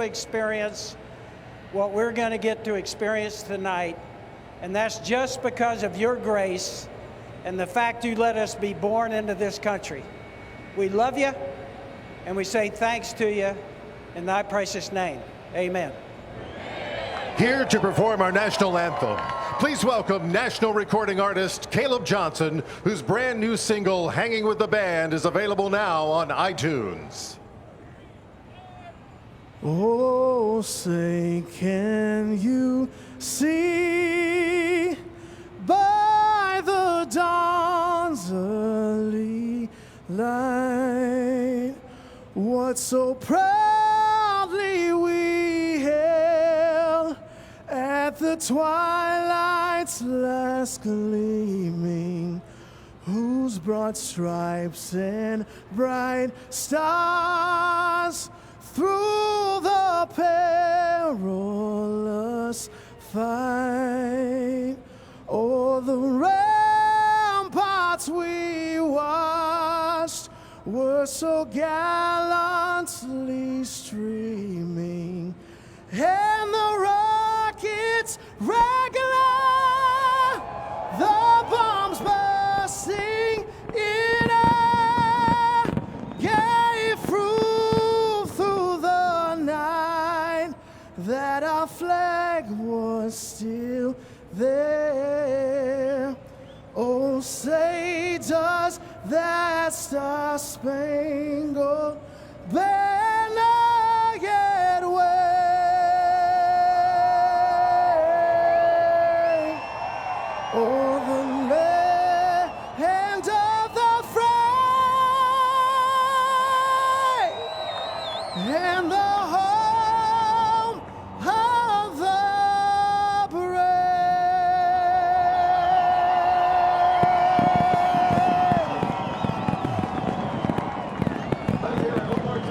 to experience what we're going to get to experience tonight, and that's just because of your grace and the fact you let us be born into this country. We love you, and we say thanks to you in thy precious name. Amen. Here to perform our national anthem, please welcome national recording artist Caleb Johnson, whose brand new single, Hanging with the Band, is available now on iTunes. Oh, say, can you see by the dawn's early light what so proudly we hailed at the twilight's last gleaming, whose broad stripes and bright stars through the perilous fight o'er the ramparts we watched were so gallantly streaming, and the rockets regular, the bombs bursting in air, gave proof through the night that our flag was still there. Oh, say, does that star-spangled banner yet wave o'er the land of the free and the home of the brave?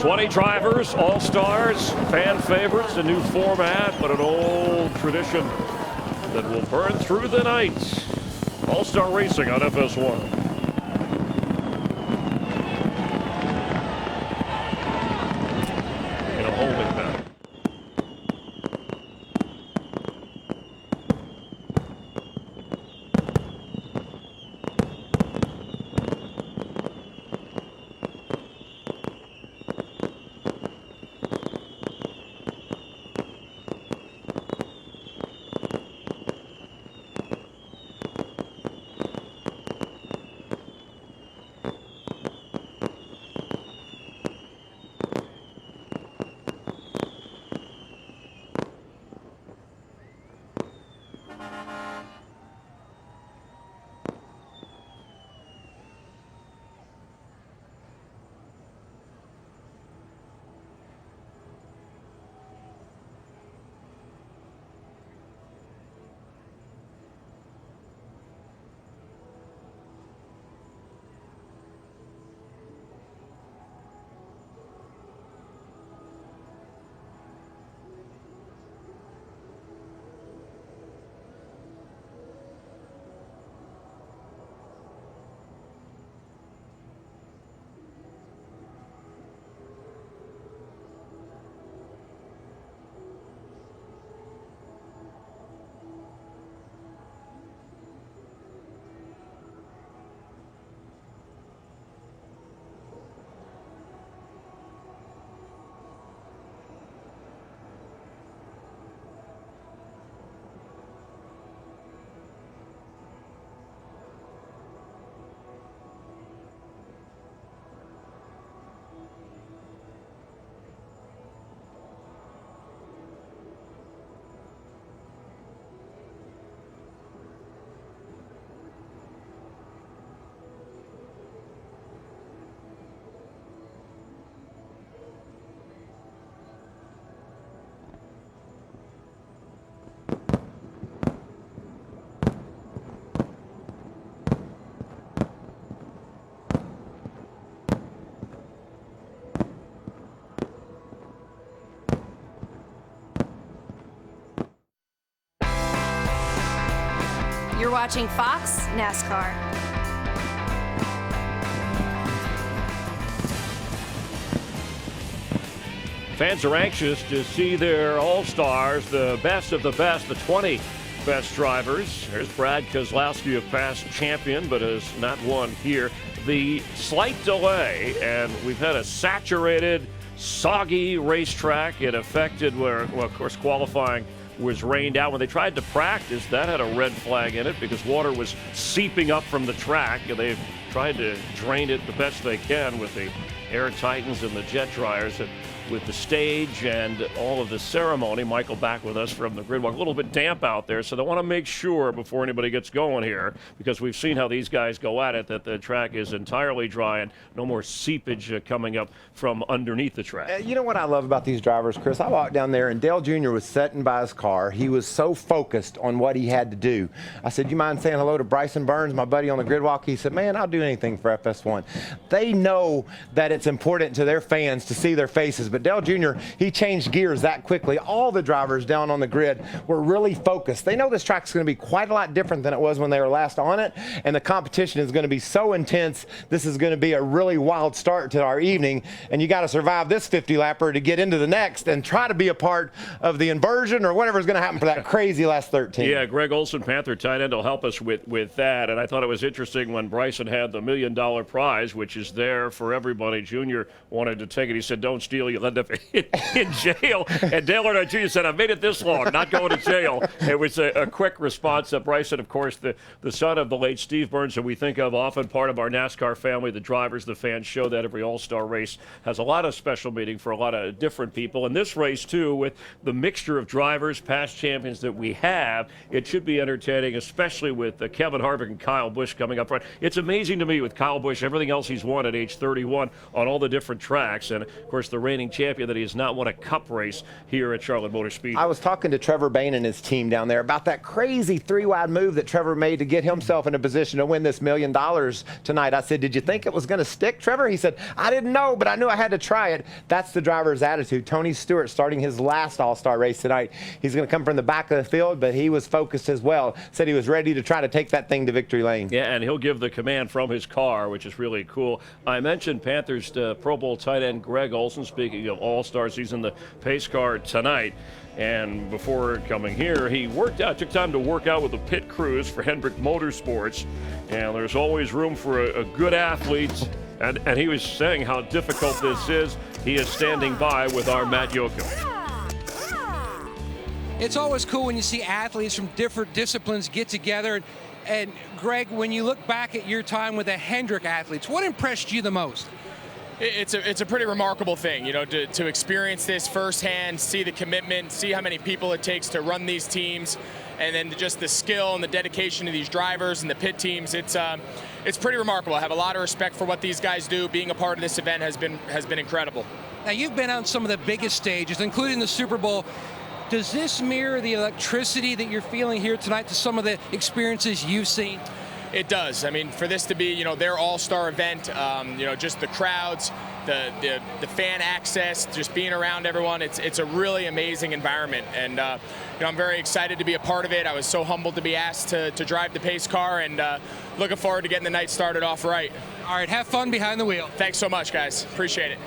20 drivers, all stars, fan favorites, a new format, but an old tradition that will burn through the night. All-Star Racing on FS1. In a holding pattern. You're watching Fox NASCAR. Fans are anxious to see their all-stars, the best of the best, the 20 best drivers. There's Brad Keselowski, a past champion, but has not won here. The slight delay, and we've had a saturated, soggy racetrack. It affected where, well, of course, qualifying was rained out. When they tried to practice, that had a red flag in it because water was seeping up from the track, and they've tried to drain it the best they can with the Air Titans and the jet dryers. And with the stage and all of the ceremony, Michael back with us from the grid walk. A little bit damp out there, so they want to make sure before anybody gets going here, because we've seen how these guys go at it, that the track is entirely dry and no more seepage coming up from underneath the track. You know what I love about these drivers, Chris? I walked down there and Dale Jr. was sitting by his car. He was so focused on what he had to do. I said, you mind saying hello to Bryson Burns, my buddy on the grid walk? He said, man, I'll do anything for FS1. They know that it's important to their fans to see their faces, but Dale Jr., he changed gears that quickly. All the drivers down on the grid were really focused. They know this track's going to be quite a lot different than it was when they were last on it, and the competition is going to be so intense. This is going to be a really wild start to our evening, and you got to survive this 50-lapper to get into the next and try to be a part of the inversion or whatever's going to happen for that crazy last 13. Yeah, Greg Olson, Panther tight end, will help us with that, and I thought it was interesting when Bryson had the $1 million prize, which is there for everybody. Junior wanted to take it. He said, don't steal, you'll end up in jail. And Dale Earnhardt Jr. said, I've made it this long, not going to jail. It was a quick response. Bryson, of course, the son of the late Steve Burns, that we think of often, part of our NASCAR family. The drivers, the fans show that every all-star race has a lot of special meaning for a lot of different people. And this race, too, with the mixture of drivers, past champions that we have, it should be entertaining, especially with Kevin Harvick and Kyle Busch coming up front. It's amazing to me with Kyle Busch, everything else he's won at age 31 on all the different tracks. And, of course, the reigning champion, that he has not won a cup race here at Charlotte Motor Speedway. I was talking to Trevor Bayne and his team down there about that crazy three-wide move that Trevor made to get himself in a position to win this $1 million tonight. I said, did you think it was going to stick, Trevor? He said, I didn't know, but I knew I had to try it. That's the driver's attitude. Tony Stewart starting his last all-star race tonight. He's going to come from the back of the field, but he was focused as well. Said he was ready to try to take that thing to victory lane. Yeah, and he'll give the command from his car, which is really cool. I mentioned Panthers Pro Bowl tight end Greg Olson. Speaking of all-stars, he's in the pace car tonight. And before coming here, he took time to work out with the pit crews for Hendrick Motorsports. And there's always room for a good athlete. And he was saying how difficult this is. He is standing by with our Matt Yoakum. It's always cool when you see athletes from different disciplines get together. And Greg, when you look back at your time with the Hendrick athletes, what impressed you the most? It's a pretty remarkable thing, you know, to experience this firsthand, see the commitment, see how many people it takes to run these teams, and then just the skill and the dedication of these drivers and the pit teams. It's pretty remarkable. I have a lot of respect for what these guys do. Being a part of this event has been incredible. Now, you've been on some of the biggest stages, including the Super Bowl. Does this mirror the electricity that you're feeling here tonight to some of the experiences you've seen? It does. I mean, for this to be, you know, their all-star event, you know, just the crowds, the fan access, just being around everyone, it's a really amazing environment. And, you know, I'm very excited to be a part of it. I was so humbled to be asked to drive the pace car, and looking forward to getting the night started off right. All right, have fun behind the wheel. Thanks so much, guys. Appreciate it.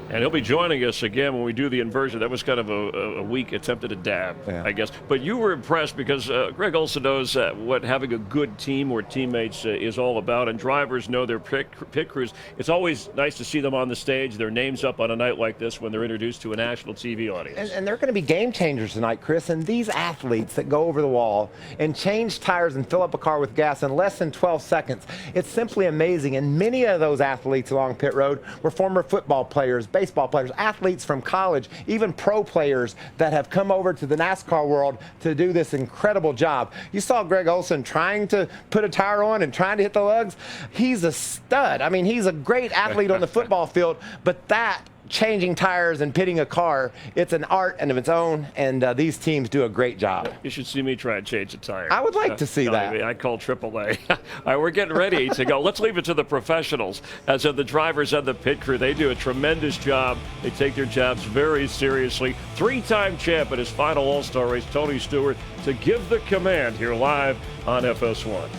And he'll be joining us again when we do the inversion. That was kind of a weak attempted a dab, yeah, I guess. But you were impressed because Greg also knows what having a good team or teammates is all about. And drivers know their pit crews. It's always nice to see them on the stage, their names up on a night like this when they're introduced to a national TV audience. And they're going to be game changers tonight, Chris. And these athletes that go over the wall and change tires and fill up a car with gas in less than 12 seconds, it's simply amazing. And many of those athletes along pit road were former football players, baseball players, athletes from college, even pro players that have come over to the NASCAR world to do this incredible job. You saw Greg Olson trying to put a tire on and trying to hit the lugs. He's a stud. I mean, he's a great athlete on the football field, but that changing tires and pitting a car, it's an art and of its own, and these teams do a great job. You should see me try and change a tire. I would like to see that. I call AAA. All right, we're getting ready to go. Let's leave it to the professionals. As of the drivers and the pit crew, they do a tremendous job. They take their jobs very seriously. Three-time champ at his final All-Star race, Tony Stewart, to give the command here live on FS1.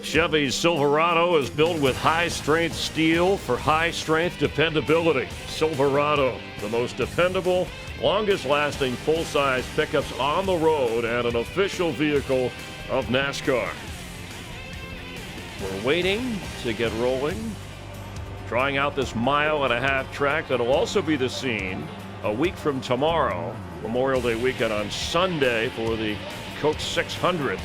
Chevy's Silverado is built with high-strength steel for high-strength dependability. Silverado, the most dependable, longest-lasting full-size pickups on the road and an official vehicle of NASCAR. We're waiting to get rolling, trying out this 1.5 mile track that'll also be the scene a week from tomorrow, Memorial Day weekend on Sunday for the Coke 600.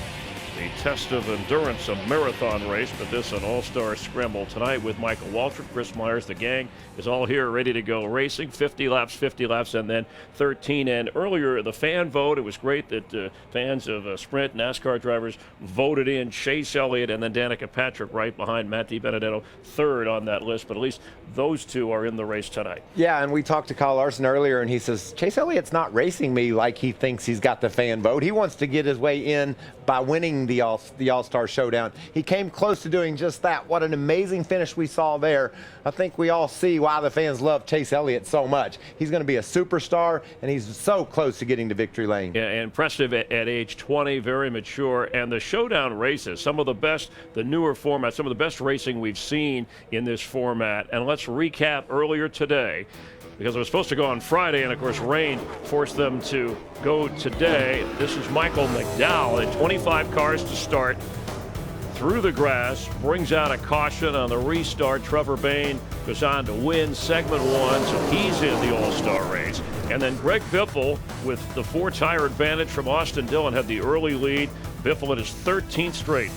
The test of endurance, a marathon race, but this an all-star scramble tonight with Michael Waltrip, Chris Myers. The gang is all here ready to go racing. 50 laps, and then 13. And earlier, the fan vote, it was great that fans of Sprint NASCAR drivers voted in Chase Elliott and then Danica Patrick right behind Matt DiBenedetto, third on that list. But at least those two are in the race tonight. Yeah, and we talked to Kyle Larson earlier, and he says, Chase Elliott's not racing me like he thinks he's got the fan vote. He wants to get his way in by winning the All-Star Showdown. He came close to doing just that. What an amazing finish we saw there. I think we all see why the fans love Chase Elliott so much. He's going to be a superstar, and he's so close to getting to victory lane. Yeah, impressive at age 20, very mature. And the Showdown races, some of the best, the newer format, some of the best racing we've seen in this format. And let's recap earlier today, because it was supposed to go on Friday, and of course rain forced them to go today. This is Michael McDowell, and 25 cars to start through the grass, brings out a caution on the restart. Trevor Bayne goes on to win segment 1, so he's in the All-Star race. And then Greg Biffle, with the 4-tire advantage from Austin Dillon, had the early lead. Biffle at his 13th straight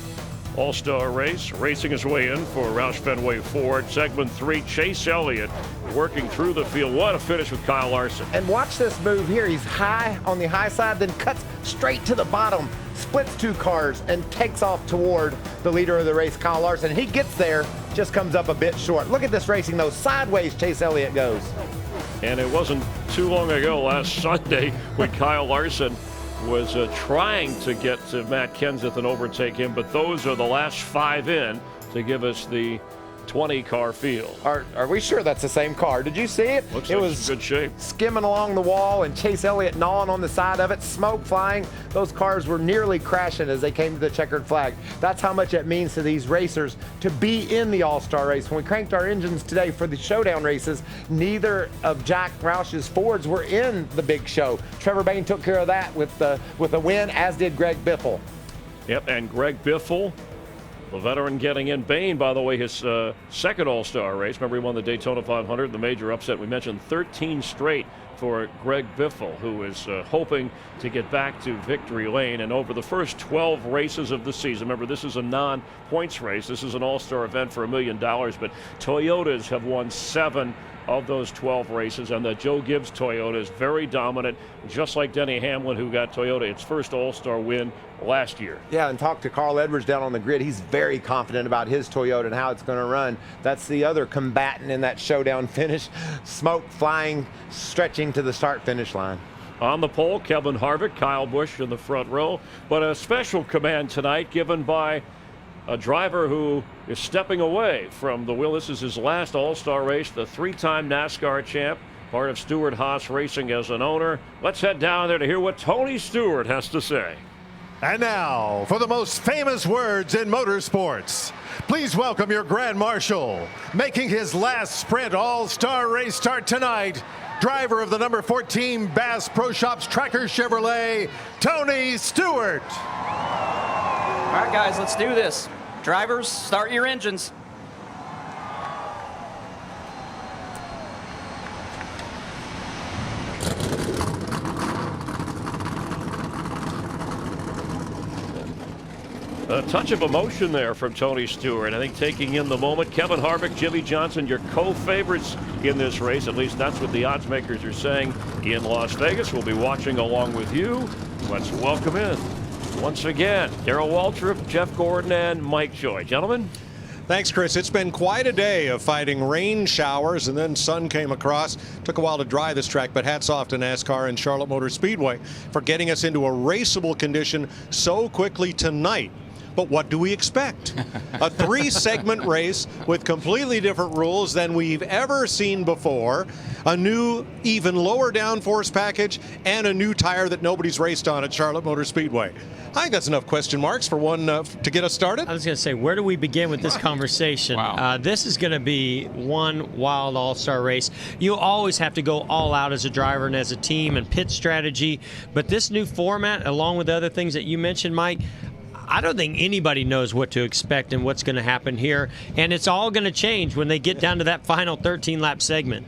All-Star race, racing his way in for Roush Fenway Ford. Segment 3, Chase Elliott working through the field. What a finish with Kyle Larson. And watch this move here. He's high on the high side, then cuts straight to the bottom, splits 2 cars, and takes off toward the leader of the race, Kyle Larson. He gets there, just comes up a bit short. Look at this racing, though. Sideways Chase Elliott goes. And it wasn't too long ago, last Sunday, when Kyle Larson was trying to get to Matt Kenseth and overtake him, but those are the last 5 in to give us the 20-car field. Are we sure that's the same car? Did you see it? Looks it like was it's in good shape. Skimming along the wall, and Chase Elliott gnawing on the side of it, smoke flying. Those cars were nearly crashing as they came to the checkered flag. That's how much it means to these racers to be in the All-Star race. When we cranked our engines today for the Showdown races, neither of Jack Roush's Fords were in the big show. Trevor Bayne took care of that with a win, as did Greg Biffle. Yep, and Greg Biffle, the veteran, getting in. Bayne, by the way, his second All-Star race. Remember, he won the Daytona 500, the major upset. We mentioned 13 straight for Greg Biffle, who is hoping to get back to victory lane. And over the first 12 races of the season, remember, this is a non-points race. This is an All-Star event for $1 million, but Toyotas have won 7 of those 12 races, and the Joe Gibbs Toyota is very dominant, just like Denny Hamlin, who got Toyota its first All-Star win last year. Yeah, and talk to Carl Edwards down on the grid. He's very confident about his Toyota and how it's going to run. That's the other combatant in that Showdown finish. Smoke flying, stretching to the start-finish line. On the pole, Kevin Harvick, Kyle Busch in the front row, but a special command tonight given by a driver who is stepping away from the wheel. This is his last All-Star race, the 3-time NASCAR champ, part of Stewart-Haas Racing as an owner. Let's head down there to hear what Tony Stewart has to say. And now, for the most famous words in motorsports, please welcome your Grand Marshal, making his last Sprint All-Star race start tonight, driver of the number 14 Bass Pro Shops Tracker Chevrolet, Tony Stewart. All right, guys, let's do this. Drivers, start your engines. A touch of emotion there from Tony Stewart. I think taking in the moment. Kevin Harvick, Jimmy Johnson, your co-favorites in this race. At least that's what the odds makers are saying in Las Vegas. We'll be watching along with you. Let's welcome in, once again, Darrell Waltrip, Jeff Gordon, and Mike Joy. Gentlemen. Thanks, Chris. It's been quite a day of fighting rain showers, and then sun came across. Took a while to dry this track, but hats off to NASCAR and Charlotte Motor Speedway for getting us into a raceable condition so quickly tonight. But what do we expect? A 3-segment race with completely different rules than we've ever seen before, a new, even lower downforce package, and a new tire that nobody's raced on at Charlotte Motor Speedway. I think that's enough question marks for one to get us started. I was going to say, where do we begin with this conversation? Wow. This is going to be one wild all-star race. You always have to go all out as a driver and as a team and pit strategy. But this new format, along with the other things that you mentioned, Mike, I don't think anybody knows what to expect and what's going to happen here. And it's all going to change when they get down to that final 13-lap segment.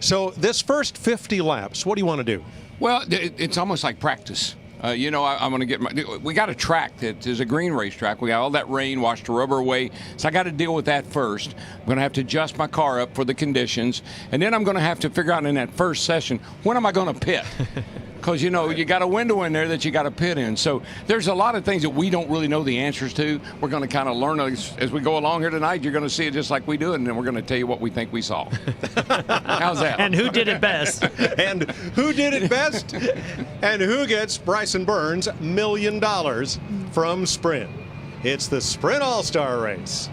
So this first 50 laps, what do you want to do? Well, it's almost like practice. I'm going to get we got a track that is a green racetrack. We got all that rain washed the rubber away. So I got to deal with that first. I'm going to have to adjust my car up for the conditions. And then I'm going to have to figure out in that first session, when am I going to pit? Because, you got a window in there that you got to pit in. So there's a lot of things that we don't really know the answers to. We're going to kind of learn as we go along here tonight. You're going to see it just like we do, and then we're going to tell you what we think we saw. How's that? And who did it best? And who did it best? And who gets Bryson Burns' $1 million from Sprint? It's the Sprint All-Star Race.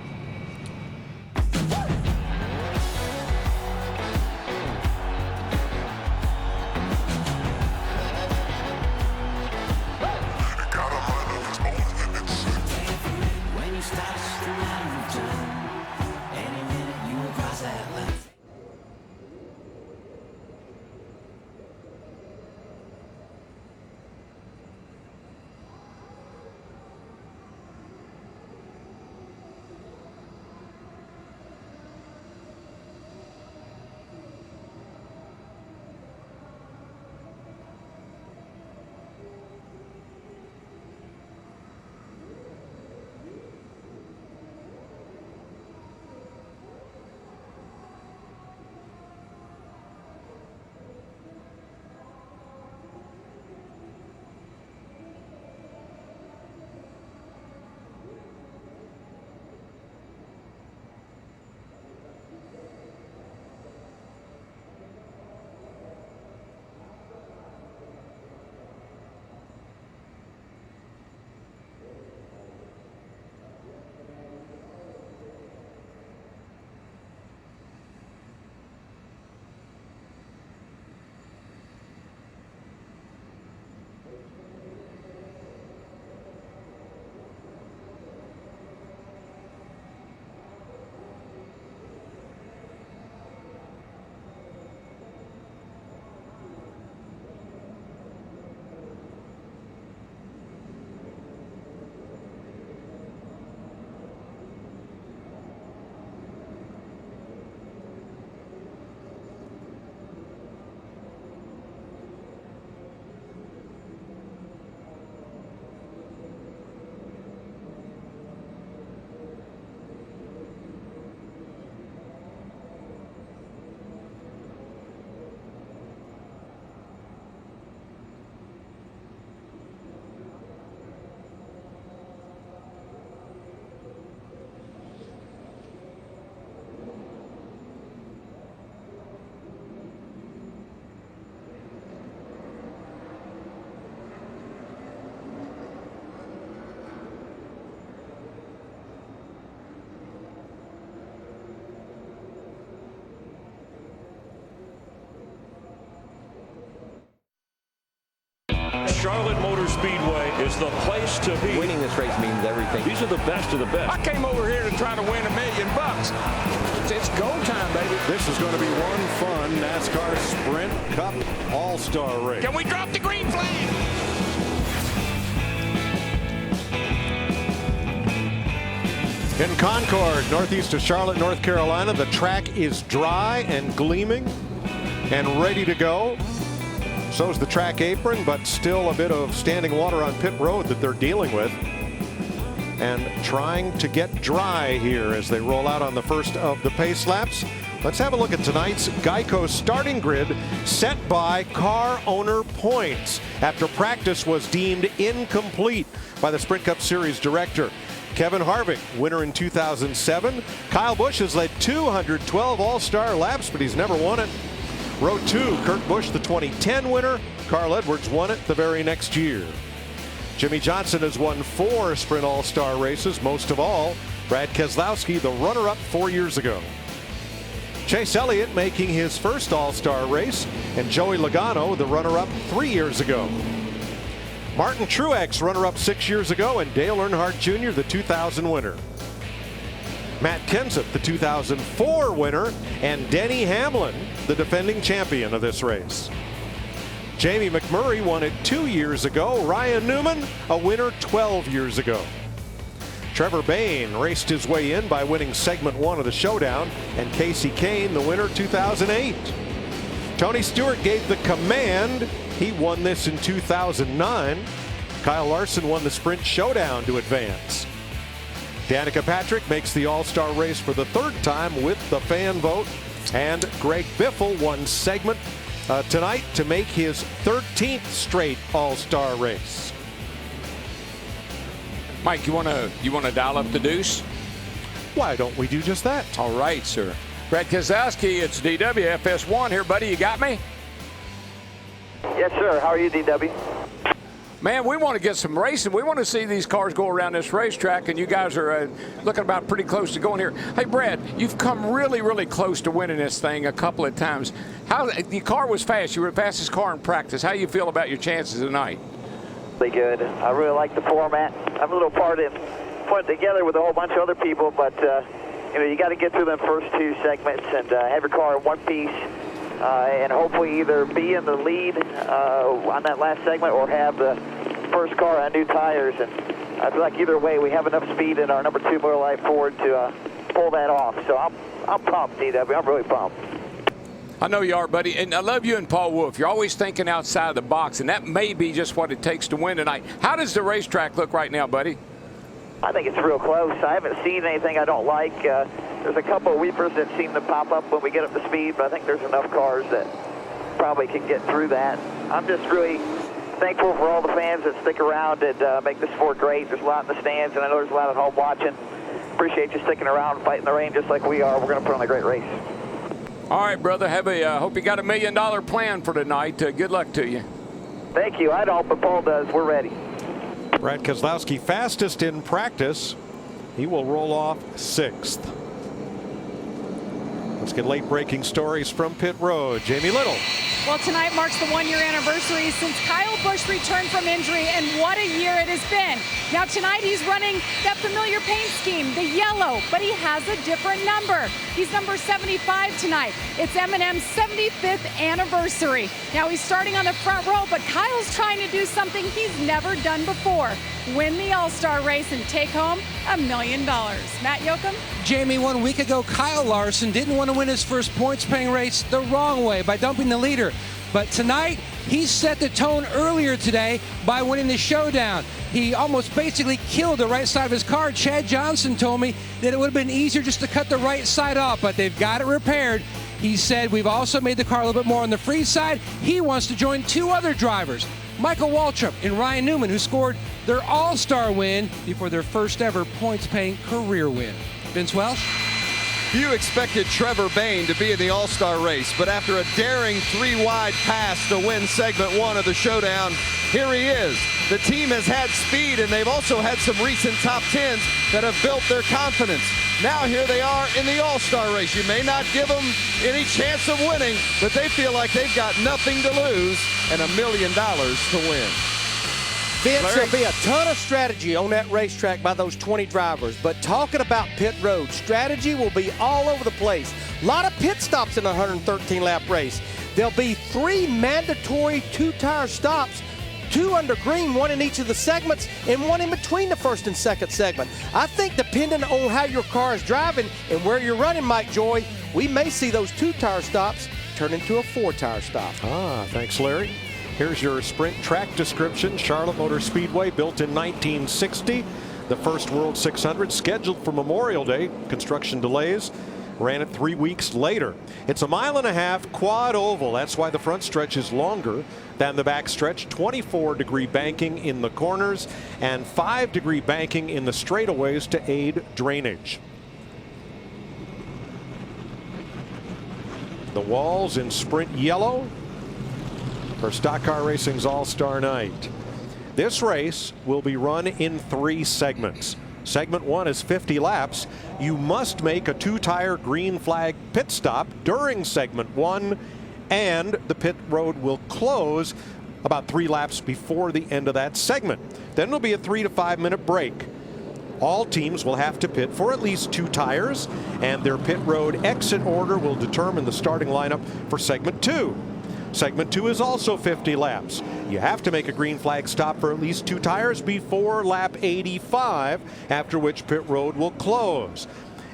Charlotte Motor Speedway is the place to be. Winning this race means everything. These are the best of the best. I came over here to try to win $1 million. It's go time, baby. This is going to be one fun NASCAR Sprint Cup All-Star Race. Can we drop the green flag? In Concord, northeast of Charlotte, North Carolina, the track is dry and gleaming and ready to go. So is the track apron, but still a bit of standing water on pit road that they're dealing with and trying to get dry here as they roll out on the first of the pace laps. Let's have a look at tonight's Geico starting grid set by car owner points after practice was deemed incomplete by the Sprint Cup Series director. Kevin Harvick, winner in 2007. Kyle Busch has led 212 All-Star laps, but he's never won it. Row 2, Kurt Busch, the 2010 winner. Carl Edwards won it the very next year. Jimmy Johnson has won 4 Sprint All-Star races, most of all Brad Keselowski, the runner-up 4 years ago. Chase Elliott making his first All-Star race, and Joey Logano, the runner-up 3 years ago. Martin Truex, runner-up 6 years ago, and Dale Earnhardt Jr., the 2000 winner. Matt Kenseth, the 2004 winner, and Denny Hamlin, the defending champion of this race. Jamie McMurray won it 2 years ago. Ryan Newman, a winner 12 years ago. Trevor Bayne raced his way in by winning segment 1 of the showdown, and Casey Kane, the winner 2008. Tony Stewart gave the command. He won this in 2009. Kyle Larson won the Sprint Showdown to advance. Danica Patrick makes the All-Star race for the 3rd time with the fan vote. And Greg Biffle won segment tonight to make his 13th straight All-Star race. Mike, you want to dial up the deuce? Why don't we do just that? All right, sir. Brad Keselowski, it's DW FS1 here, buddy. You got me? Yes, sir. How are you, DW? Man, we want to get some racing. We want to see these cars go around this racetrack, and you guys are looking about pretty close to going here. Hey, Brad, you've come really, really close to winning this thing a couple of times. Your car was fast. You were the fastest car in practice. How do you feel about your chances tonight? Really good. I really like the format. I'm a little part in putting it together with a whole bunch of other people, but you got to get through them first 2 segments and have your car in one piece, and hopefully either be in the lead on that last segment or have the first car on new tires. And I feel like either way we have enough speed in our number 2 Miller Lite Ford to pull that off. So I'm pumped, DW. I'm really pumped. I know you are, buddy, and I love you and Paul Wolfe. You're always thinking outside the box, and that may be just what it takes to win tonight. How does the racetrack look right now, buddy? I think it's real close. I haven't seen anything I don't like. There's a couple of weepers that seem to pop up when we get up to speed, but I think there's enough cars that probably can get through that. I'm just really thankful for all the fans that stick around and make this sport great. There's a lot in the stands, and I know there's a lot at home watching. Appreciate you sticking around and fighting the rain just like we are. We're going to put on a great race. All right, brother. Hope you got $1 million plan for tonight. Good luck to you. Thank you. I don't, but Paul does. We're ready. Brad Keselowski, fastest in practice. He will roll off 6th. Let's get late breaking stories from pit road. Jamie Little. Well, tonight marks the 1-year anniversary since Kyle Busch returned from injury, and what a year it has been. Now tonight he's running that familiar paint scheme, the yellow, but he has a different number. He's number 75 tonight. It's Eminem's 75th anniversary. Now he's starting on the front row, but Kyle's trying to do something he's never done before. Win the All-Star race and take home $1 million. Matt Yoakum? Jamie, 1 week ago, Kyle Larson didn't want to win his first points-paying race the wrong way by dumping the leader. But tonight, he set the tone earlier today by winning the showdown. He almost basically killed the right side of his car. Chad Johnson told me that it would have been easier just to cut the right side off, but they've got it repaired. He said, we've also made the car a little bit more on the free side. He wants to join 2 other drivers, Michael Waltrip and Ryan Newman, who scored their All-Star win before their first ever points-paying career win. Vince Welsh? Few expected Trevor Bayne to be in the All-Star race, but after a daring 3-wide pass to win segment 1 of the showdown, here he is. The team has had speed, and they've also had some recent top 10s that have built their confidence. Now here they are in the All-Star race. You may not give them any chance of winning, but they feel like they've got nothing to lose and $1 million to win. Vince, there'll be a ton of strategy on that racetrack by those 20 drivers, but talking about pit road, strategy will be all over the place. A lot of pit stops in a 113-lap race. There'll be 3 mandatory 2-tire stops, 2 under green, 1 in each of the segments, and 1 in between the first and second segment. I think depending on how your car is driving and where you're running, Mike Joy, we may see those 2-tire stops turn into a 4-tire stop. Thanks, Larry. Here's your sprint track description. Charlotte Motor Speedway, built in 1960. The first World 600 scheduled for Memorial Day. Construction delays. Ran it 3 weeks later. It's a 1.5-mile quad oval. That's why the front stretch is longer than the back stretch. 24-degree banking in the corners and 5-degree banking in the straightaways to aid drainage. The walls in sprint yellow for Stock Car Racing's All-Star Night. This race will be run in 3 segments. Segment 1 is 50 laps. You must make a 2-tire green flag pit stop during segment 1, and the pit road will close about 3 laps before the end of that segment. Then there'll be a 3 to 5 minute break. All teams will have to pit for at least 2 tires, and their pit road exit order will determine the starting lineup for segment 2. Segment 2 is also 50 laps. You have to make a green flag stop for at least 2 tires before lap 85, after which pit road will close.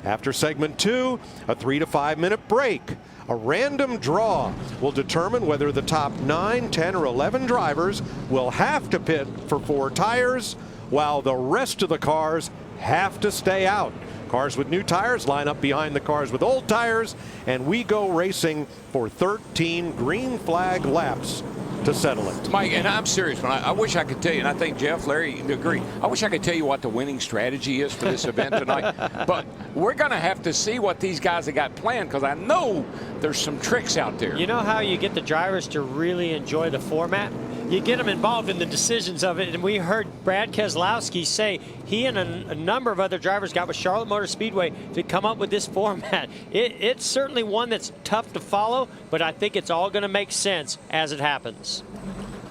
After segment 2, a 3 to 5 minute break. A random draw will determine whether the top 9, 10, or 11 drivers will have to pit for 4 tires, while the rest of the cars have to stay out. Cars with new tires line up behind the cars with old tires, and we go racing for 13 green flag laps to settle it. Mike, and I'm serious, man. I wish I could tell you, and I think Jeff, Larry agree. I wish I could tell you what the winning strategy is for this event tonight, but we're going to have to see what these guys have got planned, because I know there's some tricks out there. You know how you get the drivers to really enjoy the format? You get them involved in the decisions of it, and we heard Brad Keselowski say he and a number of other drivers got with Charlotte Motor Speedway to come up with this format. It's certainly one that's tough to follow, but I think it's all going to make sense as it happens.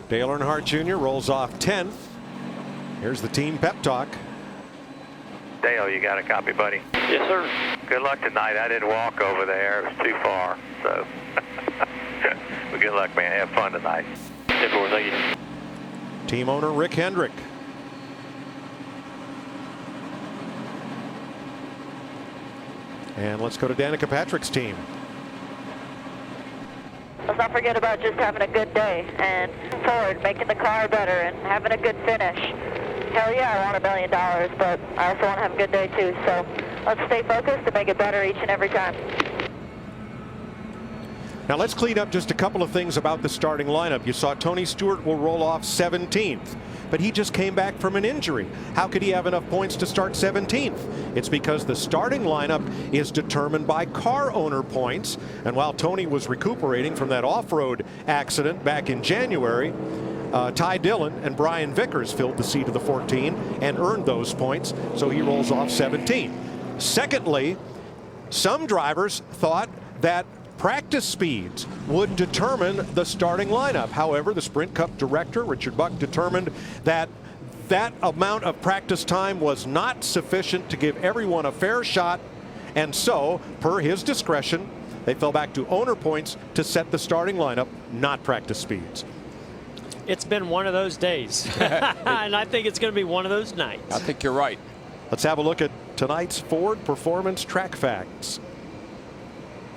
Dale Earnhardt Jr. rolls off 10th. Here's the team pep talk. Dale, you got a copy, buddy? Yes, sir. Good luck tonight. I didn't walk over there. It was too far. So, well, good luck, man. Have fun tonight. Thank you. Team owner Rick Hendrick. And let's go to Danica Patrick's team. Let's not forget about just having a good day and forward, making the car better and having a good finish. Hell yeah, I want $1 million, but I also want to have a good day too. So let's stay focused and make it better each and every time. Now let's clean up just a couple of things about the starting lineup. You saw Tony Stewart will roll off 17th, but he just came back from an injury. How could he have enough points to start 17th? It's because the starting lineup is determined by car owner points, and while Tony was recuperating from that off-road accident back in January, Ty Dillon and Brian Vickers filled the seat of the 14 and earned those points, so he rolls off 17th. Secondly, some drivers thought that practice speeds would determine the starting lineup. However, the Sprint Cup director, Richard Buck, determined that that amount of practice time was not sufficient to give everyone a fair shot, and so, per his discretion, they fell back to owner points to set the starting lineup, not practice speeds. It's been one of those days, and I think it's going to be one of those nights. I think you're right. Let's have a look at tonight's Ford Performance Track Facts.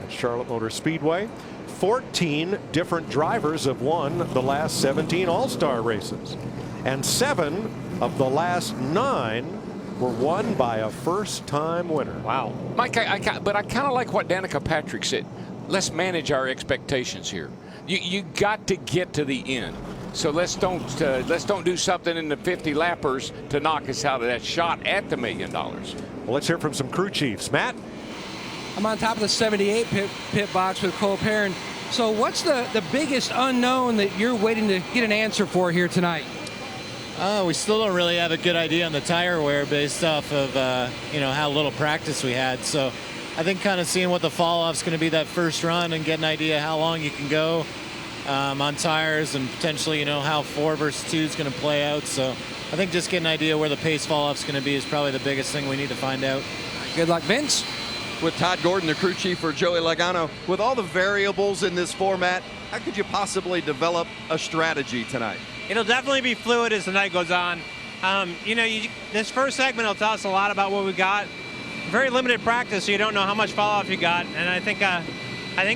At Charlotte Motor Speedway, 14 different drivers have won the last 17 All-Star races, and 7 of the last 9 were won by a first-time winner. Wow. Mike, but I kind of like what Danica Patrick said. Let's manage our expectations here. You got to get to the end. So let's don't do something in the 50 lappers to knock us out of that shot at the $1 million. Well, let's hear from some crew chiefs. Matt? I'm on top of the 78 pit box with Cole Perrin. So what's the biggest unknown that you're waiting to get an answer for here tonight? We still don't really have a good idea on the tire wear based off of how little practice we had. So I think kind of seeing what the fall off is going to be that first run and get an idea how long you can go on tires and potentially how 4 versus 2 is going to play out. So I think just getting an idea where the pace fall off is going to be is probably the biggest thing we need to find out. Good luck, Vince. With Todd Gordon, the crew chief for Joey Logano. With all the variables in this format, how could you possibly develop a strategy tonight? It'll definitely be fluid as the night goes on. This first segment will tell us a lot about what we got. Very limited practice, so you don't know how much fall off you got. And I think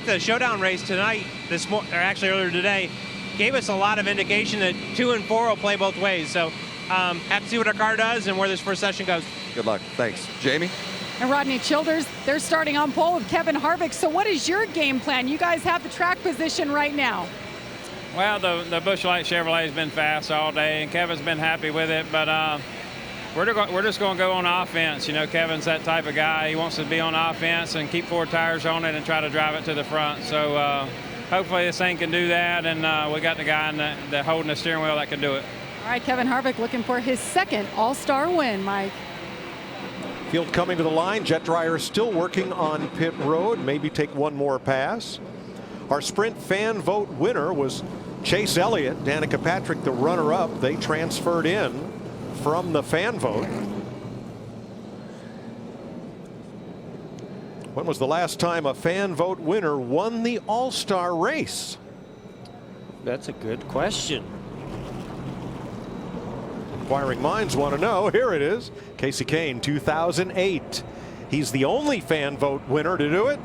the showdown race tonight, earlier today, gave us a lot of indication that 2 and 4 will play both ways. So have to see what our car does and where this first session goes. Good luck. Thanks. Jamie? And Rodney Childers, they're starting on pole with Kevin Harvick. So what is your game plan? You guys have the track position right now. Well, the Busch Light Chevrolet has been fast all day, and Kevin's been happy with it. But we're just going to go on offense. Kevin's that type of guy. He wants to be on offense and keep 4 tires on it and try to drive it to the front. So hopefully this thing can do that, and we got the guy holding the steering wheel that can do it. All right, Kevin Harvick looking for his second All-Star win, Mike. Field coming to the line. Jet dryer still working on pit road. Maybe take one more pass. Our sprint fan vote winner was Chase Elliott. Danica Patrick, the runner-up. They transferred in from the fan vote. When was the last time a fan vote winner won the All-Star race? That's a good question. Inquiring minds want to know. Here it is. Casey Kane, 2008. He's the only fan vote winner to do it,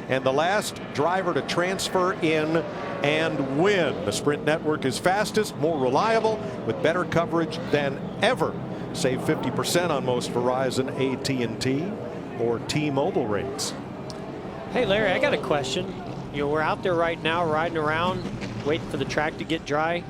and the last driver to transfer in and win. The Sprint network is fastest, more reliable, with better coverage than ever. Save 50% on most Verizon, AT&T, or T-Mobile rates. Hey, Larry, I got a question. You know, we're out there right now riding around, waiting for the track to get dry.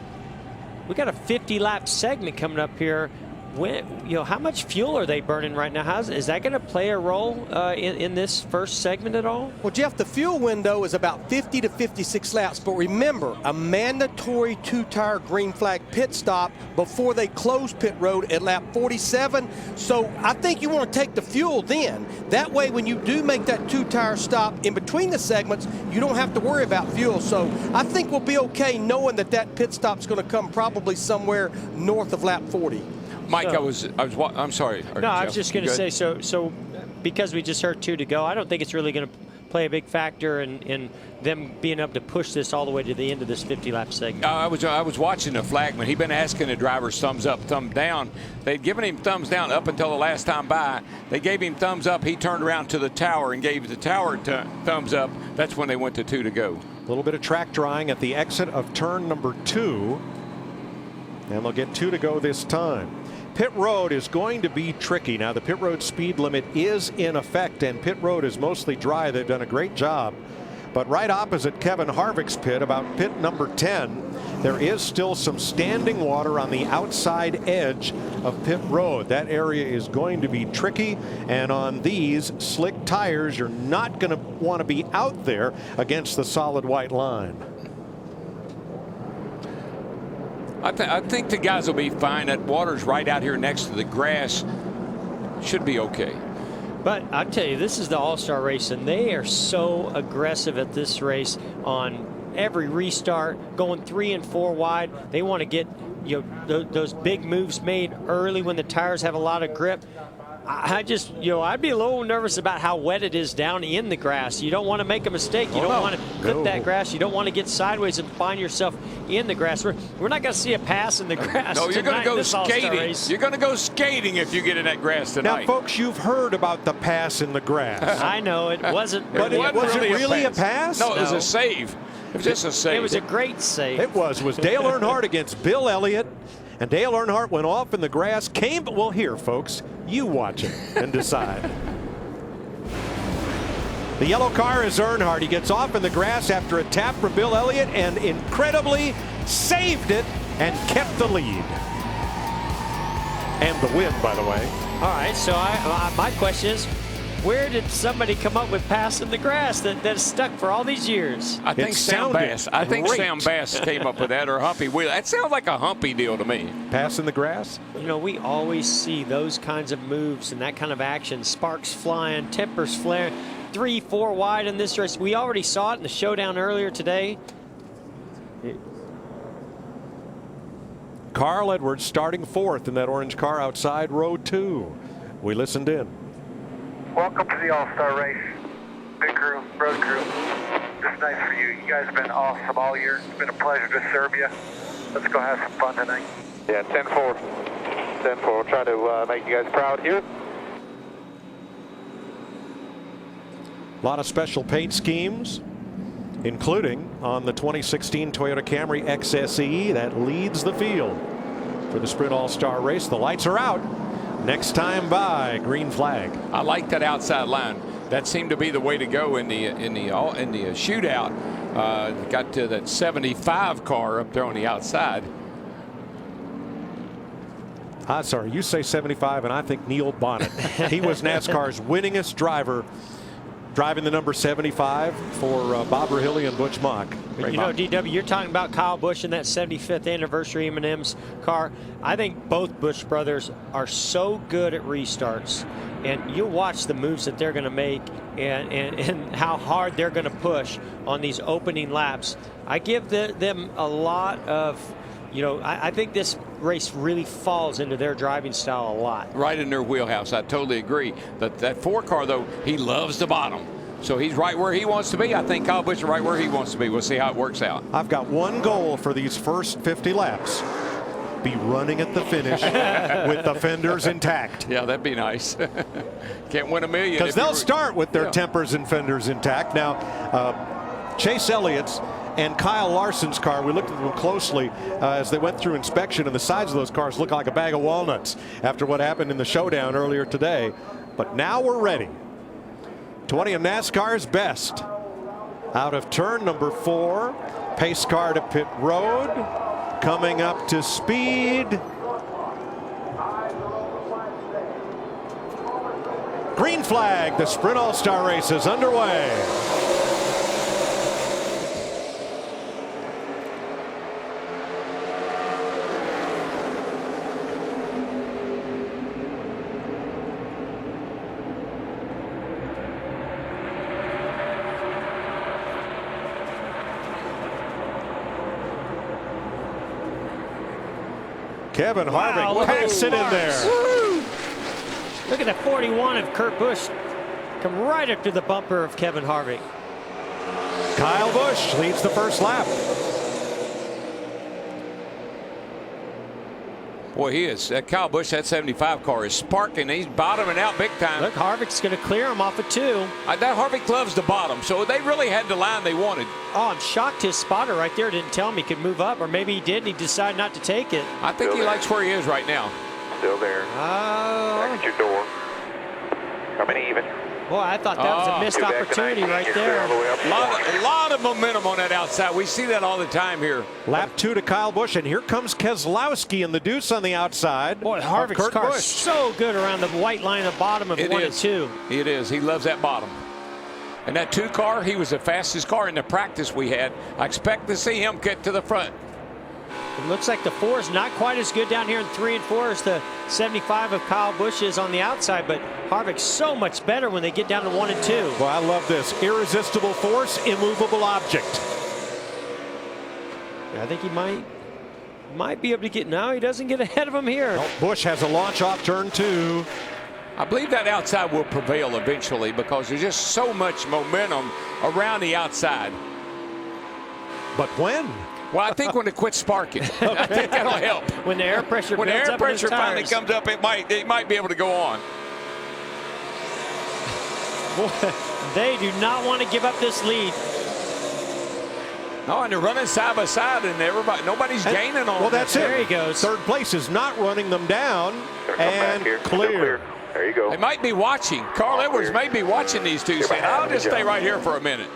We got a 50-lap segment coming up here. When, you know, how much fuel are they burning right now? Is that going to play a role in this first segment at all? Well, Jeff, the fuel window is about 50 to 56 laps. But remember, a mandatory two-tire green flag pit stop before they close pit road at lap 47. So I think you want to take the fuel then. That way, when you do make that two-tire stop in between the segments, you don't have to worry about fuel. So I think we'll be okay knowing that that pit stop's going to come probably somewhere north of lap 40. Mike, I'm sorry. No, I was just going to say, so because we just heard 2 to go, I don't think it's really going to play a big factor in them being able to push this all the way to the end of this 50-lap segment. I was watching the flagman. He'd been asking the drivers thumbs up, thumb down. They'd given him thumbs down up until the last time by. They gave him thumbs up. He turned around to the tower and gave the tower thumbs up. That's when they went to 2 to go. A little bit of track drying at the exit of turn number 2. And they'll get 2 to go this time. Pit road is going to be tricky. Now, the pit road speed limit is in effect, and pit road is mostly dry. They've done a great job. But right opposite Kevin Harvick's pit, about pit number 10, there is still some standing water on the outside edge of pit road. That area is going to be tricky, and on these slick tires, you're not going to want to be out there against the solid white line. I think the guys will be fine. That water's right out here next to the grass. Should be okay. But I tell you, this is the All-Star race, and they are so aggressive at this race on every restart, going 3 and 4 wide. They want to get those big moves made early when the tires have a lot of grip. I'd be a little nervous about how wet it is down in the grass. You don't want to make a mistake. You don't want to clip that grass. You don't want to get sideways and find yourself in the grass. We're not going to see a pass in the grass. No, you're going to go skating. Race. You're going to go skating if you get in that grass tonight. Now, folks, you've heard about the pass in the grass. I know it wasn't. But was it really a pass? No, it was a save. It was just a save. It was a great save. It was Dale Earnhardt against Bill Elliott. And Dale Earnhardt went off in the grass, well, here, folks, you watch it and decide. The yellow car is Earnhardt. He gets off in the grass after a tap from Bill Elliott and incredibly saved it and kept the lead. And the win, by the way. All right, so my question is, where did somebody come up with pass in the grass that's stuck for all these years? I think Sam Bass. I think Sam Bass came up with that, or Humpy Wheeler. That sounds like a Humpy deal to me. Pass in the grass? You know, we always see those kinds of moves and that kind of action. Sparks flying, tempers flaring, 3, 4 wide in this race. We already saw it in the showdown earlier today. Carl Edwards starting 4th in that orange car outside row 2. We listened in. Welcome to the All-Star race. Pit crew, road crew. Just nice for you. You guys have been awesome all year. It's been a pleasure to serve you. Let's go have some fun tonight. Yeah, 10-4. 10-4. We'll try to make you guys proud here. A lot of special paint schemes, including on the 2016 Toyota Camry XSE that leads the field for the Sprint All-Star race. The lights are out. Next time by, green flag. I like that outside line. That seemed to be the way to go in the shootout. Got to that 75 car up there on the outside. Sorry, you say 75, and I think Neil Bonnet. He was NASCAR's winningest driver driving the number 75 for Bob Rahilly and Butch Mock. But you know, DW, you're talking about Kyle Busch in that 75th anniversary M&M's car. I think both Busch brothers are so good at restarts, and you watch the moves that they're going to make and how hard they're going to push on these opening laps. I give them a lot of, you know, I think this race really falls into their driving style a lot. Right in their wheelhouse. I totally agree. That 4 car, though, he loves the bottom. So he's right where he wants to be. I think Kyle Busch is right where he wants to be. We'll see how it works out. I've got one goal for these first 50 laps. Be running at the finish with the fenders intact. Yeah, that'd be nice. Can't win $1 million. Because they'll start with their tempers and fenders intact. Now, Chase Elliott's and Kyle Larson's car, we looked at them closely as they went through inspection, and the sides of those cars look like a bag of walnuts after what happened in the showdown earlier today. But now we're ready. 20 of NASCAR's best. Out of turn number 4, pace car to pit road, coming up to speed. Green flag, the Sprint All-Star race is underway. Kevin Harvick packs it in there. Woo! Look at the 41 of Kurt Busch come right up to the bumper of Kevin Harvick. Kyle Busch leads the first lap. Boy, he is. Kyle Busch, that 75 car is sparking. He's bottoming out big time. Look, Harvick's going to clear him off of 2. That Harvick loves the bottom, so they really had the line they wanted. Oh, I'm shocked his spotter right there didn't tell him he could move up, or maybe he did and he decided not to take it. I think he likes where he is right now. Still there. Back at your door. Coming even. Boy, I thought that was a missed opportunity right there. A lot of momentum on that outside. We see that all the time here. Lap 2 to Kyle Busch, and here comes Keselowski in the deuce on the outside. Boy, Harvick's car is so good around the white line at the bottom of 1 and 2. It is. He loves that bottom. And that 2 car, he was the fastest car in the practice we had. I expect to see him get to the front. It looks like the 4 is not quite as good down here in 3 and 4 as the 75 of Kyle Busch is on the outside, but Harvick's so much better when they get down to 1 and 2. Well, I love this. Irresistible force, immovable object. I think he might be able to get, no, he doesn't get ahead of him here. Well, Busch has a launch off turn 2. I believe that outside will prevail eventually because there's just so much momentum around the outside. But when? Well, I think when it quits sparking. I think that'll help. When the air pressure when the builds air up in his pressure finally tires. comes up, it might be able to go on. Boy, they do not want to give up this lead. No, and they're running side by side, and nobody's gaining on them. Well, that's it. There he goes. Third place is not running them down, and clear. There you go. They might be watching. Carl Edwards may be watching these two, saying, I'll just stay right here for a minute.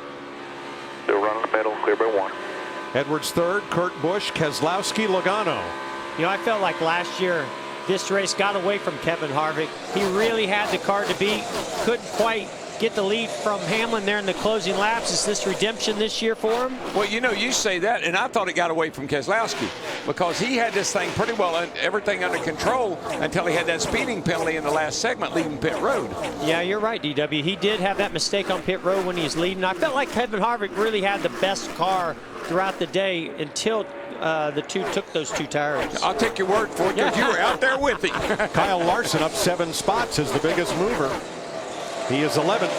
Still running the middle, clear by 1. Edwards third, Kurt Busch, Keselowski, Logano. You know, I felt like last year this race got away from Kevin Harvick. He really had the car to beat. Couldn't quite get the lead from Hamlin there in the closing laps. Is this redemption this year for him? Well, you know, you say that, and I thought it got away from Keselowski because he had this thing pretty well, everything under control until he had that speeding penalty in the last segment leaving pit road. Yeah, you're right, DW. He did have that mistake on pit road when he was leading. I felt like Kevin Harvick really had the best car throughout the day until the two took those 2 tires. I'll take your word for it because you were out there with him. Kyle Larson up 7 spots is the biggest mover. He is 11th.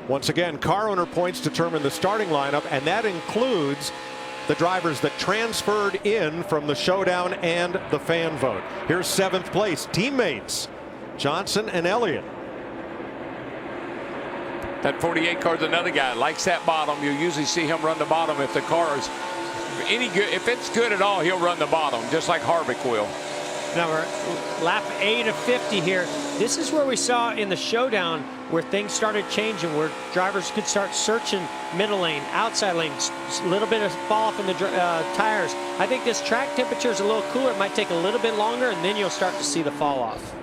Once again, car owner points determine the starting lineup, and that includes the drivers that transferred in from the showdown and the fan vote. Here's 7th place, teammates Johnson and Elliott. That 48 car's another guy likes that bottom. You usually see him run the bottom if the car is any good. If it's good at all, he'll run the bottom, just like Harvick will. Now we're lap 8 of 50 here. This is where we saw in the showdown where things started changing, where drivers could start searching middle lane, outside lane, a little bit of fall off in the tires. I think this track temperature is a little cooler. It might take a little bit longer, and then you'll start to see the fall off.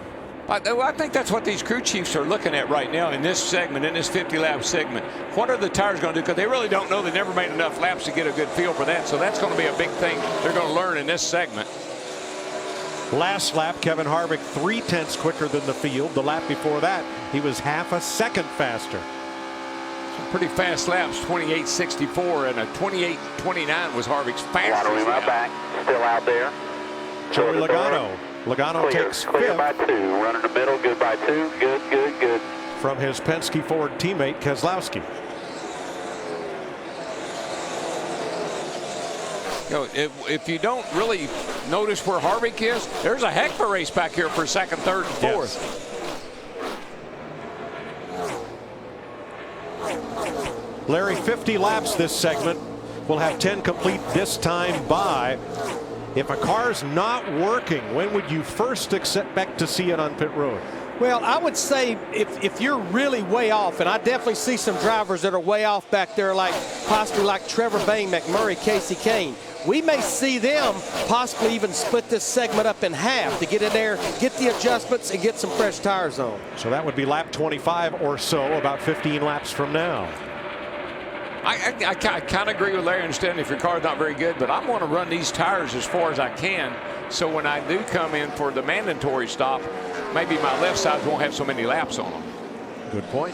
I think that's what these crew chiefs are looking at right now in this segment, in this 50-lap segment. What are the tires going to do? Because they really don't know. They never made enough laps to get a good feel for that. So that's going to be a big thing they're going to learn in this segment. Last lap, Kevin Harvick 0.3 quicker than the field. The lap before that, he was half a second faster. Some pretty fast laps, 28.64, and a 28.29 was Harvick's fastest lap. Back, still out there. Joey Logano. Logano takes clear fifth. by 2. Run in the middle. Good by 2. Good, good, good. From his Penske Ford teammate Keselowski. You know, if you don't really notice where Harvick is, there's a heck of a race back here for second, third, and fourth. Yes. Larry, 50 laps this segment. We'll have 10 complete this time by. If a car's not working, when would you first expect to see it on pit road? Well, I would say if you're really way off, and I definitely see some drivers that are way off back there, like possibly like Trevor Bayne, McMurray, Casey Kane. We may see them possibly even split this segment up in half to get in there, get the adjustments, and get some fresh tires on. So that would be lap 25 or so, about 15 laps from now. I kind of agree with Larry, understanding if your car's not very good, but I'm going to run these tires as far as I can, so when I do come in for the mandatory stop, maybe my left side won't have so many laps on them. Good point.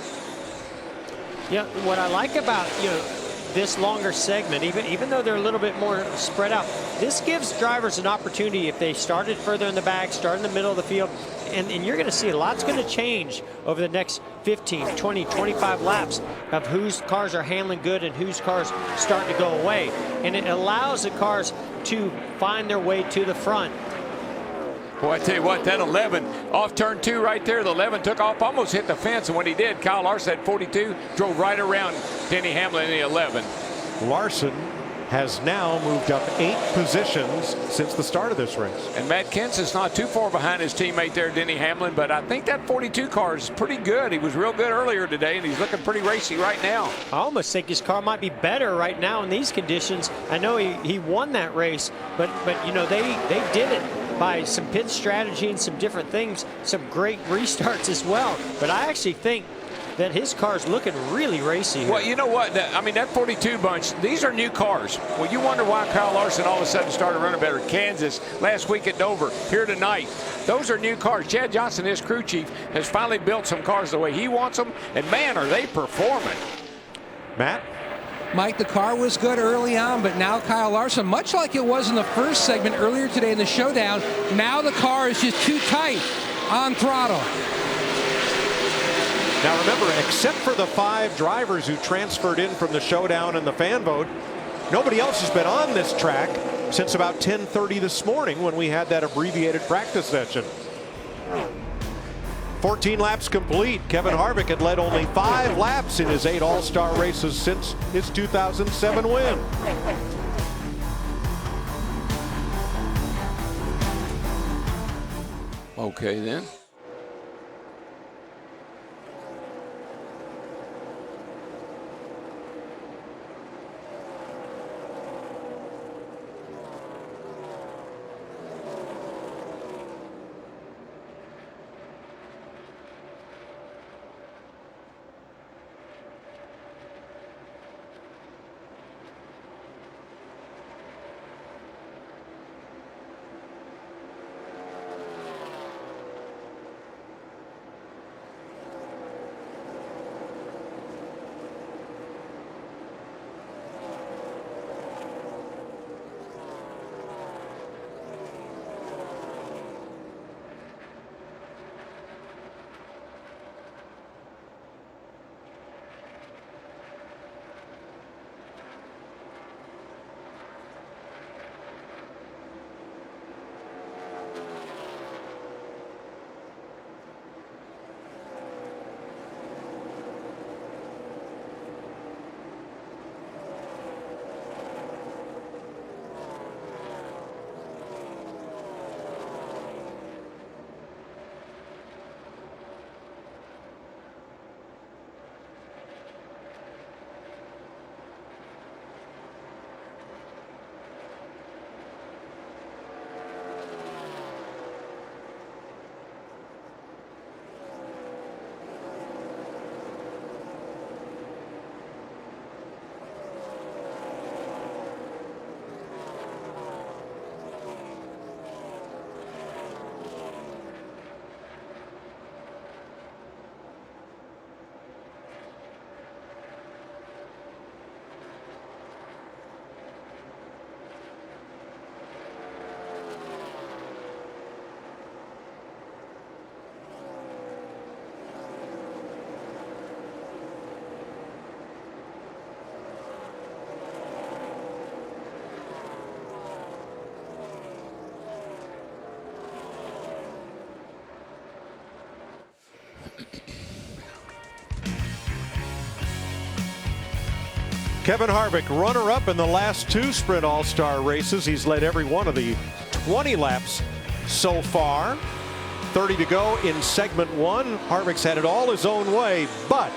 Yeah, what I like about this longer segment, even though they're a little bit more spread out, this gives drivers an opportunity if they started further in the back, start in the middle of the field, and you're going to see a lot's going to change over the next 15, 20, 25 laps of whose cars are handling good and whose cars starting to go away. And it allows the cars to find their way to the front. Boy, I tell you what, that 11 off turn 2 right there, the 11 took off, almost hit the fence, and when he did, Kyle Larson at 42 drove right around Denny Hamlin in the 11. Larson has now moved up 8 positions since the start of this race. And Matt Kenseth's not too far behind his teammate there, Denny Hamlin, but I think that 42 car is pretty good. He was real good earlier today, and he's looking pretty racy right now. I almost think his car might be better right now in these conditions. I know he won that race, but you know, they did it by some pit strategy and some different things, some great restarts as well. But I actually think that his car's looking really racy here. Well, you know what? I mean, that 42 bunch, these are new cars. Well, you wonder why Kyle Larson all of a sudden started running better. Kansas, last week at Dover, here tonight. Those are new cars. Chad Johnson, his crew chief, has finally built some cars the way he wants them, and man, are they performing. Matt? Mike, the car was good early on, but now Kyle Larson, much like it was in the first segment earlier today in the showdown, now the car is just too tight on throttle. Now remember, except for the 5 drivers who transferred in from the showdown and the fan vote, nobody else has been on this track since about 10:30 this morning when we had that abbreviated practice session. 14 laps complete. Kevin Harvick had led only 5 laps in his 8 All-Star races since his 2007 win. Okay, then. Kevin Harvick, runner-up in the last 2 Sprint All-Star races. He's led every one of the 20 laps so far. 30 to go in segment 1. Harvick's had it all his own way, but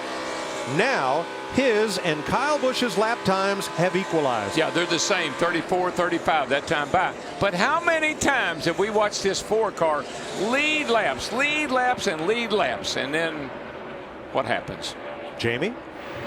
now his and Kyle Busch's lap times have equalized. Yeah, they're the same, 34, 35 that time by. But how many times have we watched this 4-car lead laps, and lead laps, and then what happens? Jamie?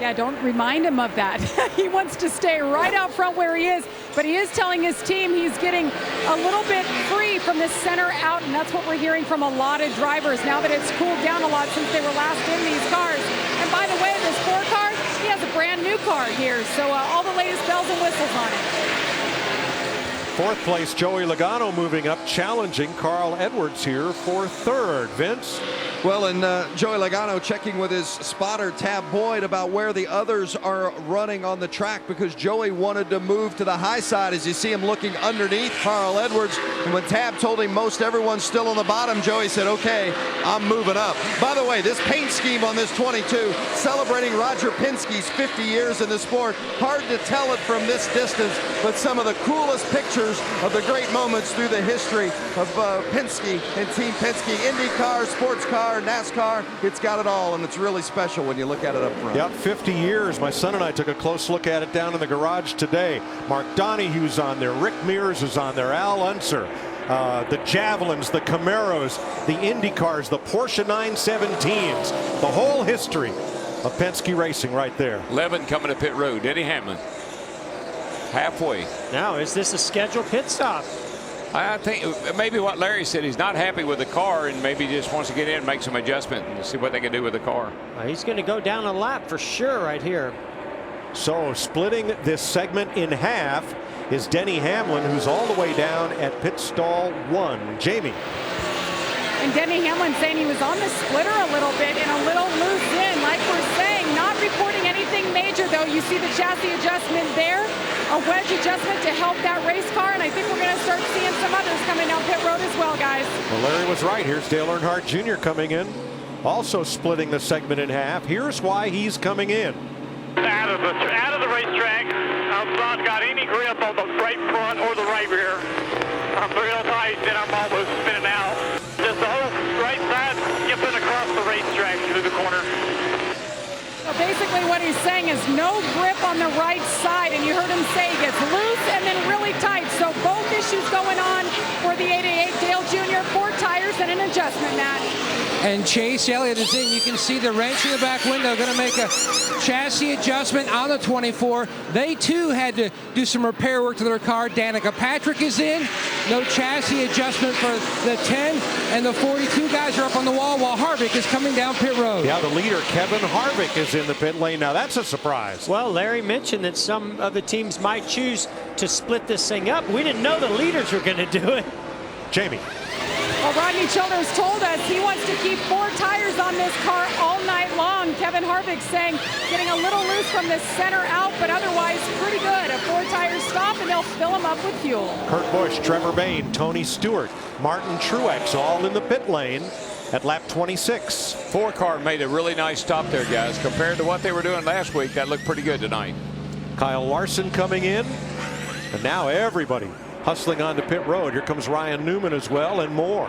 Yeah, don't remind him of that. He wants to stay right out front where he is, but he is telling his team he's getting a little bit free from the center out, and that's what we're hearing from a lot of drivers now that it's cooled down a lot since they were last in these cars. And by the way, this 4-car, he has a brand new car here, so all the latest bells and whistles on it. 4th place, Joey Logano moving up, challenging Carl Edwards here for 3rd. Vince? Well, and Joey Logano checking with his spotter, Tab Boyd, about where the others are running on the track, because Joey wanted to move to the high side as you see him looking underneath Carl Edwards. And when Tab told him most everyone's still on the bottom, Joey said, okay, I'm moving up. By the way, this paint scheme on this 22, celebrating Roger Penske's 50 years in the sport. Hard to tell it from this distance, but some of the coolest pictures of the great moments through the history of Penske and Team Penske. IndyCar, sports car, NASCAR, it's got it all, and it's really special when you look at it up front. Yep, 50 years. My son and I took a close look at it down in the garage today. Mark Donohue's on there, Rick Mears is on there, Al Unser, the Javelins, the Camaros, the IndyCars, the Porsche 917s, the whole history of Penske Racing right there. Levin coming to pit road, Denny Hamlin. Halfway. Now, is this a scheduled pit stop? I think maybe what Larry said, he's not happy with the car and maybe just wants to get in and make some adjustment and see what they can do with the car. He's going to go down a lap for sure right here. So splitting this segment in half is Denny Hamlin, who's all the way down at pit stall 1. Jamie. And Denny Hamlin saying he was on the splitter a little bit and a little loose in, like we're saying, not reporting anything major though. You see the chassis adjustment there, a wedge adjustment to help that race car, and I think we're going to start seeing some others coming down pit road as well, guys. Well, Larry was right. Here's Dale Earnhardt Jr. coming in, also splitting the segment in half. Here's why he's coming in. Out of the racetrack, our not got any grip on the right front or the right rear. I'm real tight, and I'm almost spinning out. Just the whole right side skipping across the racetrack through the corner. So basically what he's saying is no grip on the right side, and you heard him say it gets loose and then really tight. So both issues going on for the 888 Dale Jr. 4 tires and an adjustment, Matt. And Chase Elliott is in. You can see the wrench in the back window going to make a chassis adjustment on the 24. They too had to do some repair work to their car. Danica Patrick is in. No chassis adjustment for the 10, and the 42 guys are up on the wall while Harvick is coming down pit road. Yeah, the leader, Kevin Harvick, is in the pit lane. Now that's a surprise. Well, Larry mentioned that some of the teams might choose to split this thing up. We didn't know the leaders were going to do it. Jamie. Well, Rodney Childers told us he wants to keep 4 tires on this car all night long. Kevin Harvick saying getting a little loose from the center out, but otherwise pretty good. A 4-tire stop, and they'll fill them up with fuel. Kurt Busch, Trevor Bayne, Tony Stewart, Martin Truex all in the pit lane at lap 26. 4-car made a really nice stop there, guys. Compared to what they were doing last week, that looked pretty good tonight. Kyle Larson coming in, and now everybody hustling onto pit road. Here comes Ryan Newman as well, and more.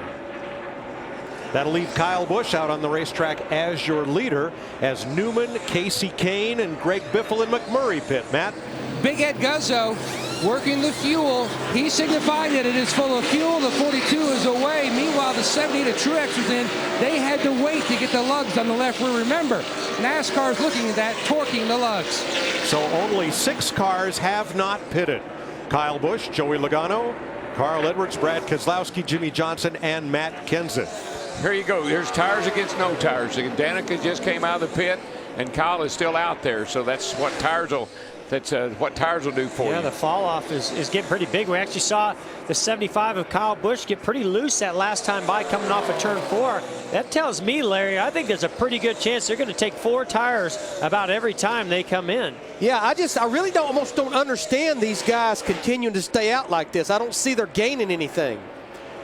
That'll leave Kyle Busch out on the racetrack as your leader, as Newman, Casey Kane, and Greg Biffle and McMurray pit. Matt? Big Ed Guzzo working the fuel. He signified that it is full of fuel. The 42 is away. Meanwhile, the 78 of Truex was in. They had to wait to get the lugs on the left rear. Remember, NASCAR's looking at that, torquing the lugs. So only 6 cars have not pitted. Kyle Busch, Joey Logano, Carl Edwards, Brad Keselowski, Jimmy Johnson, and Matt Kenseth. Here you go. There's tires against no tires. Danica just came out of the pit, and Kyle is still out there. So that's what tires will. That's what tires will do for you. Yeah, the fall off is getting pretty big. We actually saw the 75 of Kyle Busch get pretty loose that last time by coming off of turn 4. That tells me, Larry, I think there's a pretty good chance they're going to take 4 tires about every time they come in. Yeah, I really almost don't understand these guys continuing to stay out like this. I don't see they're gaining anything.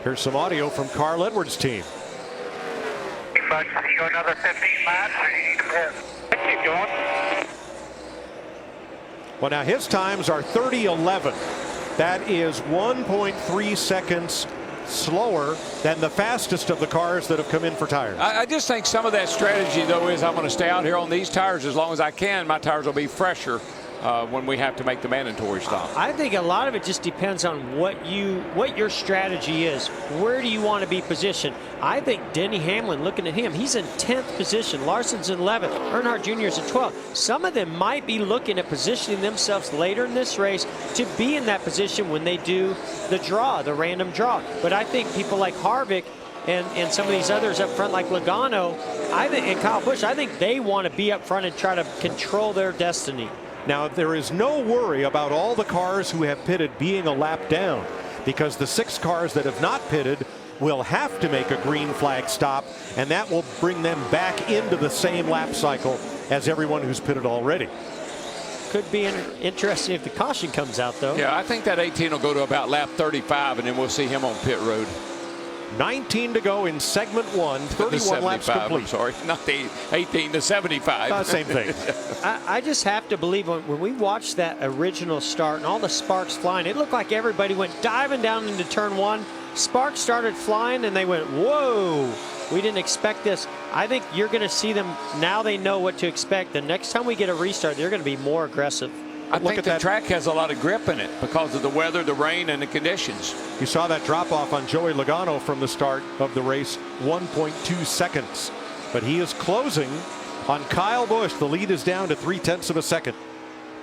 Here's some audio from Carl Edwards' team. Hey, Buck, see you another 15 laps, or you need to pit? Keep going. Well, now his times are 30:11. That is 1.3 seconds slower than the fastest of the cars that have come in for tires. I just think some of that strategy, though, is I'm going to stay out here on these tires as long as I can. My tires will be fresher when we have to make the mandatory stop. I think a lot of it just depends on what your strategy is. Where do you want to be positioned? I think Denny Hamlin, looking at him, he's in 10th position. Larson's in 11th. Earnhardt Jr. is in 12th. Some of them might be looking at positioning themselves later in this race to be in that position when they do the draw, the random draw. But I think people like Harvick and some of these others up front like Logano, and Kyle Busch, I think they want to be up front and try to control their destiny. Now, there is no worry about all the cars who have pitted being a lap down, because the 6 cars that have not pitted will have to make a green flag stop, and that will bring them back into the same lap cycle as everyone who's pitted already. Could be interesting if the caution comes out, though. Yeah, I think that 18 will go to about lap 35, and then we'll see him on pit road. 19 to go in segment 1, 31 laps complete. I'm sorry, not the 18 to 75. Same thing. I just have to believe when we watched that original start and all the sparks flying, it looked like everybody went diving down into turn 1. Sparks started flying and they went, whoa, we didn't expect this. I think you're going to see them, now they know what to expect. The next time we get a restart, they're going to be more aggressive. I think the track has a lot of grip in it because of the weather, the rain, and the conditions. You saw that drop off on Joey Logano from the start of the race, 1.2 seconds. But he is closing on Kyle Busch. The lead is down to 0.3 of a second.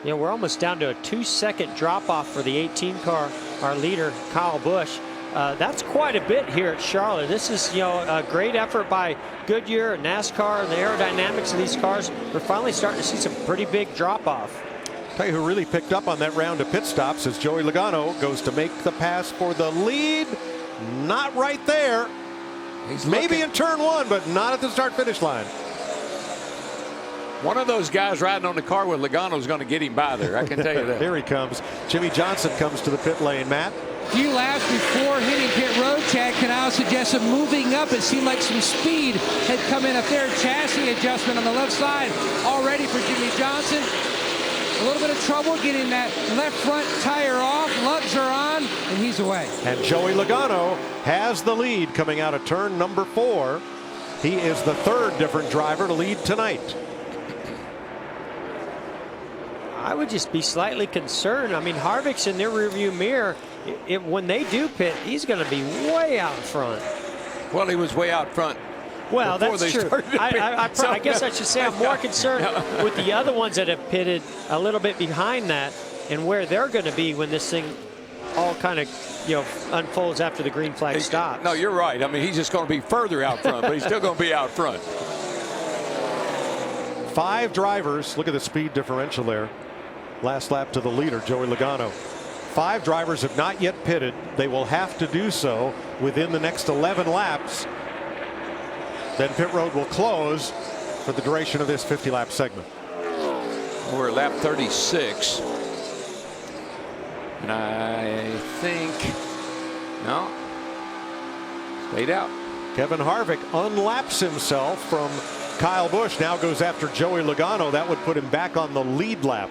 Yeah, we're almost down to a 2-second drop off for the 18 car, our leader, Kyle Busch. That's quite a bit here at Charlotte. This is, a great effort by Goodyear and NASCAR and the aerodynamics of these cars. We're finally starting to see some pretty big drop off. Tell you who really picked up on that round of pit stops as Joey Logano goes to make the pass for the lead. Not right there. He's maybe in turn 1, but not at the start-finish line. One of those guys riding on the car with Logano is going to get him by there. I can tell you that. Here he comes. Jimmy Johnson comes to the pit lane. Matt? A few laps before hitting pit road, Chad Canal suggested moving up. It seemed like some speed had come in up there. Chassis adjustment on the left side already for Jimmy Johnson. A little bit of trouble getting that left front tire off. Lugs are on, and he's away. And Joey Logano has the lead coming out of turn number 4. He is the 3rd different driver to lead tonight. I would just be slightly concerned. I mean, Harvick's in their rearview mirror. When they do pit, he's going to be way out front. Well, he was way out front. Well, that's true. I guess I should say I'm more concerned with the other ones that have pitted a little bit behind that and where they're going to be when this thing all kind of, unfolds after the green flag stops. No, you're right. I mean, he's just going to be further out front, but he's still going to be out front. 5 drivers. Look at the speed differential there. Last lap to the leader, Joey Logano. 5 drivers have not yet pitted. They will have to do so within the next 11 laps. Then pit road will close for the duration of this 50-lap segment. We're at lap 36. And I think, no, stayed out. Kevin Harvick unlaps himself from Kyle Busch. Now goes after Joey Logano. That would put him back on the lead lap.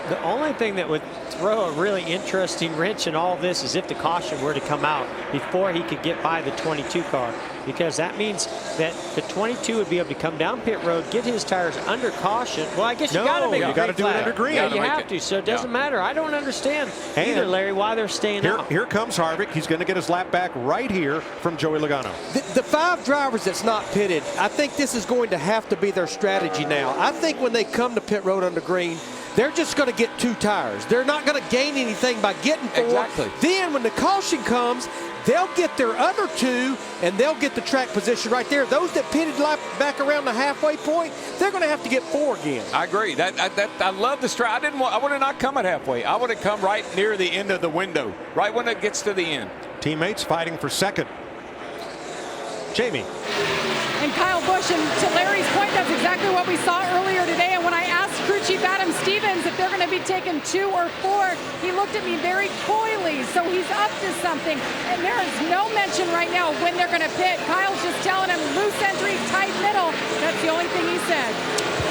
The only thing that would throw a really interesting wrench in all this is if the caution were to come out before he could get by the 22 car, because that means that the 22 would be able to come down pit road, get his tires under caution. Well, I guess you got to make you got to do it under green. Yeah, you have to. So it doesn't matter. I don't understand either, Larry, why they're staying out. Here comes Harvick. He's going to get his lap back right here from Joey Logano. The 5 drivers that's not pitted, I think this is going to have to be their strategy now. I think when they come to pit road under green, they're just going to get 2 tires. They're not going to gain anything by getting 4. Exactly. Then when the caution comes, they'll get their other 2, and they'll get the track position right there. Those that pitted back around the halfway point, they're going to have to get 4 again. I agree. I love the stride. I would have not come at halfway. I would have come right near the end of the window, right when it gets to the end. Teammates fighting for second. Jamie. And Kyle Busch, and to Larry's point, that's exactly what we saw earlier today. And when I asked crew chief Adam Stevens if they're going to be taking 2 or 4, he looked at me very coyly. So he's up to something. And there is no mention right now of when they're going to pit. Kyle's just telling him loose entry, tight middle. That's the only thing he said.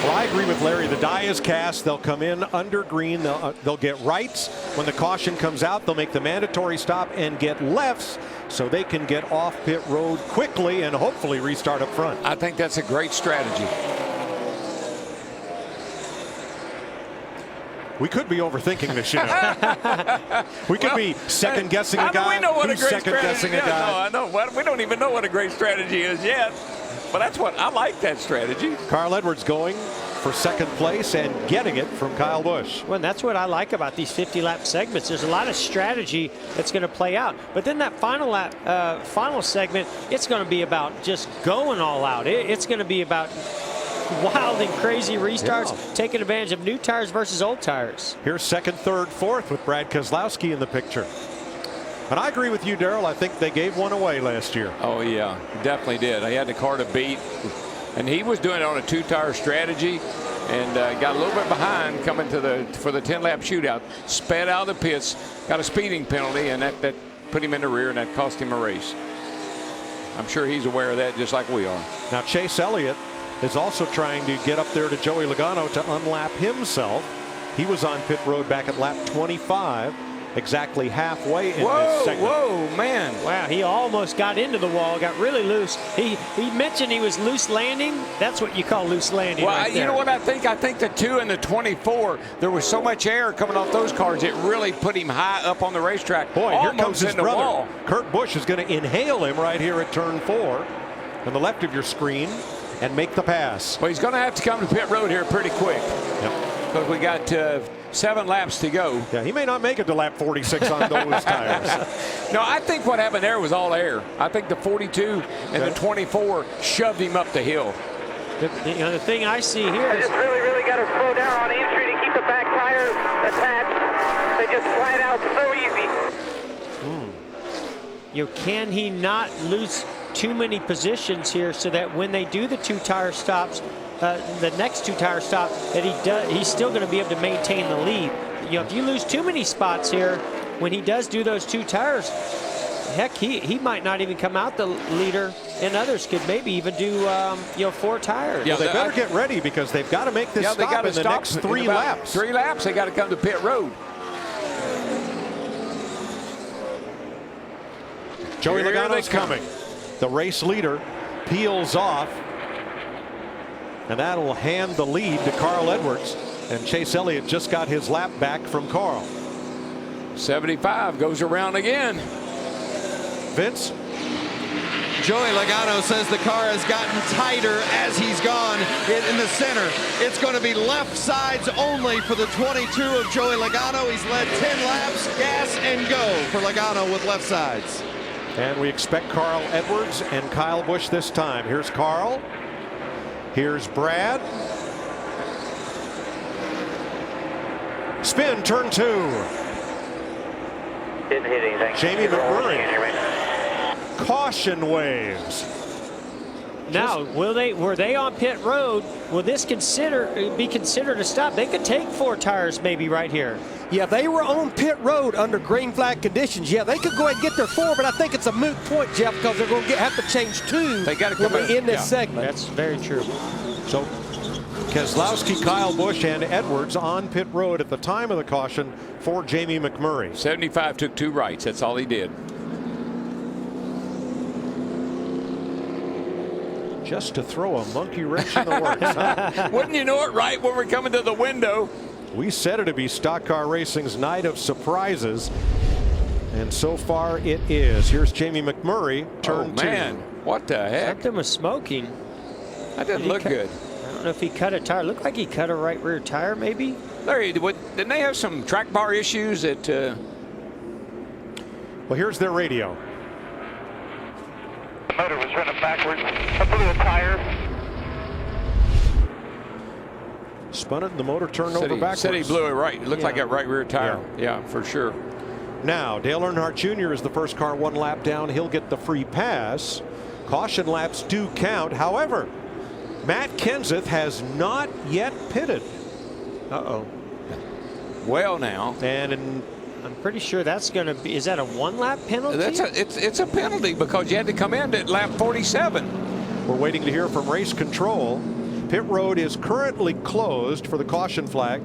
Well, I agree with Larry. The die is cast. They'll come in under green. They'll get rights. When the caution comes out, they'll make the mandatory stop and get lefts so they can get off pit road quickly and hopefully restart up front. I think that's a great strategy. We could be overthinking this, you know. We could be second guessing a guy. We know what a great second guessing a guy. No, I know. Well, we don't even know what a great strategy is yet. But that's what I like, that strategy. Carl Edwards going for second place and getting it from Kyle Busch. Well, and that's what I like about these 50-lap segments. There's a lot of strategy that's going to play out. But then that final lap, final segment, it's going to be about just going all out. It's going to be about wild and crazy restarts, taking advantage of new tires versus old tires. Here's second, third, fourth with Brad Keselowski in the picture. And I agree with you, Darrell. I think they gave one away last year. Oh, yeah, definitely did. He had the car to beat. And he was doing it on a two-tire strategy and got a little bit behind coming to for the 10-lap shootout. Sped out of the pits, got a speeding penalty, and that put him in the rear, and that cost him a race. I'm sure he's aware of that just like we are. Now, Chase Elliott is also trying to get up there to Joey Logano to unlap himself. He was on pit road back at lap 25. Exactly halfway in this segment. Whoa, man. Wow, he almost got into the wall, got really loose. He mentioned he was loose landing. That's what you call loose landing. Well, right you know what I think? I think the 2 and the 24, there was so much air coming off those cars, it really put him high up on the racetrack. Boy, here comes his brother. Wall. Kurt Busch is going to inhale him right here at turn 4 on the left of your screen and make the pass. Well, he's going to have to come to pit road here pretty quick. Yep. Because we got 7 laps to go. Yeah, he may not make it to lap 46 on those tires. No, I think what happened there was all air. I think the 42 and the 24 shoved him up the hill. The thing I see here I is just really got to slow down on entry to keep the back tires attached. They just slide out so easy. Can he not lose too many positions here so that when they do the 2 tire stops, the next 2 tire stop, that he's still going to be able to maintain the lead. If you lose too many spots here, when he does do those 2 tires, heck, he might not even come out the leader, and others could maybe even do 4 tires. Yeah, they better get ready because they've got to make this stop in the next 3 laps. 3 laps, they got to come to pit road. Joey Logano's coming. The race leader peels off. And that'll hand the lead to Carl Edwards. And Chase Elliott just got his lap back from Carl. 75 goes around again. Vince? Joey Logano says the car has gotten tighter as he's gone in the center. It's going to be left sides only for the 22 of Joey Logano. He's led 10 laps, gas and go for Logano with left sides. And we expect Carl Edwards and Kyle Busch this time. Here's Carl. Here's Brad. Spin, turn 2. Didn't hit anything. Jamie McMurray. Caution waves. Now, were they on pit road? Will this be considered a stop? They could take 4 tires maybe right here. Yeah, they were on pit road under green flag conditions. Yeah, they could go ahead and get their 4, but I think it's a moot point, Jeff, because they're going to have to change 2 they got to come in this segment. That's very true. So Keselowski, Kyle Busch, and Edwards on pit road at the time of the caution for Jamie McMurray. 75 took 2 rights. That's all he did. Just to throw a monkey wrench in the works. Huh? Wouldn't you know it, right when we're coming to the window? We said it to be Stock Car Racing's night of surprises, and so far it is. Here's Jamie McMurray, turn 2. Man, what the heck? Something was smoking. That didn't look good. I don't know if he cut a tire. Looked like he cut a right rear tire, maybe. Larry, didn't they have some track bar issues at? Well, here's their radio. The motor was running backwards. I blew a tire. Spun it and the motor turned over backwards. Said he blew it right. It looked like that right rear tire. Yeah, for sure. Now, Dale Earnhardt Jr. is the first car 1 lap down. He'll get the free pass. Caution laps do count. However, Matt Kenseth has not yet pitted. Uh-oh. Well, now. And I'm pretty sure that's going to be, is that a 1-lap penalty? It's a penalty because you had to come in at lap 47. We're waiting to hear from race control. Pit road is currently closed for the caution flag.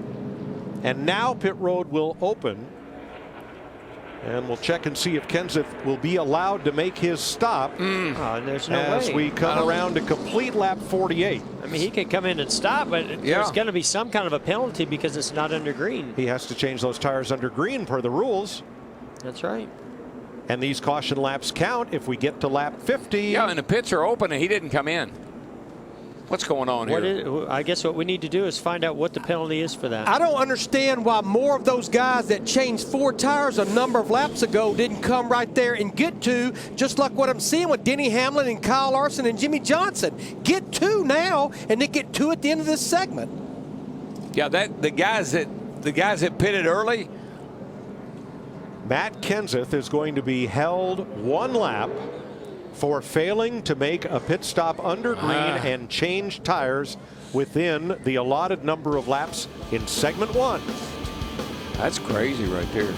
And now pit road will open. And we'll check and see if Kenseth will be allowed to make his stop there's no as way. we come around to complete lap 48. I mean, he could come in and stop, but there's going to be some kind of a penalty because it's not under green. He has to change those tires under green per the rules. That's right. And these caution laps count if we get to lap 50. Yeah, and the pits are open and he didn't come in. What's going on here? I guess what we need to do is find out what the penalty is for that. I don't understand why more of those guys that changed 4 tires a number of laps ago didn't come right there and get 2, just like what I'm seeing with Denny Hamlin and Kyle Larson and Jimmy Johnson. Get 2 now, and then get 2 at the end of this segment. Yeah, the guys that pitted early. Matt Kenseth is going to be held 1 lap for failing to make a pit stop under green and change tires within the allotted number of laps in segment 1. That's crazy right there.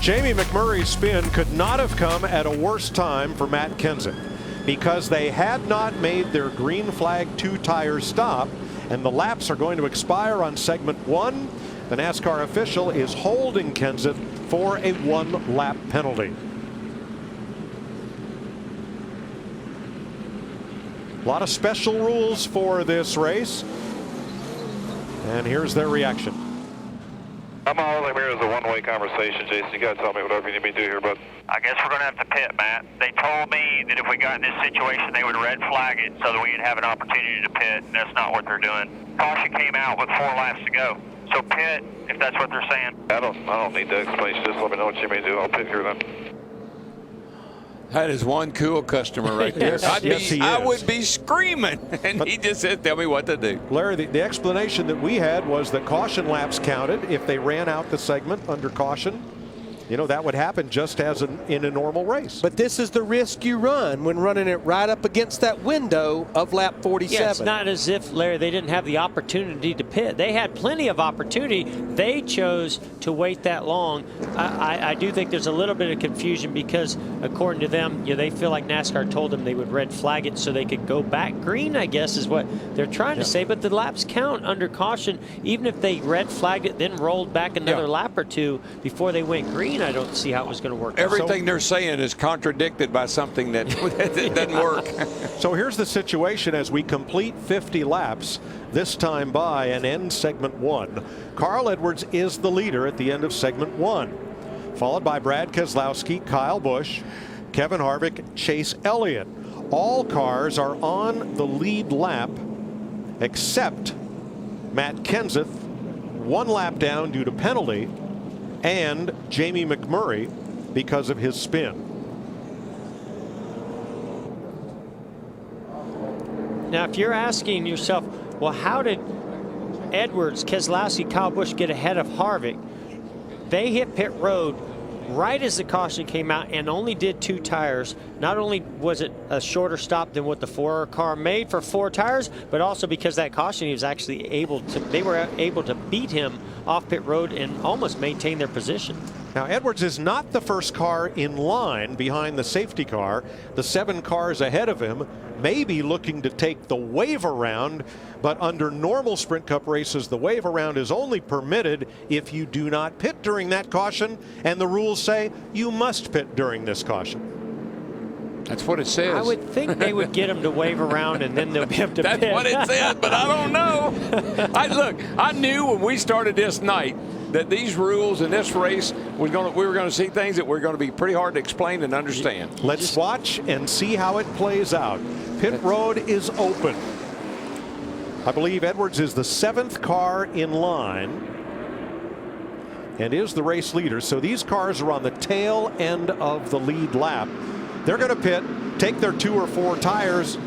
Jamie McMurray's spin could not have come at a worse time for Matt Kenseth because they had not made their green flag 2 tire stop, and the laps are going to expire on segment 1. The NASCAR official is holding Kenseth for a 1 lap penalty. A lot of special rules for this race, and here's their reaction. I'm all I'm here is a one-way conversation, Jason. You gotta tell me whatever you need me to do here, bud. I guess we're gonna have to pit, Matt. They told me that if we got in this situation, they would red flag it so that we'd have an opportunity to pit, and that's not what they're doing. Caution came out with 4 laps to go. So pit, if that's what they're saying. I don't need to explain. Just let me know what you may do. I'll pit here then. That is one cool customer right there. I would be screaming, and he just said, tell me what to do. Larry, the explanation that we had was that caution laps counted if they ran out the segment under caution. You know, that would happen just as in a normal race. But this is the risk you run when running it right up against that window of lap 47. Yeah, it's not as if, Larry, they didn't have the opportunity to pit. They had plenty of opportunity. They chose to wait that long. I do think there's a little bit of confusion because, according to them, you know, they feel like NASCAR told them they would red flag it so they could go back green, I guess is what they're trying to say. But the laps count under caution. Even if they red flagged it, then rolled back another lap or two before they went green, I don't see how it was going to work. Everything they're saying is contradicted by something that doesn't work. So here's the situation as we complete 50 laps, this time by and end segment 1. Carl Edwards is the leader at the end of segment 1, followed by Brad Keselowski, Kyle Busch, Kevin Harvick, Chase Elliott. All cars are on the lead lap except Matt Kenseth, 1 lap down due to penalty, and Jamie McMurray because of his spin. Now, if you're asking yourself, well, how did Edwards, Keselowski, Kyle Busch get ahead of Harvick? They hit pit road right as the caution came out and only did 2 tires. Not only was it a shorter stop than what the 4 car made for 4 tires, but also because that caution, he was actually able to, they were able to beat him off pit road and almost maintain their position. Now, Edwards is not the first car in line behind the safety car. The 7 cars ahead of him may be looking to take the wave around, but under normal Sprint Cup races, the wave around is only permitted if you do not pit during that caution, and the rules say you must pit during this caution. That's what it says. I would think they would get him to wave around and then they'll be able to That's pit. what it said, but I don't know. I knew when we started this night that these rules in this race we were going to see things that were going to be pretty hard to explain and understand. Let's watch and see how it plays out. Pit road is open. I believe Edwards is the 7th car in line and is the race leader. So these cars are on the tail end of the lead lap. They're going to pit, take their 2 or 4 tires.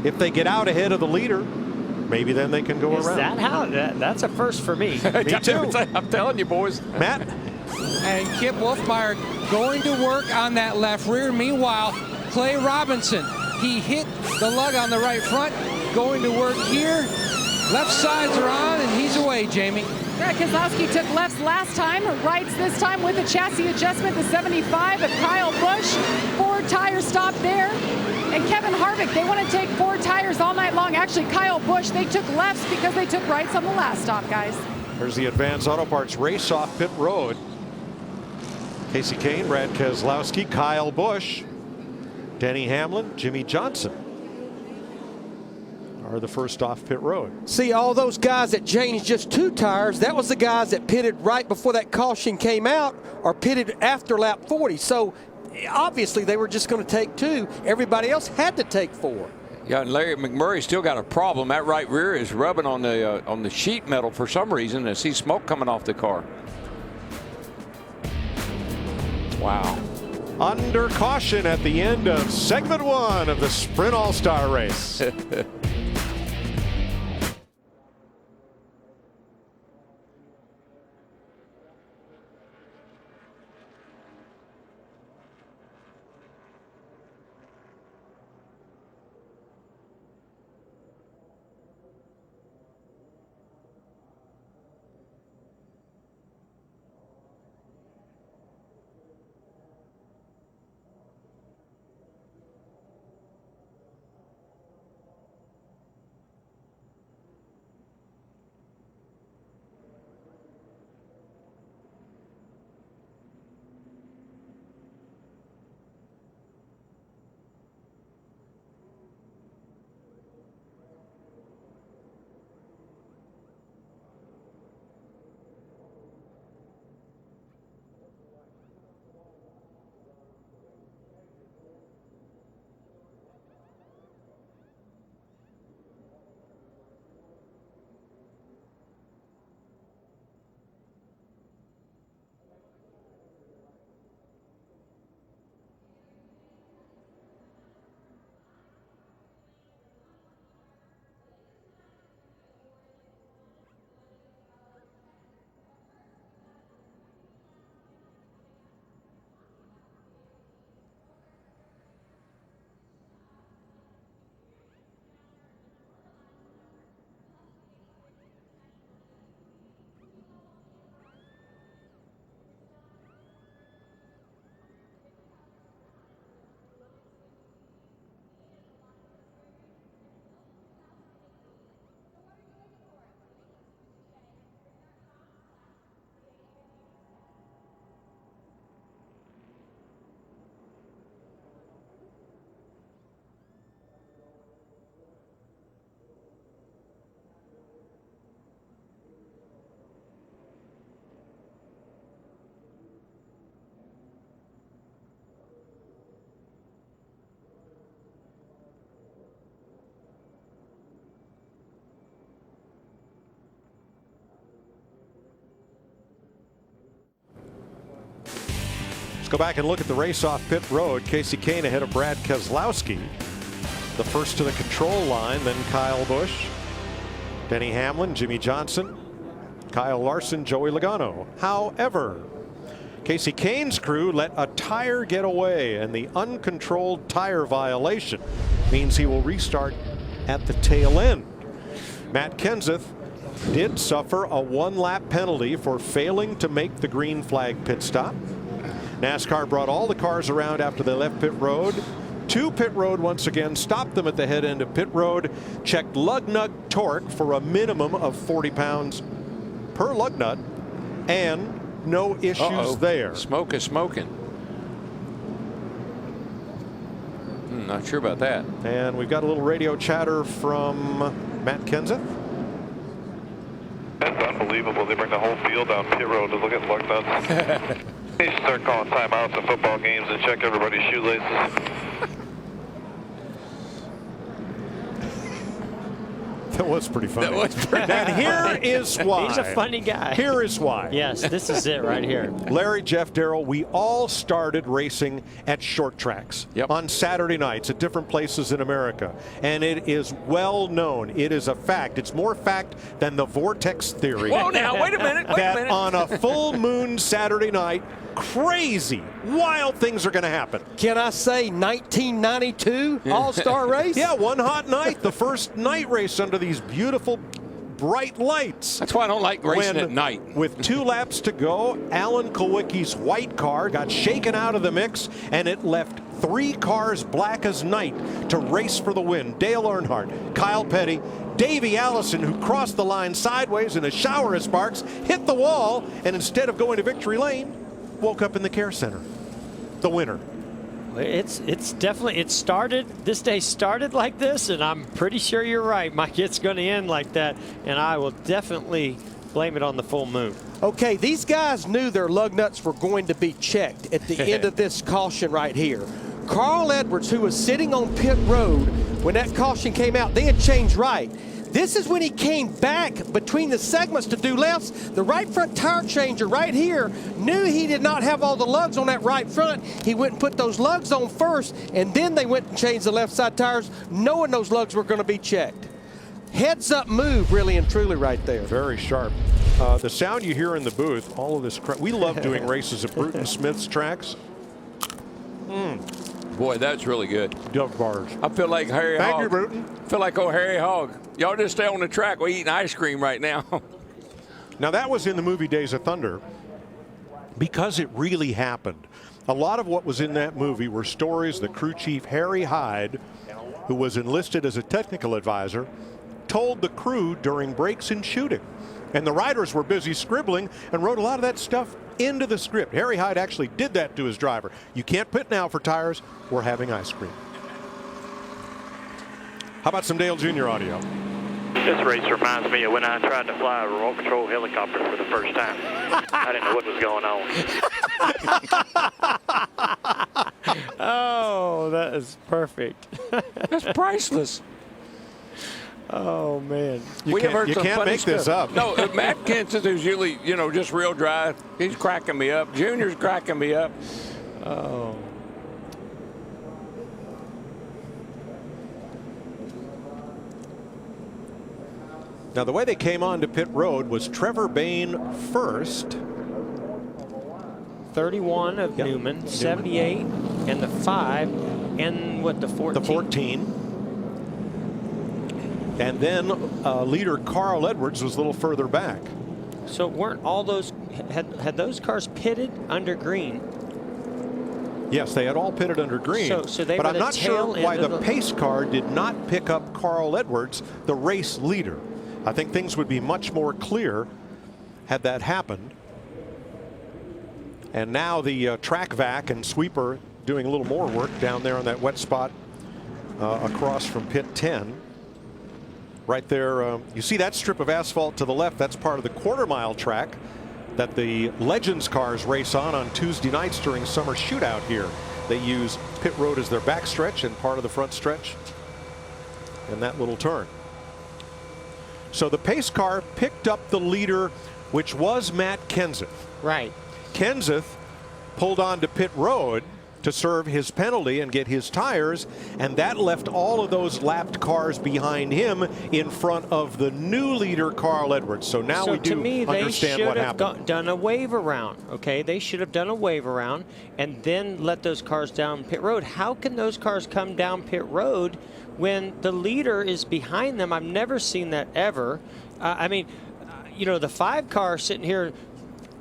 If they get out ahead of the leader, maybe then they can go around. Is that how? That's a first for me. Me too. I'm telling you, boys. Matt? And Kip Wolfmeyer going to work on that left rear. Meanwhile, Clay Robinson, he hit the lug on the right front, going to work here. Left sides are on, and he's away, Jamie. Yeah, Keselowski took lefts last time, rights this time with the chassis adjustment, the 75 of Kyle Busch. 4 tire stop there. And Kevin Harvick, they want to take 4 tires all night long. Actually, Kyle Busch, they took lefts because they took rights on the last stop, guys. There's the Advanced Auto Parts race off pit road. Casey Kane, Brad Keselowski, Kyle Busch, Denny Hamlin, Jimmy Johnson are the first off pit road. See, all those guys that changed just 2 tires, that was the guys that pitted right before that caution came out or pitted after lap 40. So obviously they were just going to take 2. Everybody else had to take 4. Yeah, and Larry McMurray still got a problem. That right rear is rubbing on the sheet metal for some reason. I see smoke coming off the car. Wow. Under caution at the end of segment 1 of the Sprint All-Star race. Let's go back and look at the race off pit road. Casey Kane ahead of Brad Keselowski. The first to the control line, then Kyle Busch, Denny Hamlin, Jimmy Johnson, Kyle Larson, Joey Logano. However, Casey Kane's crew let a tire get away, and the uncontrolled tire violation means he will restart at the tail end. Matt Kenseth did suffer a 1-lap penalty for failing to make the green flag pit stop. NASCAR brought all the cars around after they left pit road to pit road once again, stopped them at the head end of pit road, checked lug nut torque for a minimum of 40 pounds per lug nut, and no issues there. Smoke is smoking. Not sure about that. And we've got a little radio chatter from Matt Kenseth. That's unbelievable. They bring the whole field down pit road to look at lug nuts. They should start calling timeouts in football games and check everybody's shoelaces. That was pretty funny. That was pretty And here is why. He's a funny guy. Here is why. Yes, this is it right here. Larry, Jeff, Darrell, we all started racing at short tracks on Saturday nights at different places in America. And it is well known. It is a fact. It's more fact than the vortex theory. Whoa, now, wait a minute. That on a full moon Saturday night, crazy, wild things are going to happen. Can I say 1992 All-Star race? Yeah, one hot night, the first night race under these beautiful bright lights. That's why I don't like racing at night. With 2 laps to go, Alan Kulwicki's white car got shaken out of the mix, and it left 3 cars black as night to race for the win. Dale Earnhardt, Kyle Petty, Davey Allison, who crossed the line sideways in a shower of sparks, hit the wall, and instead of going to victory lane, woke up in the care center. The winner. It's definitely, it started, this day started like this, and I'm pretty sure you're right, Mike. It's going to end like that, and I will definitely blame it on the full moon. Okay, these guys knew their lug nuts were going to be checked at the end of this caution right here. Carl Edwards, who was sitting on pit road when that caution came out, they had changed right. This is when he came back between the segments to do lefts. The right front tire changer right here knew he did not have all the lugs on that right front. He went and put those lugs on first, and then they went and changed the left side tires, knowing those lugs were going to be checked. Heads up move, really and truly right there. Very sharp. The sound you hear in the booth, all of this, we love doing races at Bruton Smith's tracks. Boy, that's really good. Duck bars. I feel like Harry Hogg. Thank you, Bruton. I feel like old Harry Hogg. Y'all just stay on the track. We're eating ice cream right now. Now, that was in the movie Days of Thunder because it really happened. A lot of what was in that movie were stories that crew chief Harry Hyde, who was enlisted as a technical advisor, told the crew during breaks and shooting. And the riders were busy scribbling and wrote a lot of that stuff into the script. Harry Hyde actually did that to his driver. You can't pit now for tires. We're having ice cream. How about some Dale Jr. audio? This race reminds me of when I tried to fly a remote control helicopter for the first time. I didn't know what was going on. Oh, that is perfect. That's priceless. Oh, man. You can't make this up. No, Matt Kenseth, who's usually, just real dry, he's cracking me up. Junior's cracking me up. Oh. Now, the way they came on to pit road was Trevor Bayne first. 31 of Newman, 78, and the 5, and what, the 14? The 14. And then leader Carl Edwards was a little further back. So weren't all those, had those cars pitted under green? Yes, they had all pitted under green. So they but were I'm the not sure tail why end of the pace car did not pick up Carl Edwards, the race leader. I think things would be much more clear had that happened. And now the track vac and sweeper doing a little more work down there on that wet spot across from pit 10. Right there, you see that strip of asphalt to the left. That's part of the quarter-mile track that the Legends cars race on Tuesday nights during summer shootout here. They use pit road as their back stretch and part of the front stretch and that little turn. So the pace car picked up the leader, which was Matt Kenseth. Right. Kenseth pulled on to pit road to serve his penalty and get his tires, and that left all of those lapped cars behind him in front of the new leader, Carl Edwards. So now we do understand what happened. They should have done a wave around, okay? They should have done a wave around and then let those cars down pit road. How can those cars come down pit road when the leader is behind them? I've never seen that ever. I mean, you know, the 5 car sitting here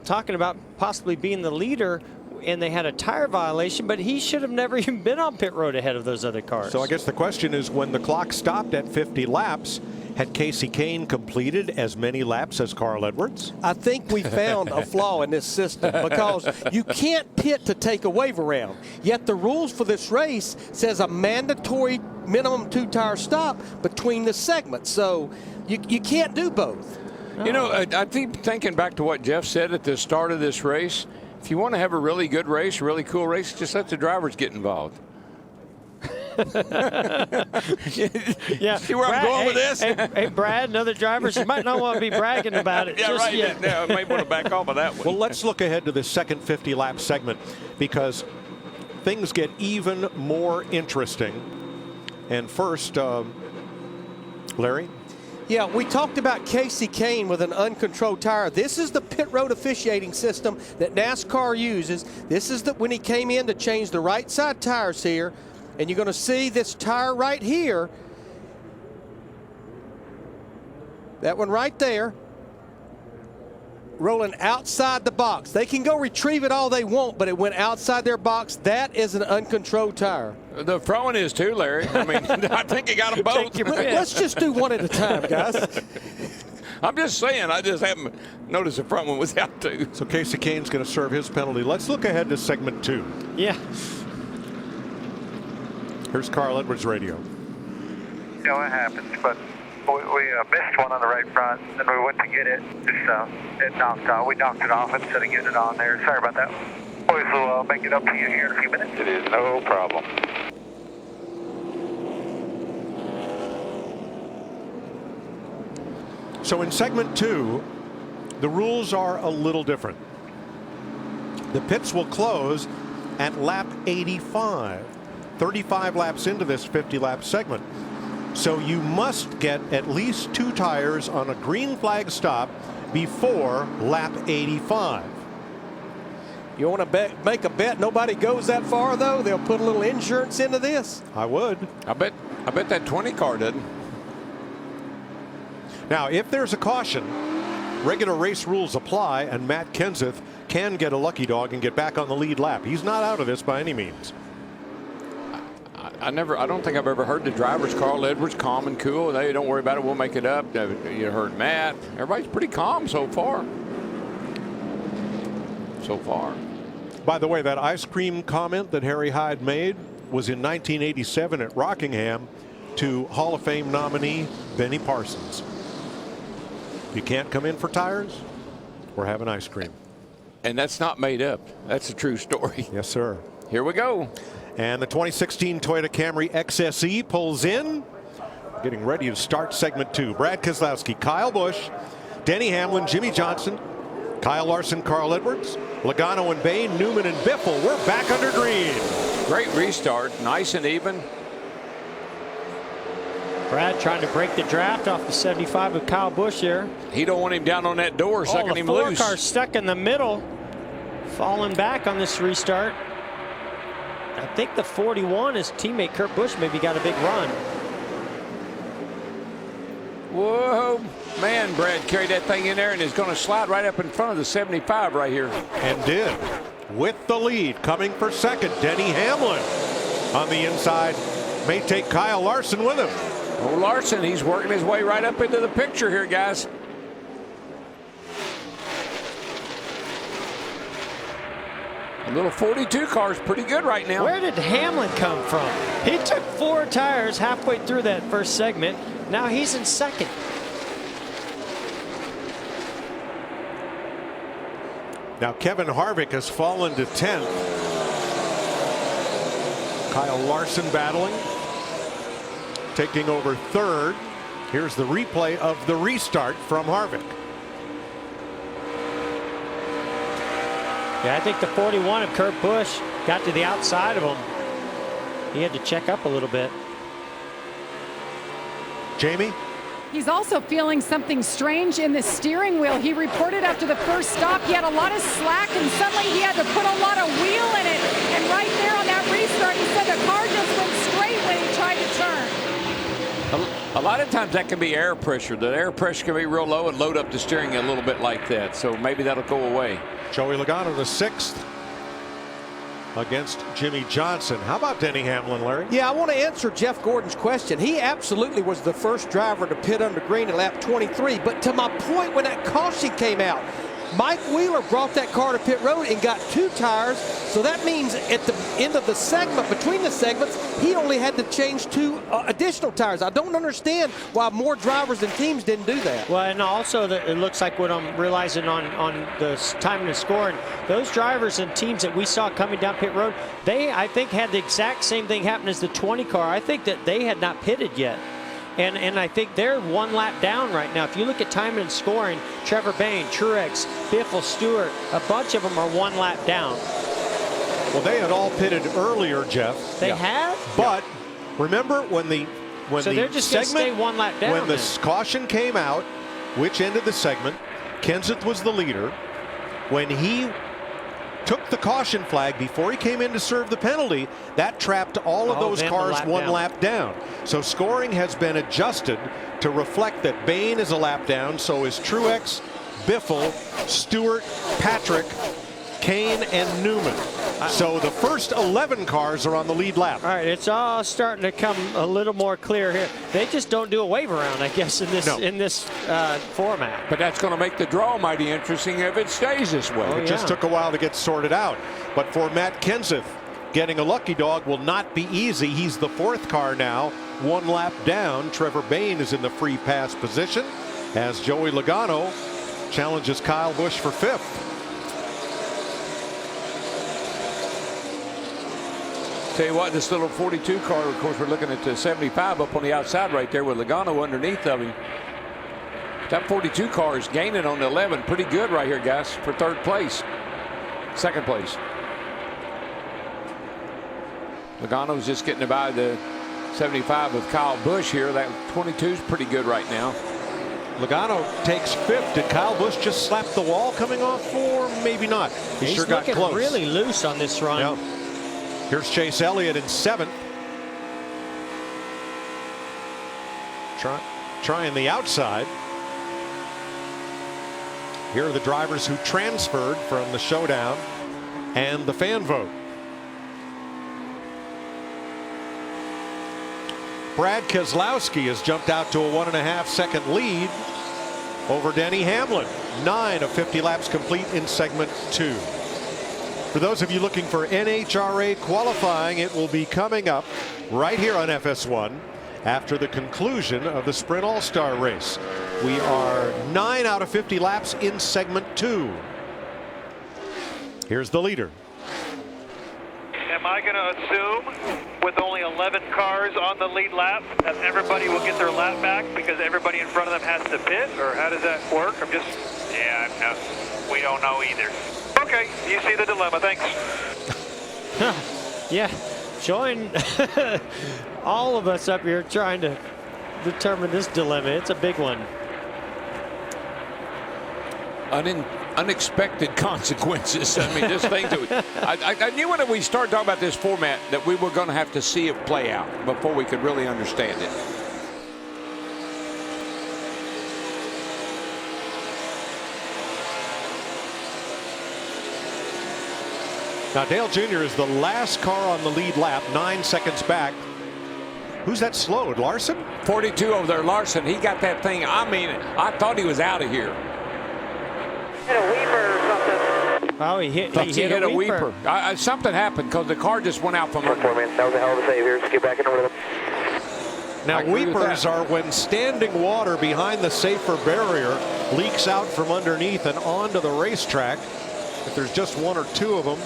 talking about possibly being the leader, and they had a tire violation, but he should have never even been on pit road ahead of those other cars. So I guess the question is, when the clock stopped at 50 laps, had Casey Kane completed as many laps as Carl Edwards? I think we found a flaw in this system, because you can't pit to take a wave around. Yet the rules for this race says a mandatory minimum 2-tire stop between the segments. So you can't do both. You know, I keep thinking back to what Jeff said at the start of this race. If you want to have a really good race, a really cool race, just let the drivers get involved. Yeah. See where I'm going with this? Hey, Brad, and other drivers, you might not want to be bragging about it. Yeah, just right. yet. Yeah, I might want to back off of that one. Well, let's look ahead to the second 50-lap segment, because things get even more interesting. And first, Larry? Yeah, we talked about Casey Kane with an uncontrolled tire. This is the pit road officiating system that NASCAR uses. This is when he came in to change the right side tires here. And you're going to see this tire right here. That one right there. Rolling outside the box. They can go retrieve it all they want, but it went outside their box. That is an uncontrolled tire. The front one is too, Larry. I mean, I think he got them both. Let's just do one at a time, guys. I'm just saying, I just haven't noticed the front one was out too. So Casey Kane's going to serve his penalty. Let's look ahead to segment 2. Yeah. Here's Carl Edwards' radio. You know, it happens, but we missed one on the right front, and we went to get it. Just it knocked off. We knocked it off instead of getting it on there. Sorry about that. Boys will make it up to you here in a few minutes. It is no problem. So in segment 2, the rules are a little different. The pits will close at lap 85, 35 laps into this 50-lap segment. So you must get at least 2 tires on a green flag stop before lap 85. You want to make a bet nobody goes that far, though? They'll put a little insurance into this. I would. I bet that 20 car doesn't. Now, if there's a caution, regular race rules apply, and Matt Kenseth can get a lucky dog and get back on the lead lap. He's not out of this by any means. I don't think I've ever heard the drivers, Carl Edwards, calm and cool. Hey, don't worry about it. We'll make it up. You heard Matt. Everybody's pretty calm so far. By the way, that ice cream comment that Harry Hyde made was in 1987 at Rockingham to Hall of Fame nominee Benny Parsons. You can't come in for tires, we're having ice cream. And that's not made up. That's a true story. Yes, sir. Here we go. And the 2016 Toyota Camry XSE pulls in, getting ready to start segment 2. Brad Keselowski, Kyle Busch, Denny Hamlin, Jimmy Johnson, Kyle Larson, Carl Edwards, Logano and Bain, Newman and Biffle. We're back under green. Great restart, nice and even. Brad trying to break the draft off the 75 of Kyle Busch here. He don't want him down on that door, sucking him loose. The 4 car stuck in the middle, falling back on this restart. I think the 41, his teammate Kurt Busch maybe got a big run. Whoa, man, Brad carried that thing in there and is going to slide right up in front of the 75 right here. And did. With the lead, coming for second, Denny Hamlin on the inside. May take Kyle Larson with him. Oh, Larson, he's working his way right up into the picture here, guys. A little 42 car is pretty good right now. Where did Hamlin come from? He took 4 tires halfway through that first segment. Now he's in second. Now Kevin Harvick has fallen to 10th. Kyle Larson battling, taking over 3rd. Here's the replay of the restart from Harvick. Yeah, I think the 41 of Kurt Busch got to the outside of him. He had to check up a little bit. Jamie? He's also feeling something strange in the steering wheel. He reported after the first stop he had a lot of slack and suddenly he had to put a lot of wheel in it. And right there on that restart, he said the car just went straight when he tried to turn. A lot of times that can be air pressure. The air pressure can be real low and load up the steering a little bit like that. So maybe that'll go away. Joey Logano, the 6th against Jimmy Johnson. How about Denny Hamlin, Larry? Yeah, I want to answer Jeff Gordon's question. He absolutely was the first driver to pit under green at lap 23. But to my point, when that caution came out, Mike Wheeler brought that car to pit road and got 2 tires. So that means at the end of the segment, between the segments, he only had to change 2 additional tires. I don't understand why more drivers and teams didn't do that. Well, and also it looks like what I'm realizing on the timing and scoring, those drivers and teams that we saw coming down pit road, they, I think, had the exact same thing happen as the 20 car. I think that they had not pitted yet. And I think they're 1 lap down right now. If you look at timing and scoring, Trevor Bayne, Truex, Biffle, Stewart, a bunch of them are 1 lap down. Well, they had all pitted earlier, Jeff. They had? But remember when the so they're just going to stay 1 lap down. When the caution came out, which ended the segment, Kenseth was the leader. When he took the caution flag before he came in to serve the penalty, that trapped all of those cars 1 lap down. So scoring has been adjusted to reflect that Bayne is a lap down, so is Truex, Biffle, Stewart, Patrick, Kane, and Newman. So the first 11 cars are on the lead lap. All right, it's all starting to come a little more clear here. They just don't do a wave around, I guess, in this format. But that's going to make the draw mighty interesting if it stays this way. It just took a while to get sorted out. But for Matt Kenseth, getting a lucky dog will not be easy. He's the 4th car now, 1 lap down. Trevor Bayne is in the free pass position as Joey Logano challenges Kyle Busch for 5th. Tell you what, this little 42 car, of course, we're looking at the 75 up on the outside right there with Logano underneath of him. That 42 car is gaining on the 11. Pretty good right here, guys, for 3rd place. 2nd place. Logano's just getting by the 75 with Kyle Busch here. That 22 is pretty good right now. Logano takes 5th. Did Kyle Busch just slap the wall coming off, or maybe not? He sure got close. He's looking really loose on this run. Yeah. Here's Chase Elliott in 7th. Trying the outside. Here are the drivers who transferred from the showdown and the fan vote. Brad Keselowski has jumped out to a 1.5 second lead over Denny Hamlin. 9 of 50 laps complete in segment 2. For those of you looking for NHRA qualifying, it will be coming up right here on FS1 after the conclusion of the Sprint All-Star race. We are 9 out of 50 laps in segment 2. Here's the leader. Am I going to assume with only 11 cars on the lead lap that everybody will get their lap back because everybody in front of them has to pit, or how does that work? Yeah, no, we don't know either. Okay, you see the dilemma. Thanks. Yeah, join all of us up here trying to determine this dilemma. It's a big one. Unexpected consequences. I mean, just things that I knew when we started talking about this format that we were going to have to see it play out before we could really understand it. Now Dale Jr. is the last car on the lead lap, 9 seconds back. Who's that slowed? Larson? 42 over there, Larson. He got that thing. I mean, I thought he was out of here. Hit a weeper or something. Oh, he hit a weeper. Something happened because the car just went out from under. That was a hell of a save here. Just get back in order. Now weepers are when standing water behind the safer barrier leaks out from underneath and onto the racetrack. If there's just 1 or 2 of them,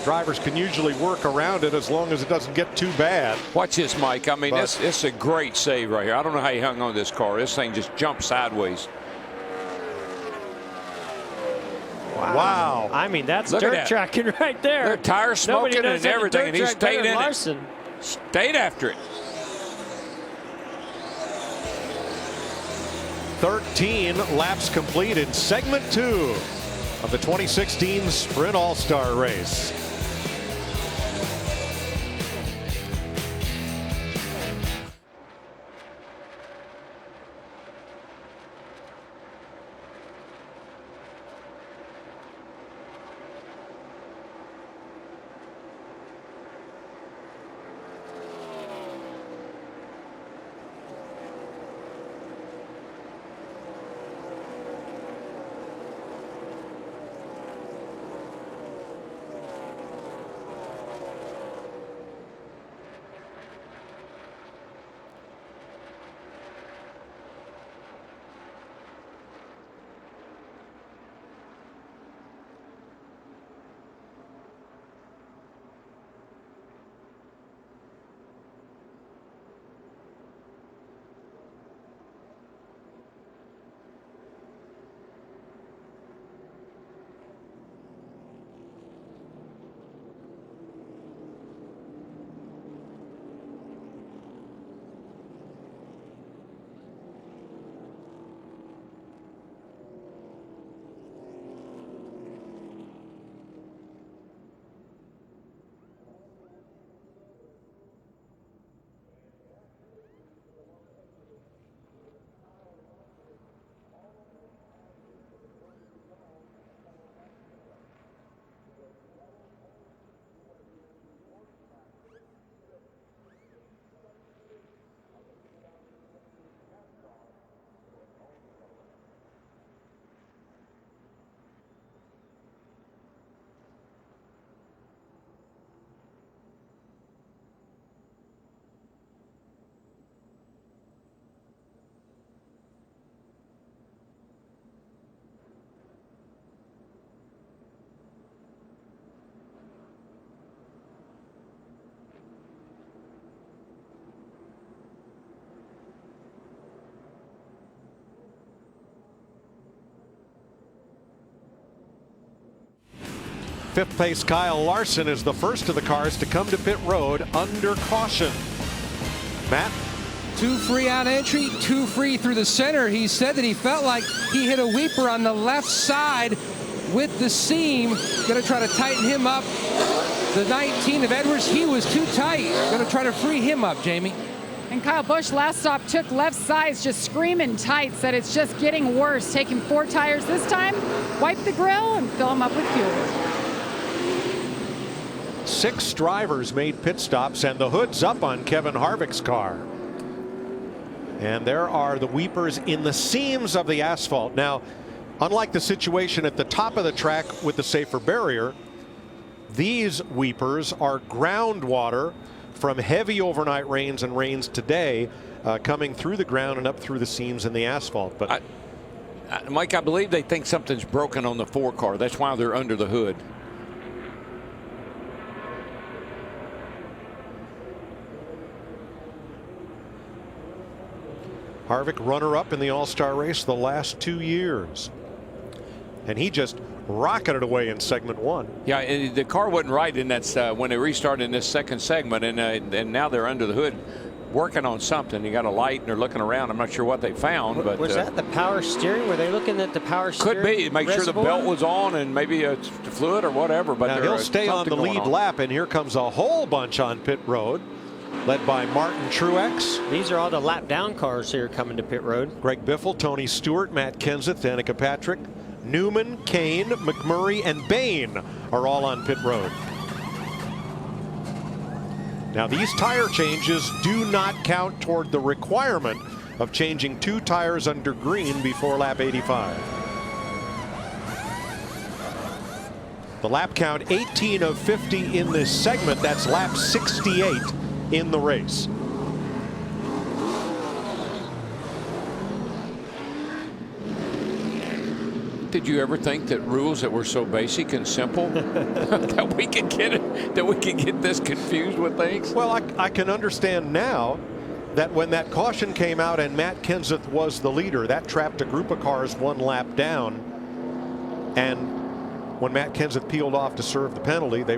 drivers can usually work around it as long as it doesn't get too bad. Watch this, Mike. I mean, this is a great save right here. I don't know how he hung on this car. This thing just jumped sideways. Wow. I mean, that's Look at dirt that. tracking right there. Their tires Nobody smoking knows and how to everything, dirt and he track better stayed than in Larson. it. Stayed after it. 13 laps complete in segment 2 of the 2016 Sprint All-Star Race. Fifth place Kyle Larson is the first of the cars to come to pit road under caution. Matt? 2 free on entry, 2 free through the center. He said that he felt like he hit a weeper on the left side with the seam. Going to try to tighten him up. The 19 of Edwards, he was too tight. Going to try to free him up, Jamie. And Kyle Busch last stop took left sides, just screaming tight, said it's just getting worse. Taking 4 tires this time, wipe the grill and fill them up with fuel. 6 drivers made pit stops, and the hood's up on Kevin Harvick's car. And there are the weepers in the seams of the asphalt. Now, unlike the situation at the top of the track with the safer barrier, these weepers are groundwater from heavy overnight rains and rains today coming through the ground and up through the seams in the asphalt. But Mike, I believe they think something's broken on the 4 car. That's why they're under the hood. Harvick runner-up in the All-Star race the last 2 years. And he just rocketed away in segment 1. Yeah, the car wasn't right in that when they restarted in this second segment, and now they're under the hood working on something. You got a light and they're looking around. I'm not sure what they found. But was that the power steering? Were they looking at the power steering? Could be. Make sure the belt was on and maybe it's the fluid or whatever. But now he'll stay on the lead lap, and here comes a whole bunch on pit road, led by Martin Truex. These are all the lap down cars here coming to pit road. Greg Biffle, Tony Stewart, Matt Kenseth, Danica Patrick, Newman, Kane, McMurray, and Bain are all on pit road. Now, these tire changes do not count toward the requirement of changing 2 tires under green before lap 85. The lap count 18 of 50 in this segment. That's lap 68 in the race. Did you ever think that rules that were so basic and simple that we could get this confused with things? Well, I can understand now that when that caution came out and Matt Kenseth was the leader, that trapped a group of cars 1 lap down, and when Matt Kenseth peeled off to serve the penalty, they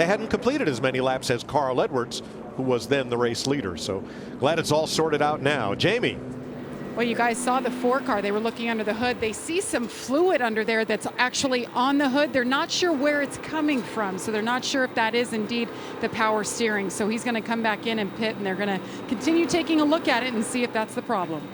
hadn't completed as many laps as Carl Edwards, who was then the race leader. So glad it's all sorted out now. Jamie. Well, you guys saw the 4 car. They were looking under the hood. They see some fluid under there that's actually on the hood. They're not sure where it's coming from, so they're not sure if that is indeed the power steering. So he's going to come back in and pit, and they're going to continue taking a look at it and see if that's the problem.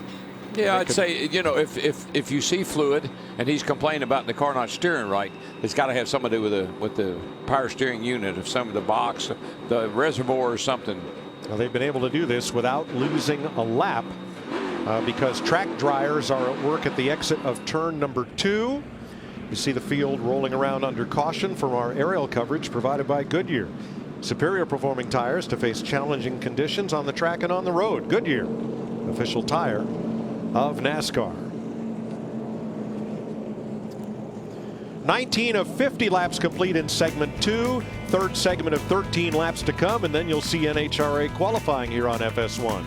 Yeah, I'd say, you know, if you see fluid and he's complaining about the car not steering right, it's got to have something to do with the power steering unit of some of the box, the reservoir or something. Well, they've been able to do this without losing a lap. Because track dryers are at work at the exit of turn number 2. You see the field rolling around under caution from our aerial coverage provided by Goodyear. Superior performing tires to face challenging conditions on the track and on the road. Goodyear, official tire of NASCAR. 19 of 50 laps complete in segment 2. Third segment of 13 laps to come, and then you'll see NHRA qualifying here on FS1.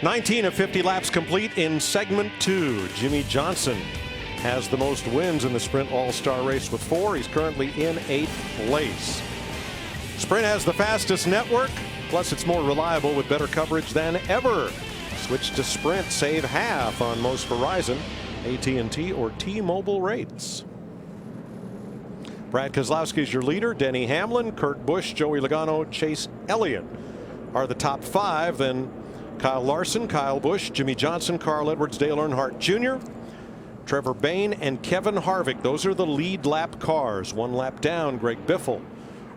"19 of 50 laps complete in segment 2. Jimmy Johnson has the most wins in the Sprint All-Star race with 4. He's currently in 8th place. Sprint has the fastest network, plus it's more reliable with better coverage than ever. Switch to Sprint, save half on most Verizon, AT&T, or T-Mobile rates. Brad Keselowski is your leader. Denny Hamlin, Kurt Busch, Joey Logano, Chase Elliott are the top 5. Then Kyle Larson, Kyle Busch, Jimmy Johnson, Carl Edwards, Dale Earnhardt Jr., Trevor Bayne, and Kevin Harvick. Those are the lead lap cars. 1 lap down, Greg Biffle,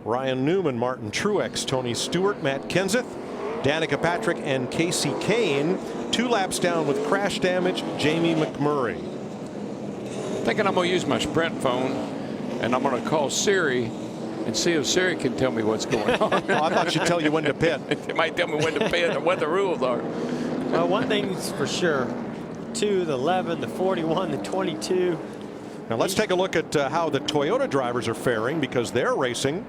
Ryan Newman, Martin Truex, Tony Stewart, Matt Kenseth, Danica Patrick, and Casey Kane. 2 laps down with crash damage, Jamie McMurray. Thinking I'm going to use my Sprint phone, and I'm going to call Siri and see if Siri can tell me what's going on. Oh, I thought she'd tell you when to pit. It might tell me when to pit and what the rules are. Well, one thing's for sure. 2, the 11, the 41, the 22. Now let's take a look at how the Toyota drivers are faring, because they're racing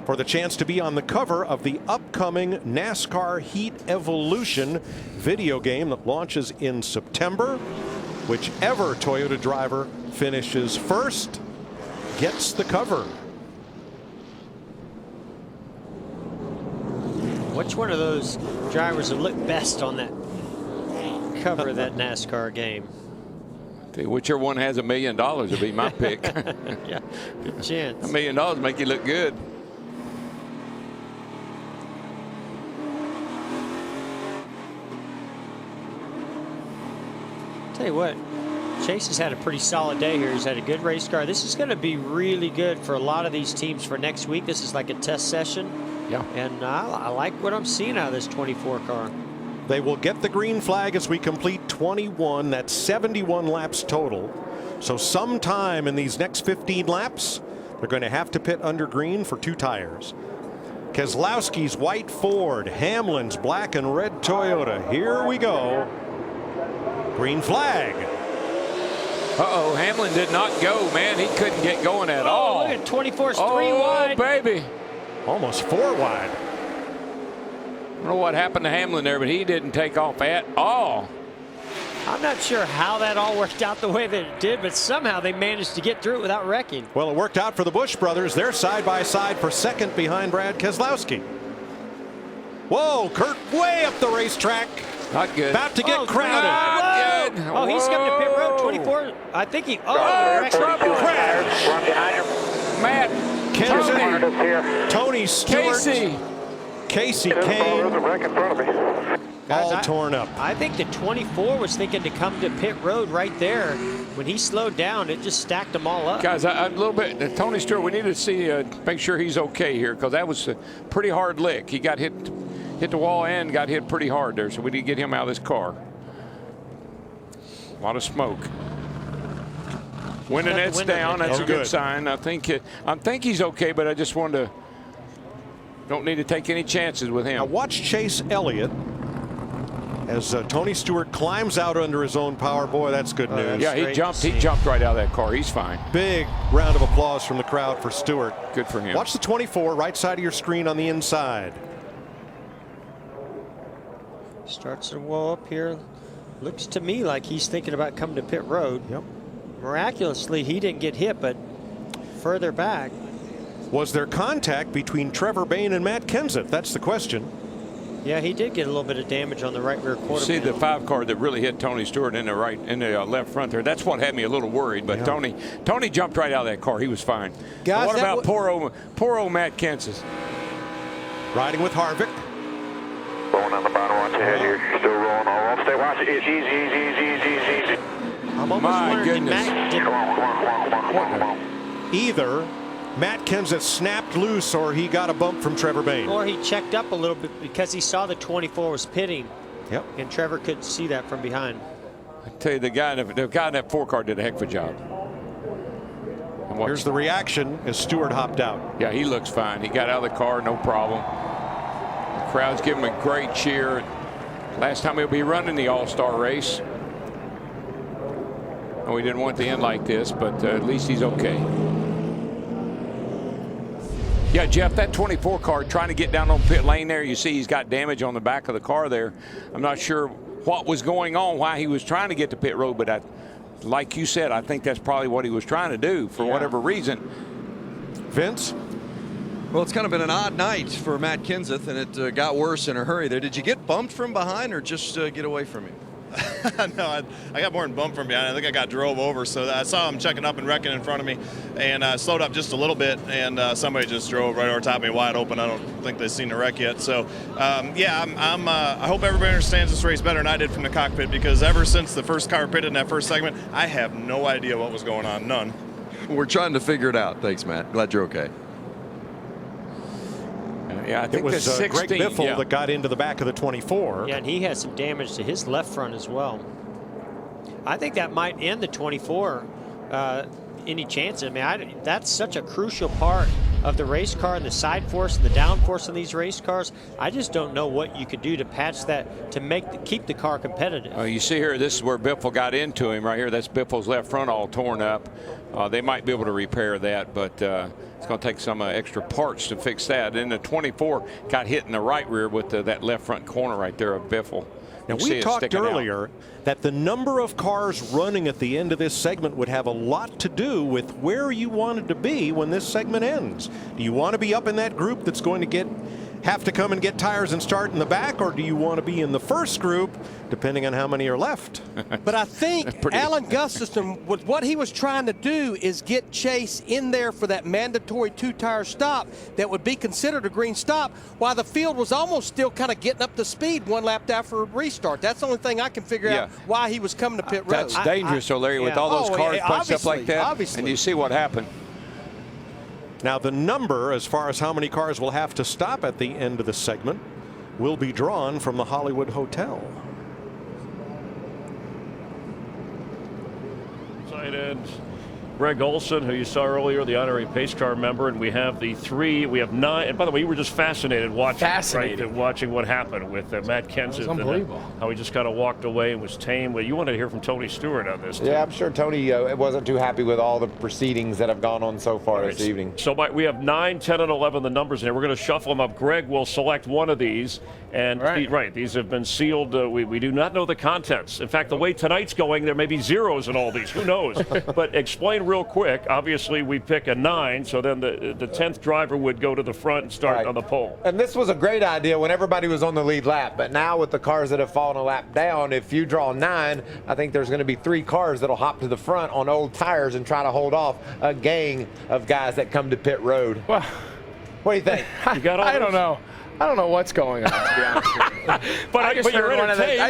for the chance to be on the cover of the upcoming NASCAR Heat Evolution video game that launches in September. Whichever Toyota driver finishes first gets the cover. Which one of those drivers would look best on that cover of that NASCAR game? Whichever one has $1 million would be my pick. Yeah, good chance. $1 million make you look good. Tell you what, Chase has had a pretty solid day here. He's had a good race car. This is going to be really good for a lot of these teams for next week. This is like a test session. Yeah. And I like what I'm seeing out of this 24 car. They will get the green flag as we complete 21. That's 71 laps total. So sometime in these next 15 laps, they're going to have to pit under green for 2 tires. Keselowski's white Ford, Hamlin's black and red Toyota. Here we go. Green flag. Uh-oh, Hamlin did not go, man. He couldn't get going at all. Look at 24's 3 Oh, wide. baby. Almost 4 wide. I don't know what happened to Hamlin there, but he didn't take off at all. I'm not sure how that all worked out the way that it did, but somehow they managed to get through it without wrecking. Well, it worked out for the Busch brothers. They're side by side for second behind Brad Keselowski. Whoa, Kurt way up the racetrack. Not good. About to get crowded. Not good. Oh, he's coming to pit road. 24. I think he. Oh, trouble. crash. Run behind him. Matt. Kenseth, Tony Stewart, Casey Kane, Wreck in front of me. all torn up. I think the 24 was thinking to come to pit road right there. When he slowed down, it just stacked them all up. Guys, a little bit, Tony Stewart, we need to see, make sure he's okay here, because that was a pretty hard lick. He got hit the wall and got hit pretty hard there, so we need to get him out of this car. A lot of smoke. Window net's down. That's a good sign. I think he's okay, but I just wanted to. Don't need to take any chances with him. Now watch Chase Elliott as Tony Stewart climbs out under his own power. Boy, that's good news. Yeah, he jumped right out of that car. He's fine. Big round of applause from the crowd for Stewart. Good for him. Watch the 24, right side of your screen on the inside. Starts to roll up here. Looks to me like he's thinking about coming to pit road. Yep. Miraculously, he didn't get hit, but further back. Was there contact between Trevor Bayne and Matt Kenseth? That's the question. Yeah, he did get a little bit of damage on the right rear quarter. See the 5 car that really hit Tony Stewart in the left front there. That's what had me a little worried. But yeah. Tony jumped right out of that car. He was fine. Guys, what about poor old Matt Kenseth? Riding with Harvick. Going on the bottom, watch ahead here. You're still rolling all off. Stay watch it. It's easy. I'm almost My wondering, goodness. Come on. Either Matt Kenseth snapped loose or he got a bump from Trevor Bayne. Or he checked up a little bit because he saw the 24 was pitting. Yep. And Trevor couldn't see that from behind. I tell you, the guy in that 4 car did a heck of a job. Here's the reaction as Stewart hopped out. Yeah, he looks fine. He got out of the car, no problem. The crowd's giving him a great cheer. Last time he'll be running the All-Star race. And we didn't want to end like this, but at least he's okay. Yeah, Jeff, that 24 car trying to get down on pit lane there. You see he's got damage on the back of the car there. I'm not sure what was going on, why he was trying to get to pit road, but like you said, I think that's probably what he was trying to do for whatever reason. Vince? Well, it's kind of been an odd night for Matt Kenseth, and it got worse in a hurry there. Did you get bumped from behind or just get away from him? No, I got more than bumped from behind. I think I got drove over. So I saw him checking up and wrecking in front of me, and slowed up just a little bit, and somebody just drove right over top of me wide open. I don't think they've seen the wreck yet. So, yeah, I hope everybody understands this race better than I did from the cockpit, because ever since the first car pitted in that first segment, I have no idea what was going on. None. We're trying to figure it out. Thanks, Matt. Glad you're okay. Yeah, I think it was 16, Greg Biffle that got into the back of the 24. Yeah, and he had some damage to his left front as well. I think that might end the 24. Any chance? I mean, that's such a crucial part of the race car and the side force and the down force in these race cars. I just don't know what you could do to patch that to keep the car competitive. You see here, this is where Biffle got into him right here. That's Biffle's left front all torn up. They might be able to repair that, but it's going to take some extra parts to fix that. And the 24 got hit in the right rear with that left front corner right there of Biffle. Now, we talked earlier that the number of cars running at the end of this segment would have a lot to do with where you wanted to be when this segment ends. Do you want to be up in that group that's going to get have to come and get tires and start in the back, or do you want to be in the first group, depending on how many are left? But I think Alan Gustafson, what he was trying to do is get Chase in there for that mandatory 2-tire stop that would be considered a green stop, while the field was almost still kind of getting up to speed 1 lap after a restart. That's the only thing I can figure out why he was coming to pit road. That's dangerous, though, Larry, with all those cars punched up like that. Obviously. And you see what happened. Now, the number, as far as how many cars will have to stop at the end of the segment, will be drawn from the Hollywood Hotel. Excited. Greg Olson, who you saw earlier, the honorary pace car member, and we have the 9. And by the way, you were just fascinated watching what happened with Matt Kenseth. Unbelievable. How he just kind of walked away and was tame. Well, you wanted to hear from Tony Stewart on this. Yeah, I'm sure Tony wasn't too happy with all the proceedings that have gone on so far this evening. So we have 9, 10, and 11, the numbers in here. We're going to shuffle them up. Greg will select one of these. And these have been sealed. We do not know the contents. In fact, the way tonight's going, there may be zeros in all these. Who knows? But explain real quick. Obviously, we pick a 9, so then the 10th driver would go to the front and start on the pole. And this was a great idea when everybody was on the lead lap. But now with the cars that have fallen a lap down, if you draw 9, I think there's going to be 3 cars that'll hop to the front on old tires and try to hold off a gang of guys that come to pit road. Well, what do you think? I don't know. I don't know what's going on, to be honest with you. But I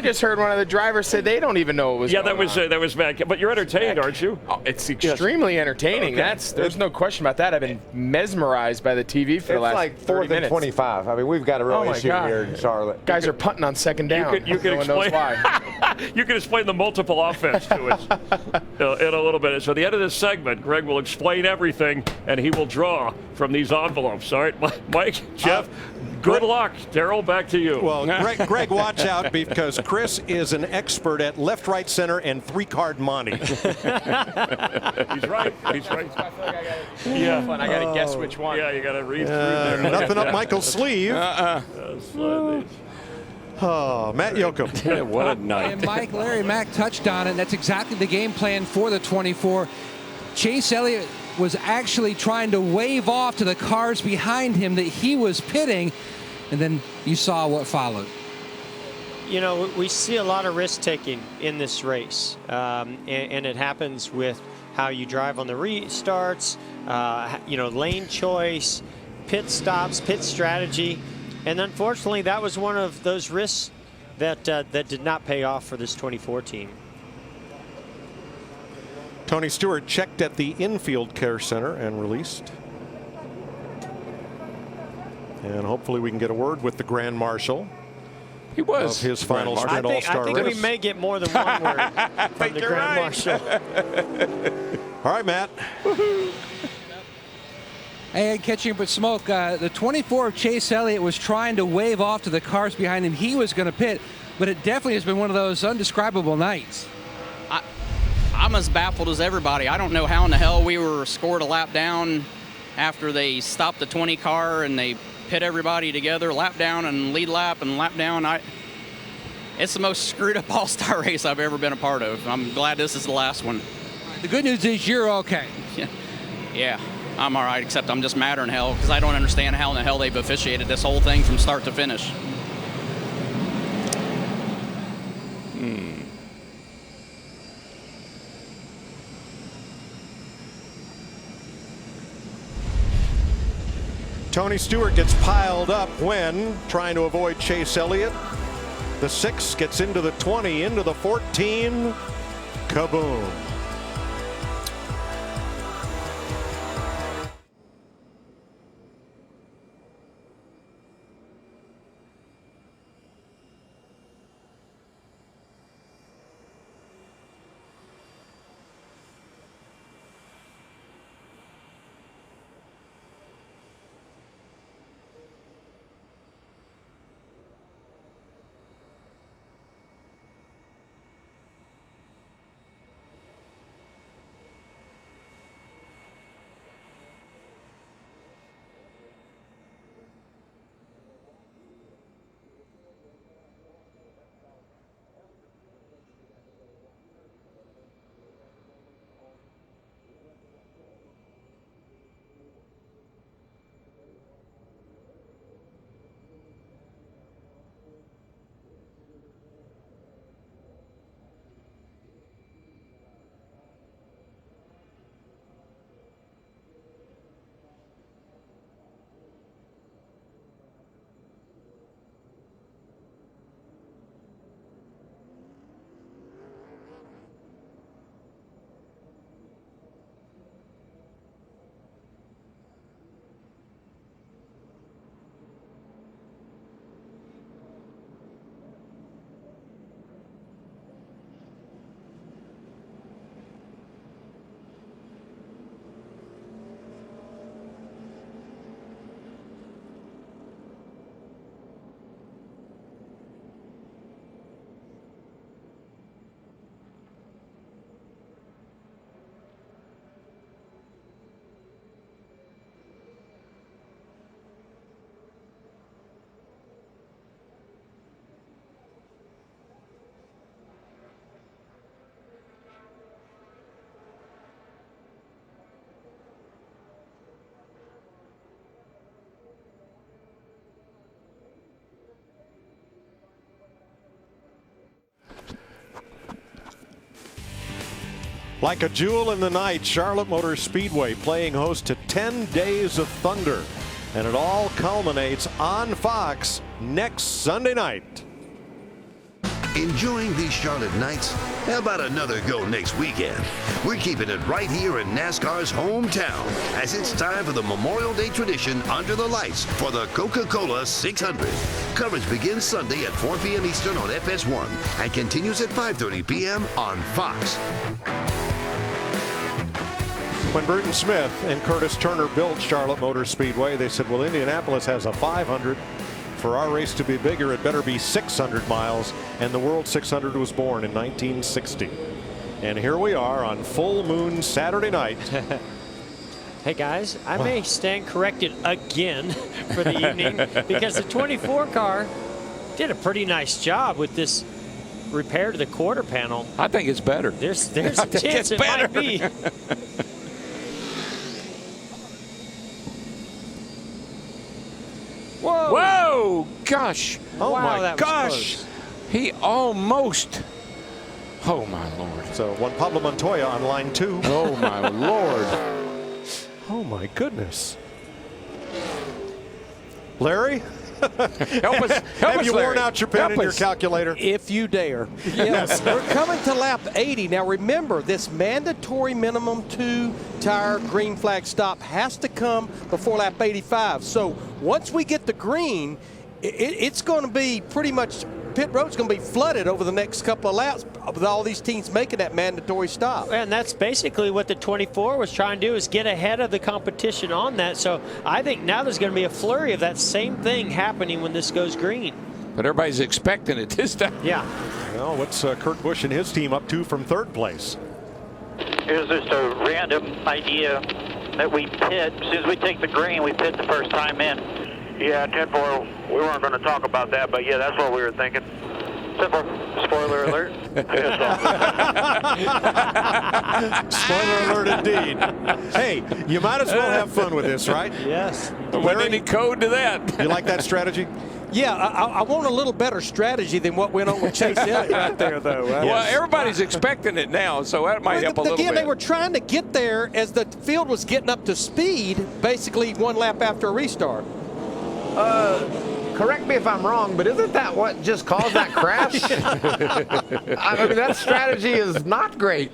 just heard one of the drivers say they don't even know what was going on. that was bad. But you're entertained, aren't you? Oh, it's extremely entertaining. Okay. There's no question about that. I've been mesmerized by the TV for the last 30 minutes. It's like 4th and 25. I mean, we've got a real issue here in Charlotte. Guys are punting on second down. You could explain why. You can explain the multiple offense to us in a little bit. So at the end of this segment, Greg will explain everything, and he will draw from these envelopes. All right, Mike, Jeff, good luck. Darrell, back to you. Well, Greg, watch out, because Chris is an expert at left, right, center, and 3-card monte. He's right. He's right. I got to guess which one. Yeah, you got to read through there. Nothing up Michael's sleeve. Oh, Matt Yoakum. What a night. And Mike, Larry Mack touched on it. That's exactly the game plan for the 24. Chase Elliott was actually trying to wave off to the cars behind him that he was pitting, and then you saw what followed. You know, we see a lot of risk taking in this race, and it happens with how you drive on the restarts, lane choice, pit stops, pit strategy. And unfortunately, that was one of those risks that did not pay off for this 24 team. Tony Stewart checked at the infield care center and released. And hopefully we can get a word with the Grand Marshal. He was of his final sprint all-star race. I think we may get more than one word from the Grand Marshal. All right, Matt. And catching up with smoke, the 24 of Chase Elliott was trying to wave off to the cars behind him. He was going to pit, but it definitely has been one of those undescribable nights. I'm as baffled as everybody. I don't know how in the hell we were scored a lap down after they stopped the 20 car and they pit everybody together, lap down and lead lap and lap down. It's the most screwed up all-star race I've ever been a part of. I'm glad this is the last one. The good news is you're okay. Yeah, I'm all right, except I'm just madder than hell because I don't understand how in the hell they've officiated this whole thing from start to finish. Tony Stewart gets piled up when trying to avoid Chase Elliott. The 6 gets into the 20, into the 14. Kaboom. Like a jewel in the night, Charlotte Motor Speedway playing host to 10 days of thunder. And it all culminates on Fox next Sunday night. Enjoying these Charlotte nights? How about another go next weekend? We're keeping it right here in NASCAR's hometown as it's time for the Memorial Day tradition under the lights for the Coca-Cola 600. Coverage begins Sunday at 4 p.m. Eastern on FS1 and continues at 5:30 p.m. on Fox. When Burton Smith and Curtis Turner built Charlotte Motor Speedway, they said, well, Indianapolis has a 500. For our race to be bigger, it better be 600 miles. And the World 600 was born in 1960. And here we are on full moon Saturday night. Hey guys, I may stand corrected again for the evening because the 24 car did a pretty nice job with this repair to the quarter panel. I think it's better. There's a chance it might be. Whoa! Whoa! Gosh! Oh wow, my gosh! He almost. Oh my Lord! So Juan Pablo Montoya on line 2. Oh my Lord! Oh my goodness! Larry, help us! Have you Larry. worn out your pen and your calculator? If you dare. Yes, we're coming to lap 80. Now remember, this mandatory minimum 2-tire green flag stop has to come before lap 85. So once we get the green, it's going to be pretty much, pit road's going to be flooded over the next couple of laps with all these teams making that mandatory stop. And that's basically what the 24 was trying to do, is get ahead of the competition on that. So I think now there's going to be a flurry of that same thing happening when this goes green. But everybody's expecting it this time. Yeah. Well, what's Kurt Busch and his team up to from 3rd place? Here's just a random idea that we pit. As soon as we take the green, we pit the first time in. Yeah, 10-4, we weren't going to talk about that, but yeah, that's what we were thinking. 10-4, spoiler alert. Spoiler alert indeed. Hey, you might as well have fun with this, right? Yes. Wasn't any code to that. You like that strategy? Yeah, I want a little better strategy than what went on with Chase Elliott right there, though. Right? Well, everybody's expecting it now, so that might help a little Again, bit. they were trying to get there as the field was getting up to speed, basically 1 lap after a restart. Correct me if I'm wrong, but isn't that what just caused that crash? I mean, that strategy is not great.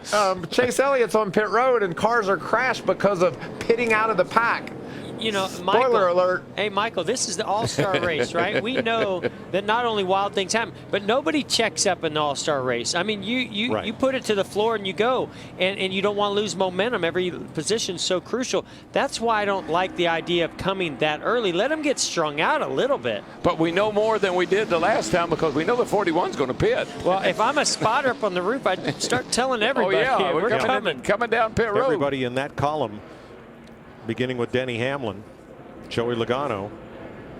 Chase Elliott's on pit road and cars are crashed because of pitting out of the pack. You know, Michael, spoiler alert. Hey, Michael, this is the all-star race, right? We know that not only wild things happen, but nobody checks up in the all-star race. I mean, you put it to the floor and you go, and you don't want to lose momentum. Every position's so crucial. That's why I don't like the idea of coming that early. Let them get strung out a little bit. But we know more than we did the last time because we know the 41's going to pit. Well, if I'm a spotter up on the roof, I'd start telling everybody, oh, yeah, we're coming down pit road. Everybody in that column, beginning with Denny Hamlin, Joey Logano,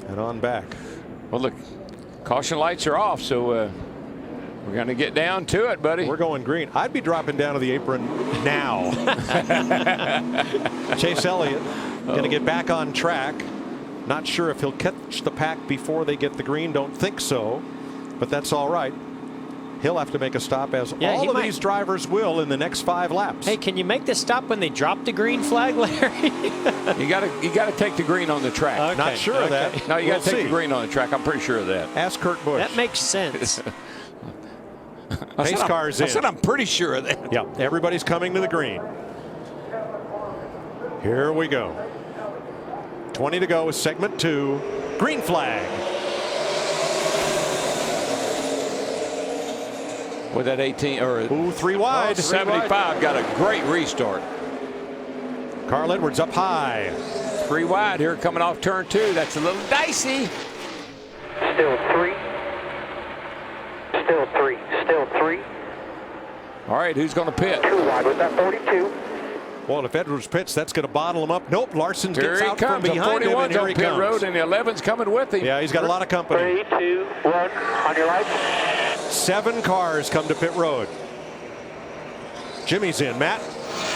and on back. Well, look, caution lights are off, so we're going to get down to it, buddy. We're going green. I'd be dropping down to the apron now. Chase Elliott going to get back on track. Not sure if he'll catch the pack before they get the green. Don't think so, but that's all right. He'll have to make a stop, as all of these drivers will in the next 5 laps. Hey, can you make this stop when they drop the green flag, Larry? you got to take the green on the track. Okay. Not sure of that. No, you got to take the green on the track. I'm pretty sure of that. Ask Kurt Busch. That makes sense. Pace car's in. I said I'm pretty sure of that. Yeah, everybody's coming to the green. Here we go. 20 to go, segment 2. Green flag. With that 18 or 3 wide. 75 got a great restart. Carl Edwards up high. 3 wide here coming off turn 2. That's a little dicey. Still 3. Still 3. Still 3. All right, who's going to pit? 2 wide with that 42. Well, if Edwards pits, that's going to bottle him up. Nope, Larson gets out from comes. behind him, and here he pit comes. road, and the 11's coming with him. Yeah, he's got a lot of company. 3, 2, 1, on your lights. 7 cars come to pit road. Jimmy's in. Matt?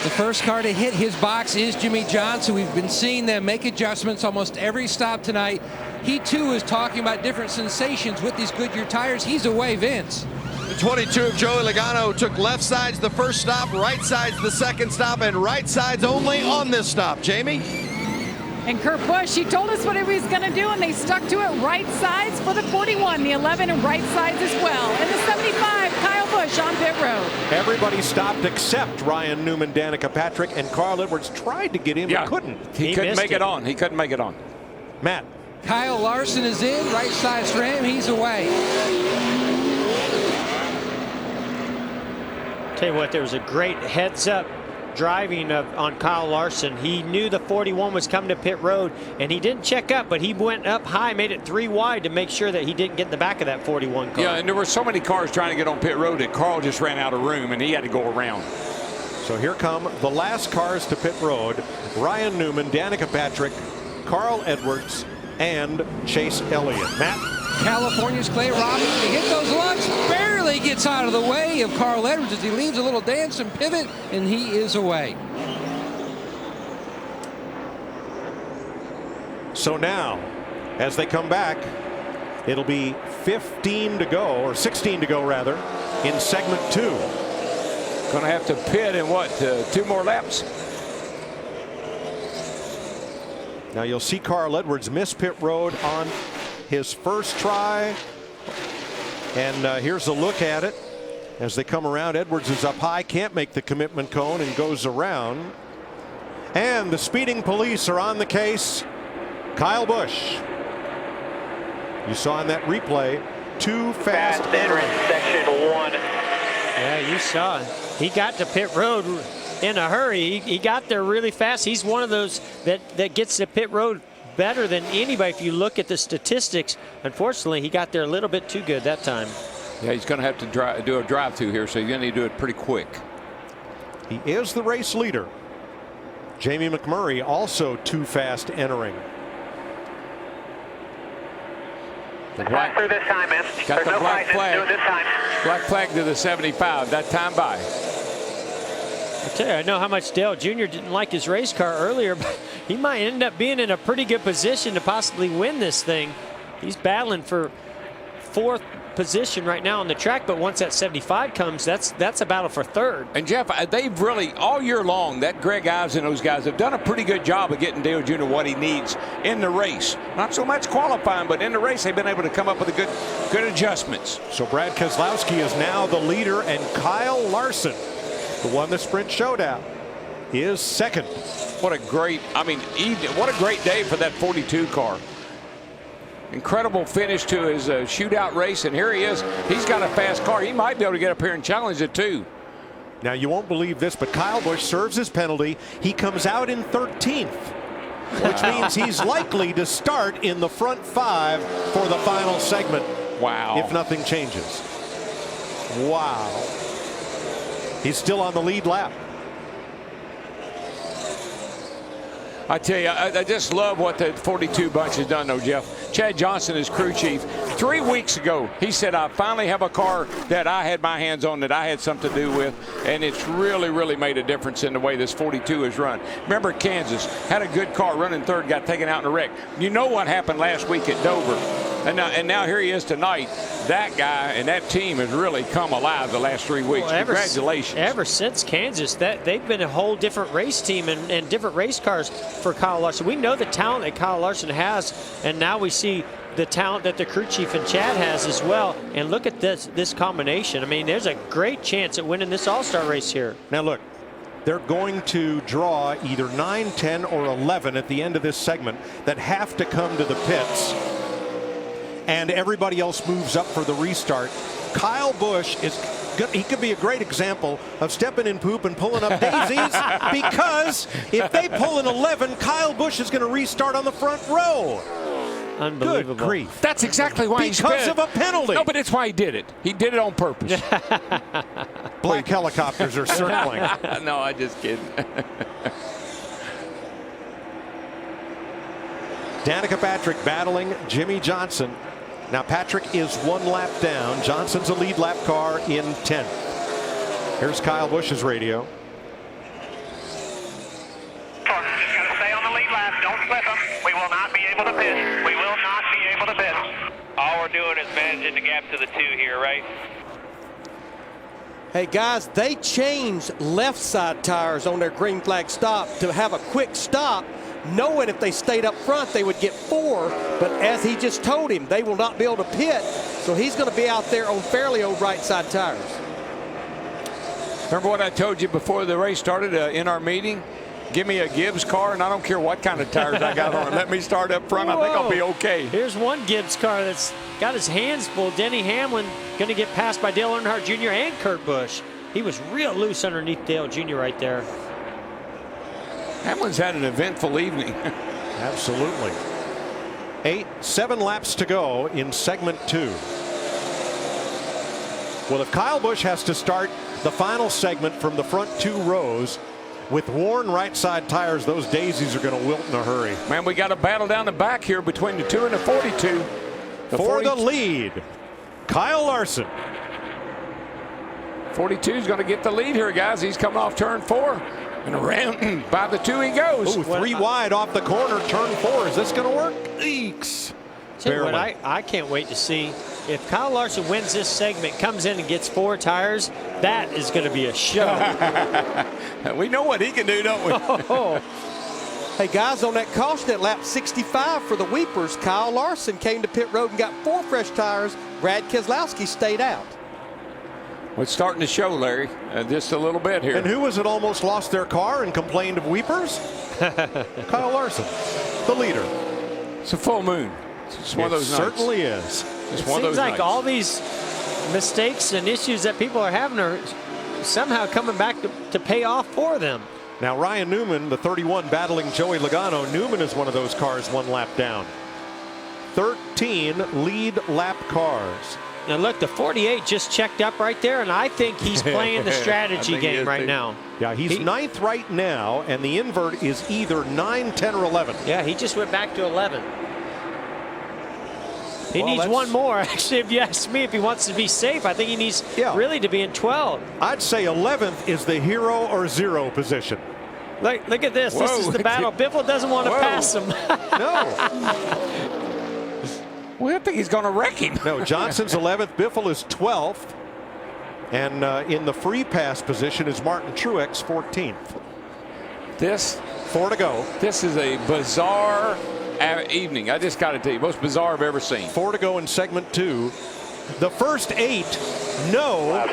The first car to hit his box is Jimmy Johnson. We've been seeing them make adjustments almost every stop tonight. He, too, is talking about different sensations with these Goodyear tires. He's away, Vince. The 22 of Joey Logano took left sides the first stop, right sides the second stop, and right sides only on this stop. Jamie? And Kurt Busch, he told us what he was going to do, and they stuck to it. Right sides for the 41, the 11, and right sides as well. And the 75, Kyle Busch on pit road. Everybody stopped except Ryan Newman, Danica Patrick, and Carl Edwards tried to get in, but couldn't. He couldn't make it on. He couldn't make it on. Matt. Kyle Larson is in, right sides for him, he's away. Tell you what, there was a great heads-up driving on Kyle Larson. He knew the 41 was coming to pit road, and he didn't check up, but he went up high, made it 3 wide to make sure that he didn't get in the back of that 41 car. Yeah, and there were so many cars trying to get on pit road that Carl just ran out of room, and he had to go around. So here come the last cars to pit road. Ryan Newman, Danica Patrick, Carl Edwards, and Chase Elliott. Matt? California's Clay Robbins to hit those lugs, barely gets out of the way of Carl Edwards as he leaves a little dance and pivot, and he is away. So now, as they come back, it'll be 15 to go, or 16 to go rather, in segment 2. Going to have to pit in what, 2 more laps? Now you'll see Carl Edwards miss pit road on his first try, and here's a look at it as they come around. Edwards is up high, can't make the commitment cone, and goes around. And the speeding police are on the case. Kyle Busch, you saw in that replay, too fast entering section 1. Yeah, you saw it. He got to pit road in a hurry. He got there really fast. He's one of those that gets to pit road better than anybody if you look at the statistics. Unfortunately, he got there a little bit too good that time. Yeah, he's going to have to do a drive-through here, so you're going to need to do it pretty quick. He is the race leader. Jamie McMurray also too fast entering. Faster this time, man. Got There's the no black fighting. flag. Do it this time. Black flag to the 75. That time by. I tell you, I know how much Dale Jr. didn't like his race car earlier, but he might end up being in a pretty good position to possibly win this thing. He's battling for 4th position right now on the track, but once that 75 comes, that's a battle for 3rd. And Jeff, they've really, all year long, that Greg Ives and those guys have done a pretty good job of getting Dale Jr. what he needs in the race. Not so much qualifying, but in the race, they've been able to come up with good adjustments. So Brad Keselowski is now the leader, and Kyle Larson, who won the sprint showdown, is 2nd. What a great, what a great day for that 42 car. Incredible finish to his shootout race, and here he is. He's got a fast car. He might be able to get up here and challenge it too. Now you won't believe this, but Kyle Busch serves his penalty. He comes out in 13th, which means he's likely to start in the front 5 for the final segment. Wow. If nothing changes. Wow. He's still on the lead lap. I tell you, I just love what the 42 bunch has done, though, Jeff. Chad Johnson is crew chief. 3 weeks ago, he said, I finally have a car that I had my hands on, that I had something to do with, and it's really, really made a difference in the way this 42 is run. Remember, Kansas had a good car running 3rd, got taken out in a wreck. You know what happened last week at Dover. And now here he is tonight. That guy and that team has really come alive the last 3 weeks. Well, Congratulations. Ever since Kansas, they've been a whole different race team and different race cars for Kyle Larson. We know the talent that Kyle Larson has, and now we see the talent that the crew chief and Chad has as well. And look at this combination. I mean, there's a great chance at winning this all-star race here. Now look, they're going to draw either 9, 10, or 11 at the end of this segment that have to come to the pits, and everybody else moves up for the restart. Kyle Busch he could be a great example of stepping in poop and pulling up daisies, because if they pull an 11, Kyle Busch is going to restart on the front row. Unbelievable. Good grief. That's exactly why he sped. Because of a penalty. No, but it's why he did it. He did it on purpose. Black helicopters are circling. No, I'm just kidding. Danica Patrick battling Jimmy Johnson. Now Patrick is 1 lap down. Johnson's a lead lap car in 10th. Here's Kyle Busch's radio. Just gotta stay on the lead lap. Don't slip them. We will not be able to pit. We will not be able to pit. All we're doing is managing the gap to the 2 here, right? Hey guys, they changed left side tires on their green flag stop to have a quick stop, knowing if they stayed up front they would get 4, but as he just told him, they will not be able to pit, so he's going to be out there on fairly old right side tires. Remember what I told you before the race started in our meeting? Give me a Gibbs car, and I don't care what kind of tires I got on. Let me start up front. Whoa. I think I'll be okay. Here's one Gibbs car that's got his hands full. Denny Hamlin going to get passed by Dale Earnhardt Jr. and Kurt Busch. He was real loose underneath Dale Jr. right there. Hamlin's had an eventful evening. Absolutely. 7 laps to go in segment 2. Well, if Kyle Busch has to start the final segment from the front 2 rows with worn right side tires, those daisies are going to wilt in a hurry. Man, we got a battle down the back here between the 2 and the 42. For the lead, Kyle Larson. 42 is going to get the lead here, guys. He's coming off turn 4. And around by the 2 he goes. Ooh, 3 wide off the corner, turn 4. Is this going to work? Eeks. What I can't wait to see. If Kyle Larson wins this segment, comes in and gets 4 tires, that is going to be a show. We know what he can do, don't we? Hey guys, on that caution at lap 65 for the Weepers, Kyle Larson came to pit road and got 4 fresh tires. Brad Keselowski stayed out. Well, it's starting to show, Larry, just a little bit here. And who was it almost lost their car and complained of weepers? Kyle Larson, the leader. It's a full moon. It's one of those nights. Certainly is. It's it one of those seems like nights. all these mistakes and issues that people are having are somehow coming back to pay off for them. Now Ryan Newman, the 31, battling Joey Logano. Newman is one of those cars 1 lap down. 13 lead lap cars. Now look, the 48 just checked up right there, and I think he's playing the strategy game right now. Yeah, he's 9th right now, and the invert is either 9, 10, or 11. Yeah, he just went back to 11. He needs 1 more. Actually, if you ask me, if he wants to be safe, I think he needs really to be in 12. I'd say 11th is the hero or 0 position. Look at this. Whoa. This is the battle. Biffle doesn't want to pass him. No. Well, I think he's going to wreck him. No, Johnson's 11th. Biffle is 12th. And in the free pass position is Martin Truex, 14th. This 4 to go. This is a bizarre evening. I just got to tell you, most bizarre I've ever seen. 4 to go in segment 2. The first 8 know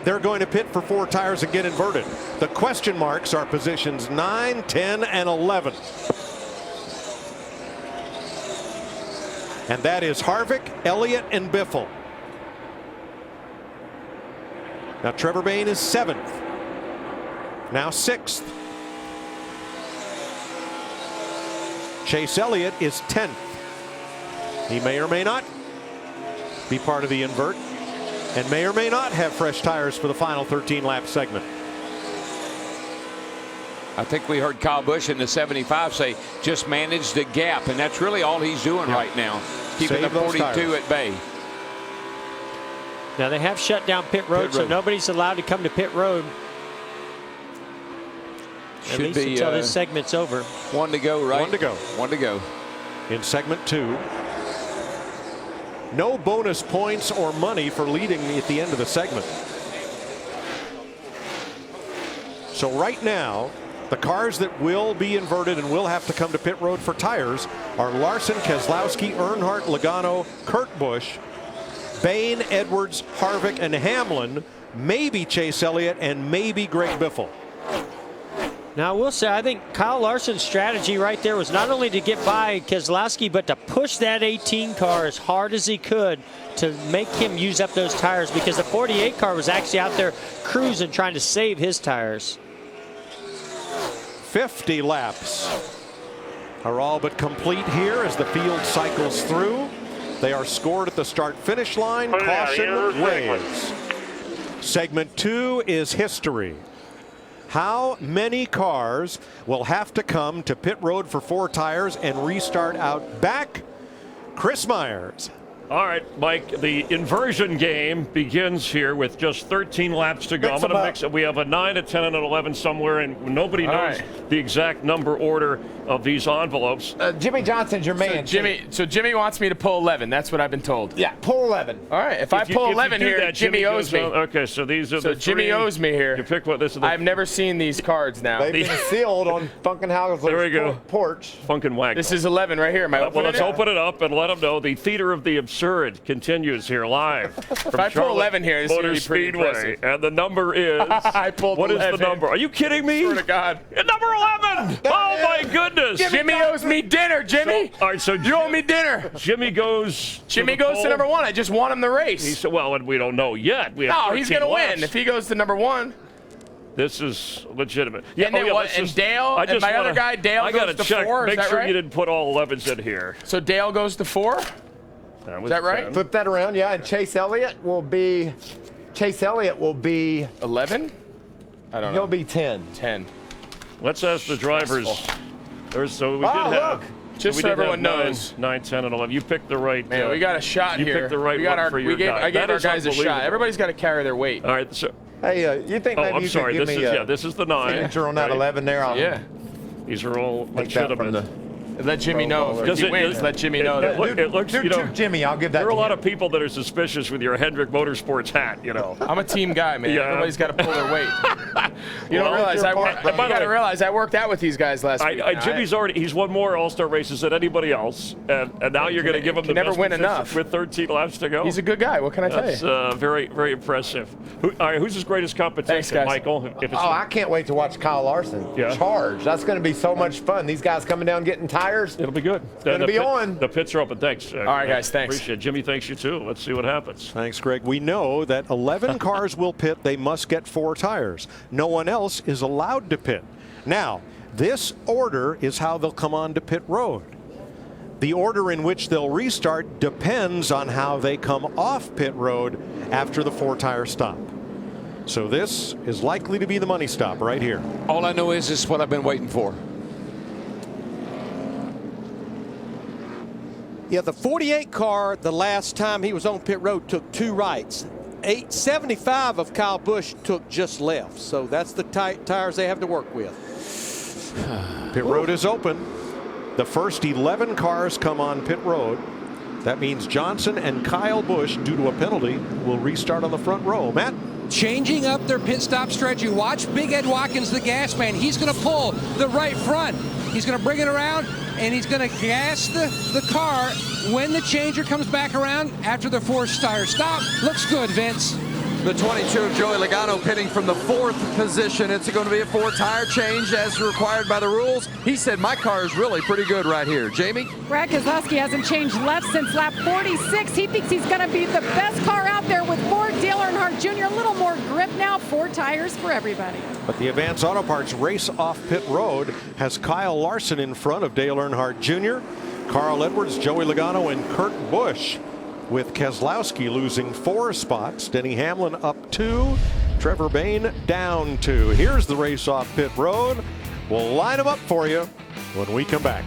they're going to pit for 4 tires and get inverted. The question marks are positions 9, 10, and 11. And that is Harvick, Elliott, and Biffle. Now Trevor Bayne is 7th. Now 6th. Chase Elliott is 10th. He may or may not be part of the invert and may or may not have fresh tires for the final 13-lap segment. I think we heard Kyle Busch in the 75 say, just manage the gap, and that's really all he's doing right now, keeping the 42 at bay. Now they have shut down pit road, so nobody's allowed to come to pit road. At least until this segment's over. 1 to go, right? 1 to go. 1 to go. In segment 2. No bonus points or money for leading at the end of the segment. So right now, the cars that will be inverted and will have to come to pit road for tires are Larson, Keselowski, Earnhardt, Logano, Kurt Busch, Bayne, Edwards, Harvick, and Hamlin, maybe Chase Elliott, and maybe Greg Biffle. Now, I will say, I think Kyle Larson's strategy right there was not only to get by Keselowski, but to push that 18 car as hard as he could to make him use up those tires, because the 48 car was actually out there cruising, trying to save his tires. 50 laps are all but complete here as the field cycles through. They are scored at the start-finish line. Caution waves. Segment 2 is history. How many cars will have to come to pit road for 4 tires and restart out back? Chris Myers. All right, Mike, the inversion game begins here with just 13 laps to go. I'm going to mix it. We have a 9, a 10, and an 11 somewhere, and nobody knows the exact number order of these envelopes. Jimmy Johnson's your man. So Jimmy wants me to pull 11. That's what I've been told. Yeah, pull 11. All right, if I pull 11 here, that, Jimmy owes me. Okay, so these are the Jimmy owes me here. You pick what this is. I've never seen these cards now. They've been sealed on Funkenhauser's porch. Funkin' Wag. This is 11 right here. Am I well, let's open it up and let them know the theater of the absurd continues here live. If I pull 11 here, this is going to be pretty Speedway, impressive. And the number is. I pulled What 11. is the number? Are you kidding me? Swear to God. Number 11. Oh my goodness. Jimmy owes me dinner, Jimmy. All right, so you owe me dinner. Jimmy goes. Jimmy goes to number 1. I just want him the race. Well, and we don't know yet. We have No, he's going to laps. win if he goes to number 1. This is legitimate. And then and Dale and my other guy, Dale goes to 4. Make Is that sure right? you didn't put all 11s in here. So Dale goes to 4? Is that right? Flip that around, yeah. And Chase Elliott will be 11. I don't know. He'll be 10. 10. Let's ask the drivers. So we did have. Just we so did everyone have knows. 9, 10, and 11. You picked the right. Man, we got a shot you here. You picked the right we got one for your guy. I gave That our is guys a shot. unbelievable. Everybody's got to carry their weight. All right. So, hey, you think maybe I'm you sorry. could give me this is the 9. signature on that 11 there? Yeah. These are all Like that from legitimate. Let Jimmy know. If he wins, let Jimmy know. It looks, you know, Jimmy, I'll give that there are to a lot him. of people that are suspicious with your Hendrick Motorsports hat, you know. I'm a team guy, man. Yeah. Everybody's got to pull their weight. You don't realize I worked out with these guys last week. Jimmy's he's won more All-Star races than anybody else, and now you're going to give him the never best win position enough with 13 laps to go. He's a good guy. What can I tell you? That's very, very impressive. All right, who's his greatest competition, Thanks, guys. Michael? I can't wait to watch Kyle Larson charge. That's going to be so much fun. These guys coming down getting tires. It'll be good. It's going to be on. The pits are open. Thanks. All right, guys. Thanks. Appreciate it. Jimmy, thanks you too. Let's see what happens. Thanks, Greg. We know that 11 cars will pit. They must get 4 tires. No one else is allowed to pit. Now, this order is how they'll come on to pit road. The order in which they'll restart depends on how they come off pit road after the 4-tire stop. So this is likely to be the money stop right here. All I know is this is what I've been waiting for. Yeah, the 48 car, the last time he was on pit road, took 2 rights. 875 of Kyle Busch took just left. So that's the tires they have to work with. Pit road is open. The first 11 cars come on pit road. That means Johnson and Kyle Busch, due to a penalty, will restart on the front row. Matt? Changing up their pit stop strategy. Watch Big Ed Watkins, the gas man. He's going to pull the right front. He's going to bring it around, and he's going to gas the car when the changer comes back around after the 4-tire stop. Looks good, Vince. The 22 of Joey Logano pitting from the 4th position. It's going to be a 4-tire change as required by the rules. He said, my car is really pretty good right here. Jamie? Brad Keselowski hasn't changed left since lap 46. He thinks he's going to be the best car out there with more Dale Earnhardt Jr. A little more grip now. 4 tires for everybody. But the Advance Auto Parts race off pit road has Kyle Larson in front of Dale Earnhardt Jr., Carl Edwards, Joey Logano, and Kurt Busch, with Keselowski losing 4 spots. Denny Hamlin up 2. Trevor Bayne down 2. Here's the race off pit road. We'll line them up for you when we come back.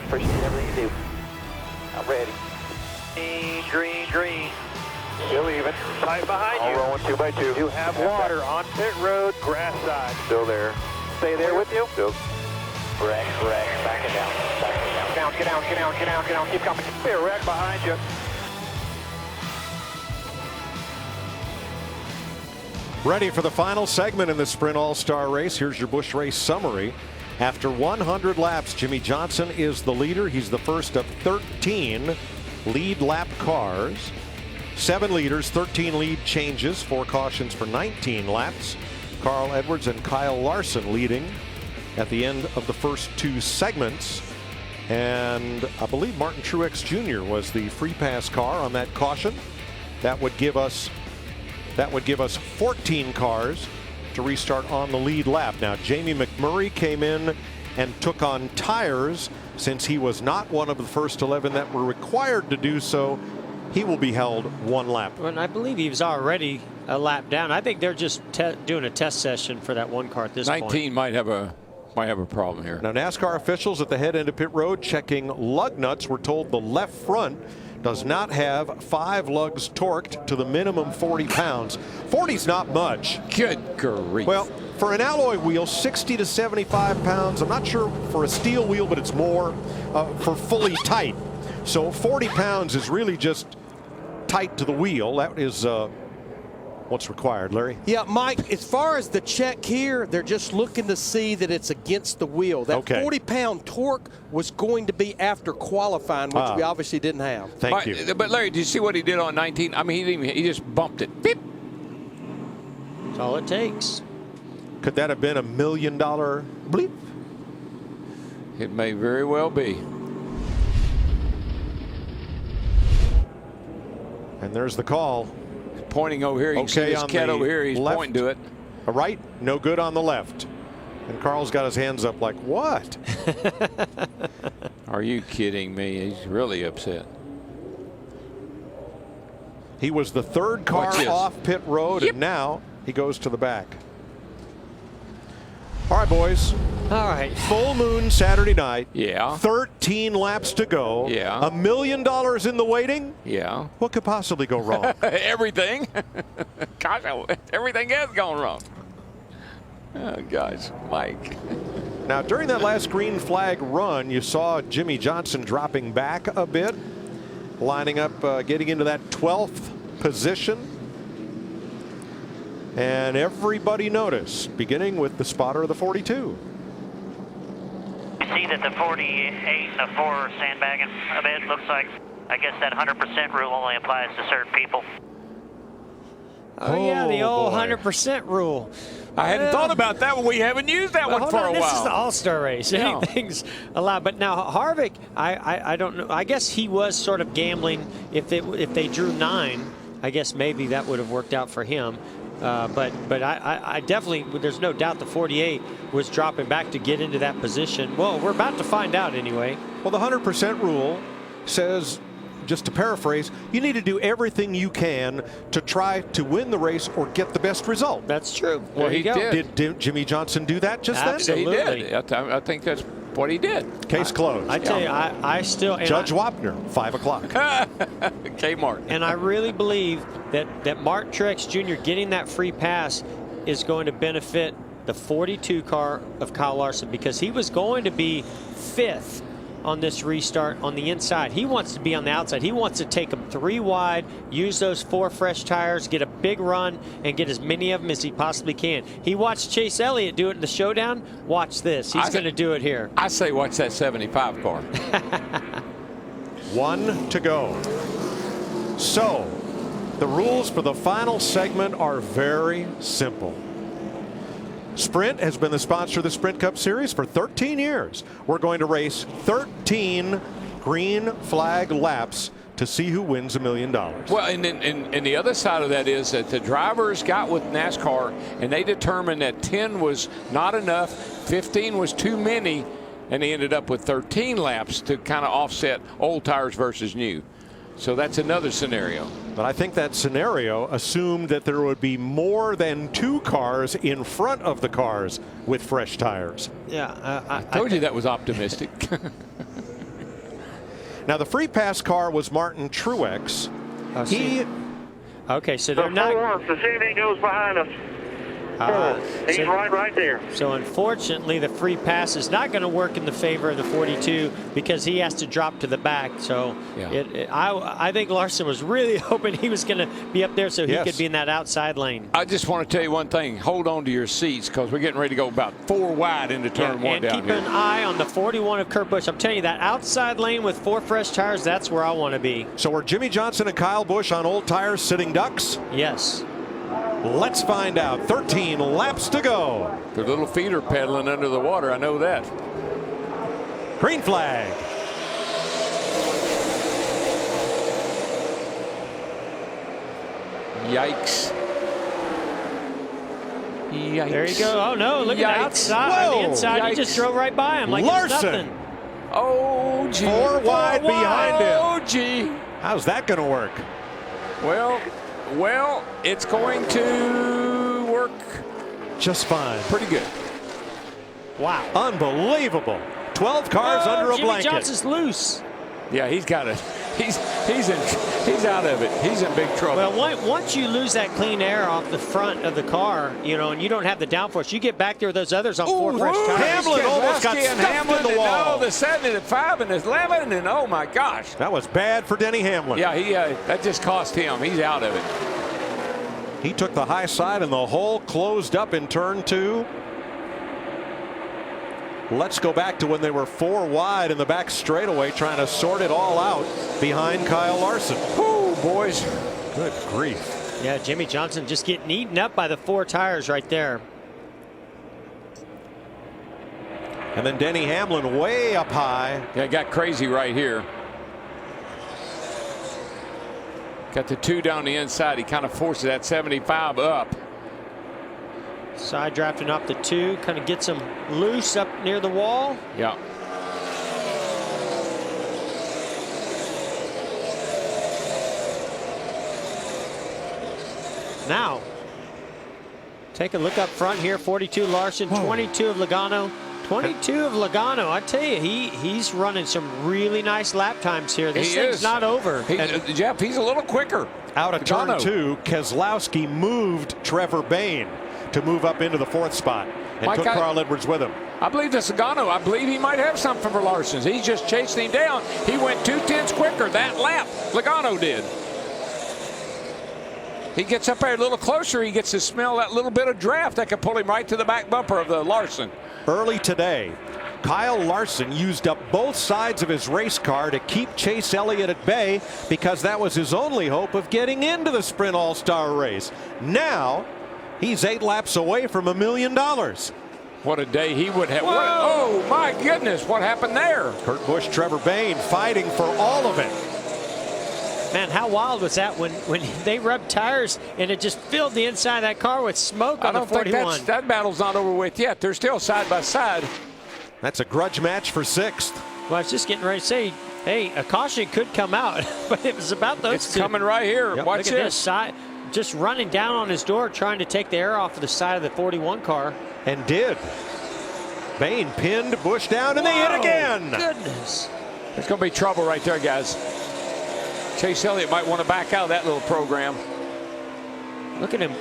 Appreciate everything you do. I'm ready. Green, green. Still even. Right behind All you. rolling 2 by 2. You have water on pit road, grass side. Still there. Stay there with you. Still. Wreck, back it down, back it down. Get down, keep coming. Be a wreck behind you. Ready for the final segment in the Sprint All-Star Race. Here's your Busch Race summary. After 100 laps, Jimmie Johnson is the leader. He's the first of 13 lead lap cars. 7 leaders, 13 lead changes, 4 cautions for 19 laps. Carl Edwards and Kyle Larson leading at the end of the first 2 segments. And I believe Martin Truex Jr. was the free pass car on that caution. That would give us 14 cars to restart on the lead lap. Now, Jamie McMurray came in and took on tires. Since he was not one of the first 11 that were required to do so, he will be held 1 lap. And I believe he was already a lap down. I think they're just doing a test session for that one car at this 19 point. might have a problem here. Now, NASCAR officials at the head end of pit road checking lug nuts. We're told the left front does not have 5 lugs torqued to the minimum 40 pounds. 40's not much. Good grief. Well, for an alloy wheel, 60 to 75 pounds. I'm not sure for a steel wheel, but it's more for fully tight. So 40 pounds is really just tight to the wheel. That is what's required, Larry. Yeah, Mike, as far as the check here, they're just looking to see that it's against the wheel. That 40-pound torque was going to be after qualifying, which we obviously didn't have. Thank you. But Larry, did you see what he did on 19? I mean, he just bumped it. Beep. That's all it takes. Could that have been $1 million bleep? It may very well be. And there's the call. Pointing over here. You can see this cat over here. He's pointing to it. A right, no good on the left. And Carl's got his hands up like, what? Are you kidding me? He's really upset. He was the 3rd car off pit road, and now he goes to the back. All right, boys. All right. Full moon Saturday night. Yeah. 13 laps to go. Yeah. $1 million in the waiting. Yeah. What could possibly go wrong? Everything. Gosh, everything has gone wrong. Oh, gosh, Mike. Now, during that last green flag run, you saw Jimmie Johnson dropping back a bit, lining up, getting into that 12th position. And everybody noticed, beginning with the spotter of the 42. You see that the 48 and the 4 are sandbagging a bit. Looks like, I guess that 100% rule only applies to certain people. Oh yeah, the old 100% rule. I hadn't thought about that one. We haven't used that one for a while. This is the All-Star race. Yeah. Anything's allowed. But now Harvick, I don't know. I guess he was sort of gambling. If they drew 9, I guess maybe that would have worked out for him. But I definitely, there's no doubt the 48 was dropping back to get into that position. Well, we're about to find out anyway. Well, the 100% rule says, just to paraphrase, you need to do everything you can to try to win the race or get the best result. That's true. Well, he did. Did Jimmie Johnson do that just Absolutely. then? He did. I think that's what he did. Case closed. I tell you, I still... Judge Wapner, 5 o'clock. Kmart. And I really believe that Martin Truex Jr. getting that free pass is going to benefit the 42 car of Kyle Larson, because he was going to be 5th on this restart on the inside. He wants to be on the outside. He wants to take them 3 wide, use those 4 fresh tires, get a big run, and get as many of them as he possibly can. He watched Chase Elliott do it in the showdown. Watch this. He's going to do it here. I say watch that 75 car. 1 to go. So, the rules for the final segment are very simple. Sprint has been the sponsor of the Sprint Cup Series for 13 years. We're going to race 13 green flag laps to see who wins $1 million. Well, and the other side of that is that the drivers got with NASCAR and they determined that 10 was not enough, 15 was too many, and they ended up with 13 laps to kind of offset old tires versus new. So that's another scenario. But I think that scenario assumed that there would be more than 2 cars in front of the cars with fresh tires. Yeah, I told you that was optimistic. Now, the free pass car was Martin Truex. Okay, so they're not. To see if he goes behind us. He's right there. So unfortunately, the free pass is not going to work in the favor of the 42 because he has to drop to the back. So I think Larson was really hoping he was going to be up there so he could be in that outside lane. I just want to tell you one thing. Hold on to your seats because we're getting ready to go about 4 wide into turn 1 down keep here. an eye on the 41 of Kurt Busch. I'm telling you, that outside lane with 4 fresh tires, that's where I want to be. So are Jimmy Johnson and Kyle Busch on old tires sitting ducks? Yes. Let's find out. 13 laps to go. Their little feet are pedaling under the water. I know that. Green flag. Yikes. Yikes. There you go. Oh, no. Look at the outside. On the inside. He just drove right by him like it's nothing. Oh, gee. 4 wide behind him. Oh, gee. How's that going to work? Well, it's going to work just fine. Pretty good. Wow. Unbelievable. 12 cars under a blanket. Jimmy Johnson's loose. Yeah, he's got it. He's out of it. He's in big trouble. Well, once you lose that clean air off the front of the car, and you don't have the downforce, you get back there with those others on 4 fresh tires. Hamlin almost got stuffed in the wall. The 7 and 5 and 11, and oh my gosh. That was bad for Denny Hamlin. Yeah, that just cost him. He's out of it. He took the high side and the hole closed up in turn 2. Let's go back to when they were 4 wide in the back straightaway, trying to sort it all out behind Kyle Larson. Whoo, boys. Good grief. Yeah, Jimmy Johnson just getting eaten up by the 4 tires right there. And then Denny Hamlin way up high. Yeah, it got crazy right here. Got the 2 down the inside. He kind of forces that 75 up. Side drafting up the 2, kind of gets him loose up near the wall. Yeah. Now, take a look up front here. 42 Larson, 22 of Logano. 22 of Logano. I tell you, he's running some really nice lap times here. This thing's not over. Jeff, he's a little quicker. Out of turn 2, Keselowski moved Trevor Bayne to move up into the 4th spot and took Carl Edwards with him. I believe this Logano. I believe he might have something for Larson. He's just chasing him down. He went 2/10 quicker that lap. Logano did. He gets up there a little closer. He gets to smell that little bit of draft that could pull him right to the back bumper of the Larson. Early today, Kyle Larson used up both sides of his race car to keep Chase Elliott at bay because that was his only hope of getting into the Sprint All-Star race. Now, he's 8 laps away from $1 million. What a day he would have. Oh, my goodness. What happened there? Kurt Busch, Trevor Bayne fighting for all of it. Man, how wild was that when they rubbed tires and it just filled the inside of that car with smoke on the 41. I don't think that battle's not over with yet. They're still side by side. That's a grudge match for 6th. Well, I was just getting ready to say, hey, a caution could come out, but it was about those 2. It's coming right here. Watch this. Side, just running down on his door, trying to take the air off of the side of the 41 car. And did. Bayne pinned Busch down, and they hit again. Goodness. There's going to be trouble right there, guys. Chase Elliott might want to back out of that little program. Look at him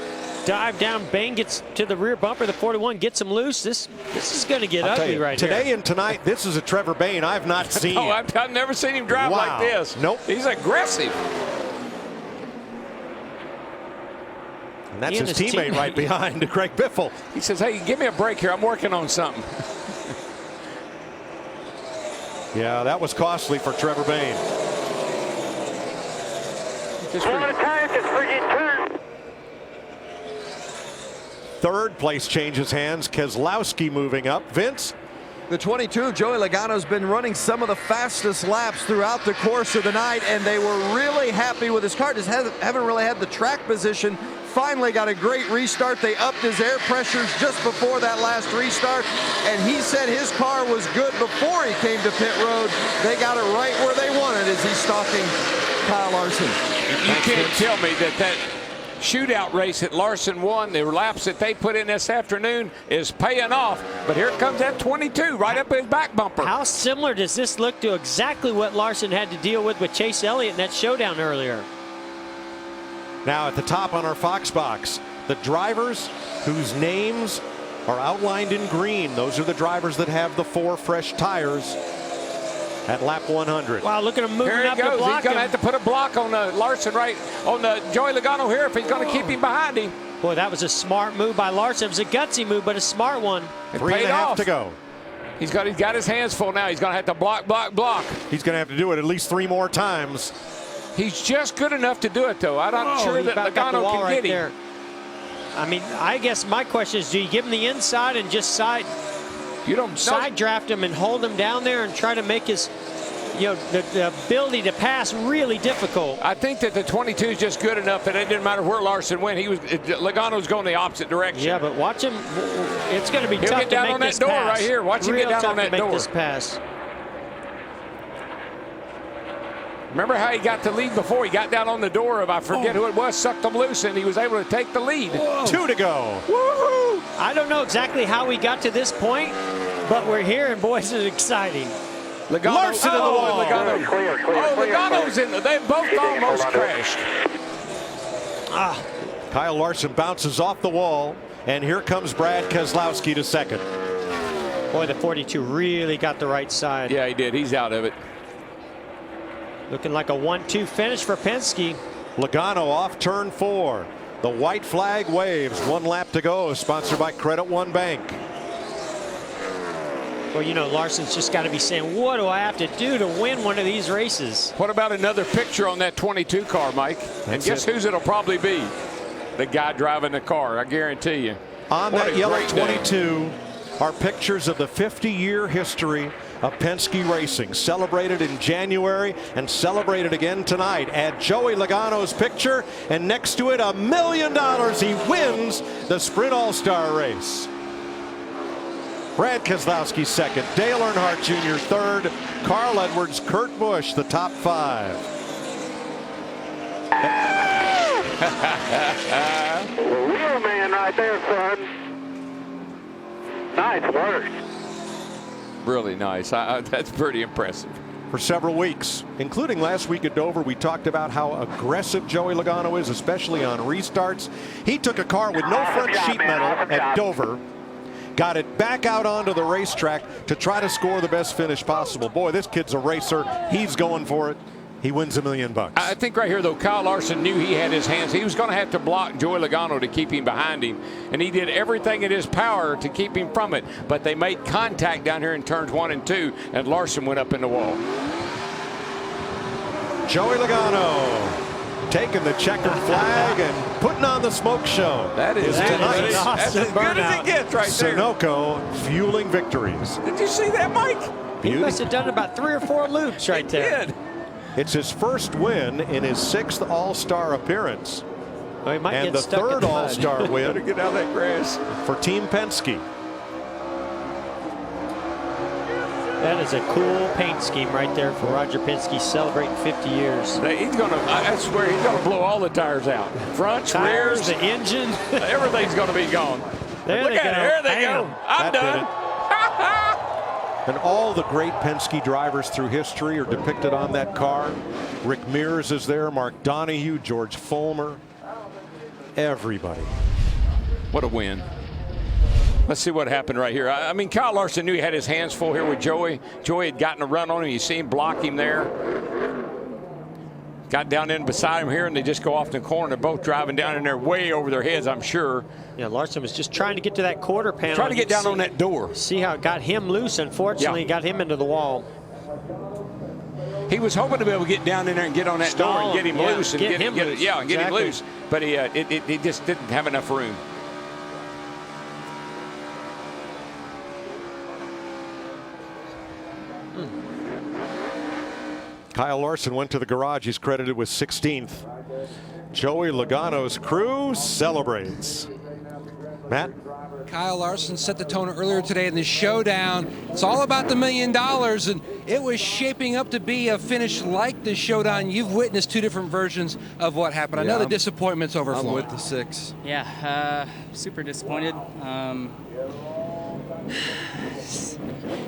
dive down. Bayne gets to the rear bumper. The 41 gets him loose. This is going to get ugly right here. Today and tonight, this is a Trevor Bayne I've not seen. No, I've never seen him drive like this. Nope. He's aggressive. And that's his teammate right behind, Craig Biffle. He says, hey, give me a break here. I'm working on something. Yeah, that was costly for Trevor Bayne. Third place changes hands. Keselowski moving up. Vince? The 22, Joey Logano's been running some of the fastest laps throughout the course of the night, and they were really happy with his car. Just haven't really had the track position. Finally got a great restart. They upped his air pressures just before that last restart, and he said his car was good before he came to pit road. They got it right where they wanted as he's stalking Kyle Larson. You can't tell me that shootout race that Larson won, the laps that they put in this afternoon is paying off. But here comes that 22 right up his back bumper. How similar does this look to exactly what Larson had to deal with Chase Elliott in that showdown earlier? Now at the top on our Fox box, the drivers whose names are outlined in green. Those are the drivers that have the 4 fresh tires at lap 100. Wow, look at him moving Here up he goes. to block He's going to him. have to put a block on Larson right on the Joey Logano here if he's going to keep him behind him. Boy, that was a smart move by Larson. It was a gutsy move, but a smart one. It 3.5 to go. He's got his hands full now. He's going to have to block. He's going to have to do it at least 3 more times. He's just good enough to do it, though. I'm not sure that Logano can get him. There. I mean, I guess my question is, do you give him the inside and just side draft him and hold him down there and try to make his, the ability to pass really difficult? I think that the 22 is just good enough that it didn't matter where Larson went. Logano's going the opposite direction. Yeah, but watch him. It's going to be He'll tough get down to make on that this door pass. right here. Watch him get down on that door. Make this pass. Remember how he got the lead before? He got down on the door of, I forget who it was, sucked him loose, and he was able to take the lead. Whoa. 2 to go. Woohoo! I don't know exactly how we got to this point, but we're here, and boys, it's exciting. Logano, Larson in the wall. Logano. Logano's in. They both almost crashed. Kyle Larson bounces off the wall, and here comes Brad Keselowski to second. Boy, the 42 really got the right side. Yeah, he did. He's out of it. Looking like a 1-2 finish for Penske. Logano off turn 4. The white flag waves. 1 lap to go. Sponsored by Credit One Bank. Well, Larson's just got to be saying, what do I have to do to win one of these races? What about another picture on that 22 car, Mike? And guess whose it'll probably be? The guy driving the car, I guarantee you. On that yellow 22 are pictures of the 50-year history of Penske Racing, celebrated in January and celebrated again tonight. Add Joey Logano's picture, and next to it, $1 million. He wins the Sprint All-Star race. Brad Keselowski second, Dale Earnhardt Jr. third, Carl Edwards, Kurt Busch the top 5. Real man right there, son. Nice work. Really nice. That's pretty impressive. For several weeks, including last week at Dover, we talked about how aggressive Joey Logano is, especially on restarts. He took a car with no front sheet metal at Dover, got it back out onto the racetrack to try to score the best finish possible. Boy, this kid's a racer. He's going for it. He wins $1 million. I think right here, though, Kyle Larson knew he had his hands. He was going to have to block Joey Logano to keep him behind him. And he did everything in his power to keep him from it. But they made contact down here in turns 1 and 2, and Larson went up in the wall. Joey Logano taking the checkered flag and putting on the smoke show. That is tonight. That's as good as it gets right there. Sunoco fueling victories. Did you see that, Mike? He must have done about 3 or 4 loops right there. Did. It's his first win in his 6th All-Star appearance. Well, he might and get the stuck in 3rd the mud. All-Star win Better get out of that grass. for Team Penske. That is a cool paint scheme right there for Roger Penske, celebrating 50 years. He's going to, I swear, he's going to blow all the tires out. Fronts, Tires, rears, the engine. everything's going to be gone. There Look they at go. it. There they Bam. go. I'm That did done. it. And all the great Penske drivers through history are depicted on that car. Rick Mears is there, Mark Donohue, George Fulmer, everybody. What a win. Let's see what happened right here. I mean, Kyle Larson knew he had his hands full here with Joey. Joey had gotten a run on him. You see him block him there. Got down in beside him here, and they just go off the corner. They're both driving down in there way over their heads, I'm sure. Yeah, Larson was just trying to get to that quarter panel. Trying to get down on that door. See how it got him loose. Unfortunately, got him into the wall. He was hoping to be able to get down in there and get on that door and get him loose and get him loose. But he just didn't have enough room. Kyle Larson went to the garage. He's credited with 16th. Joey Logano's crew celebrates. Matt? Kyle Larson set the tone earlier today in the showdown. It's all about the $1 million, and it was shaping up to be a finish like the showdown. You've witnessed two different versions of what happened. I know the disappointment's overflowing. I'm with the 6. Yeah, super disappointed.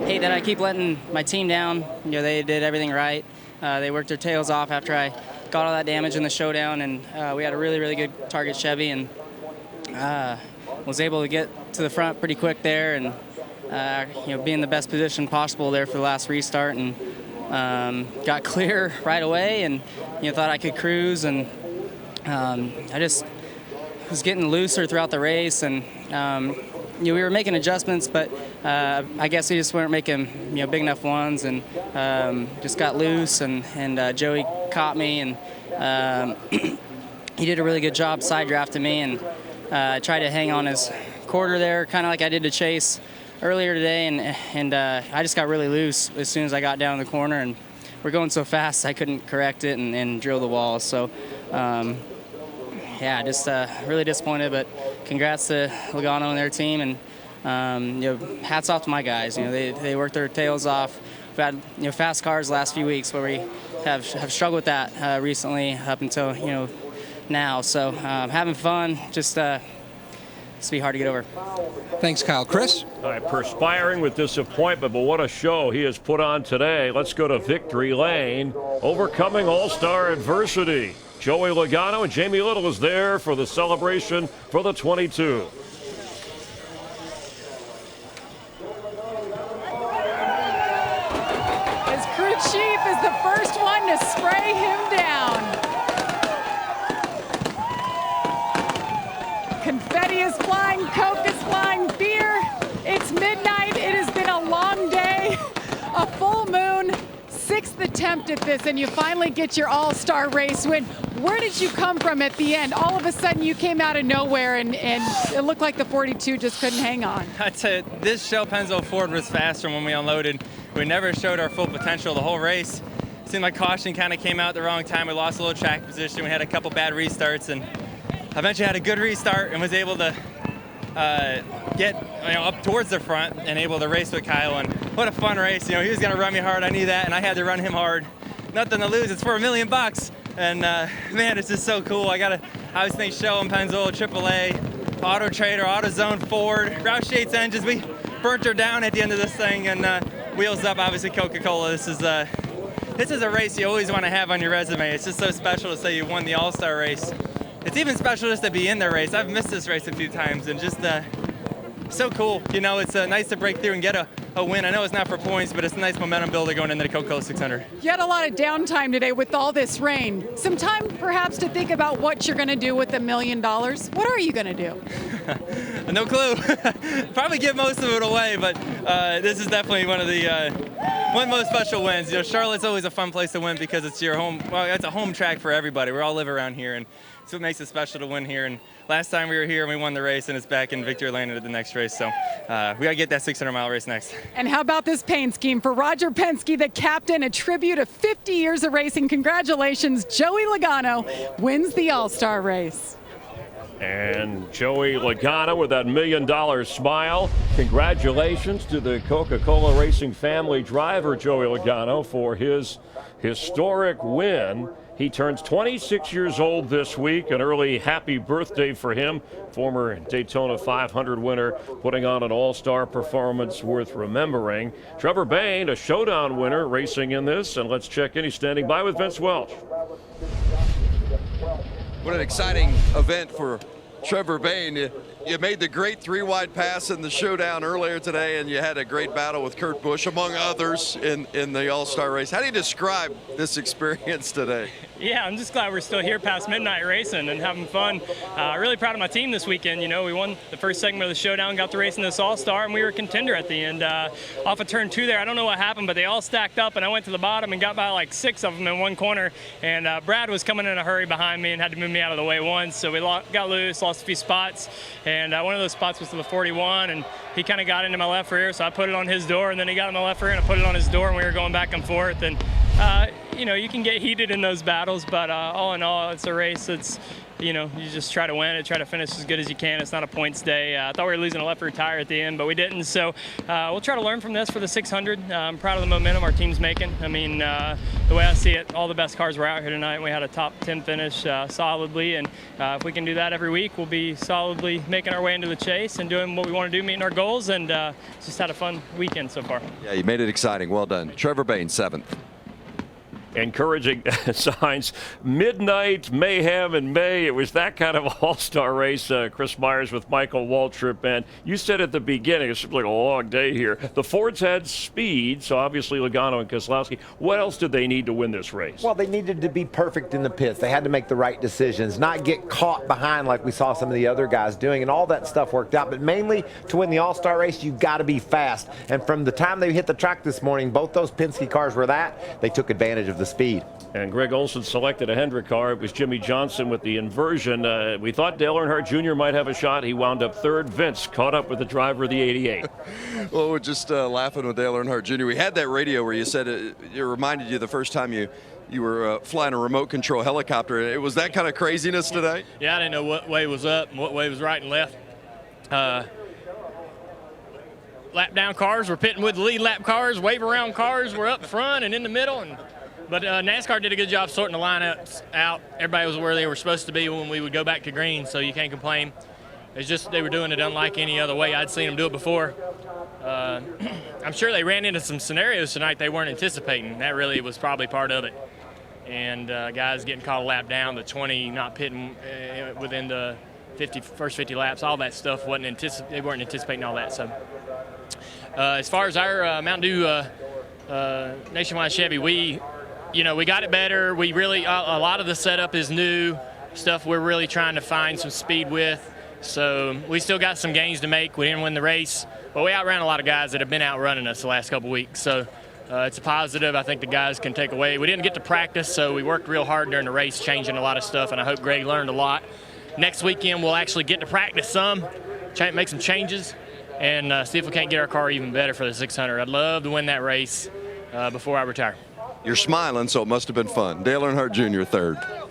Hate that I keep letting my team down. You know, they did everything right. They worked their tails off after I got all that damage in the showdown, and we had a really, really good target Chevy, and was able to get to the front pretty quick there, and you know, be in the best position possible there for the last restart, and got clear right away, and you know, thought I could cruise, and I just was getting looser throughout the race, and you know, we were making adjustments, but I guess we just weren't making, you know, big enough ones, and just got loose, and Joey caught me, and he did a really good job side drafting me, and tried to hang on his quarter there, kind of like I did to Chase earlier today, and I just got really loose as soon as I got down the corner, and we're going so fast I couldn't correct it and drill the wall. So yeah, just really disappointed, but congrats to Logano and their team, and you know, hats off to my guys. You know, they worked their tails off. We've had, you know, fast cars the last few weeks where we have struggled with that recently up until, you know, now. So having fun, just it's be hard to get over. Thanks, Kyle. Chris? All right, perspiring with disappointment, but what a show he has put on today. Let's go to victory lane, overcoming all-star adversity. Joey Logano and Jamie Little is there for the celebration for the 22. His crew chief is the first one to spray him down. Confetti is flying, Coke is flying, beer. It's midnight. It has been a long day, a full moon, 6th attempt at this, and you finally get your all-star race win. Where did you come from at the end? All of a sudden you came out of nowhere, and it looked like the 42 just couldn't hang on. I'd say this Shell Pennzoil Ford was faster when we unloaded. We never showed our full potential the whole race. It seemed like caution kind of came out at the wrong time. We lost a little track position. We had a couple bad restarts, and eventually had a good restart and was able to get, you know, up towards the front and able to race with Kyle. And what a fun race. You know, he was going to run me hard. I knew that, and I had to run him hard. Nothing to lose. It's for $1 million. And man, it's just so cool. I always think Shell and Pennzoil, AAA, Auto Trader, AutoZone, Ford, Roush Yates engines. We burnt her down at the end of this thing, and wheels up, obviously Coca-Cola. This is a race you always want to have on your resume. It's just so special to say you won the All-Star race. It's even special just to be in the race. I've missed this race a few times, and just so cool. You know, it's nice to break through and get a win. I know it's not for points, but it's a nice momentum builder going into the Coca-Cola 600. You had a lot of downtime today with all this rain. Some time perhaps to think about what you're going to do with $1 million. What are you going to do? No clue. Probably give most of it away, but this is definitely one of the most special wins. You know, Charlotte's always a fun place to win because it's your home. Well, it's a home track for everybody. We all live around here, and it's what makes it special to win here. And last time we were here and we won the race, and it's back in victory lane at the next race. So we got to get that 600-mile race next. And how about this paint scheme for Roger Penske, the captain, a tribute to 50 years of racing. Congratulations, Joey Logano wins the All-Star race. And Joey Logano with that $1 million smile. Congratulations to the Coca-Cola Racing family driver, Joey Logano, for his historic win. He turns 26 years old this week. An early happy birthday for him. Former Daytona 500 winner, putting on an all-star performance worth remembering. Trevor Bayne, a showdown winner, racing in this. And let's check in. He's standing by with Vince Welch. What an exciting event for Trevor Bayne. You made the great 3-wide pass in the showdown earlier today, and you had a great battle with Kurt Busch, among others, in the All-Star race. How do you describe this experience today? Yeah, I'm just glad we're still here past midnight racing and having fun. Really proud of my team this weekend. You know, we won the first segment of the showdown, got to race in this All-Star, and we were a contender at the end. Off of turn 2 there, I don't know what happened, but they all stacked up, and I went to the bottom and got by like 6 of them in one corner. And Brad was coming in a hurry behind me and had to move me out of the way once, so we got loose, lost a few spots. And one of those spots was to the 41, and he kind of got into my left rear, so I put it on his door, and then he got in my left rear, and I put it on his door, and we were going back and forth. And you know, you can get heated in those battles, but all in all, it's a race. It's, you know, you just try to win it, try to finish as good as you can. It's not a points day. I thought we were losing a left rear tire at the end, but we didn't. So we'll try to learn from this for the 600. I'm proud of the momentum our team's making. I mean, the way I see it, all the best cars were out here tonight. We had a top 10 finish solidly, and if we can do that every week, we'll be solidly making our way into the chase and doing what we want to do, meeting our goals, and just had a fun weekend so far. Yeah, you made it exciting. Well done. Trevor Bayne, 7th. Encouraging signs. Midnight mayhem in May. It was that kind of all-star race. Chris Myers with Michael Waltrip. And you said at the beginning, it seems like a long day here. The Fords had speed, so obviously Logano and Keselowski. What else did they need to win this race? Well, they needed to be perfect in the pits. They had to make the right decisions, not get caught behind like we saw some of the other guys doing, and all that stuff worked out. But mainly, to win the all-star race, you've got to be fast. And from the time they hit the track this morning, both those Penske cars were that. They took advantage of the speed. And Greg Olson selected a Hendrick car. It was Jimmy Johnson with the inversion. We thought Dale Earnhardt Jr. might have a shot. He wound up third. Vince caught up with the driver of the 88. Well, we're just laughing with Dale Earnhardt Jr. We had that radio where you said it reminded you the first time you were flying a remote control helicopter. It was that kind of craziness today? Yeah, I didn't know what way was up and what way was right and left. Lap down cars were pitting with the lead lap cars. Wave around cars were up front and in the middle. But NASCAR did a good job sorting the lineups out. Everybody was where they were supposed to be when we would go back to green, so you can't complain. It's just they were doing it unlike any other way I'd seen them do it before. I'm sure they ran into some scenarios tonight they weren't anticipating. That really was probably part of it. And guys getting caught a lap down, the 20 not pitting within the first 50 laps, all that stuff they weren't anticipating all that. So as far as our Mountain Dew Nationwide Chevy, we got it better. We really, a lot of the setup is new stuff we're really trying to find some speed with. So we still got some gains to make. We didn't win the race, but we outran a lot of guys that have been outrunning us the last couple weeks. So it's a positive I think the guys can take away. We didn't get to practice, so we worked real hard during the race, changing a lot of stuff, and I hope Greg learned a lot. Next weekend we'll actually get to practice some, make some changes, and see if we can't get our car even better for the 600. I'd love to win that race before I retire. You're smiling, so it must have been fun. Dale Earnhardt Jr., 3rd.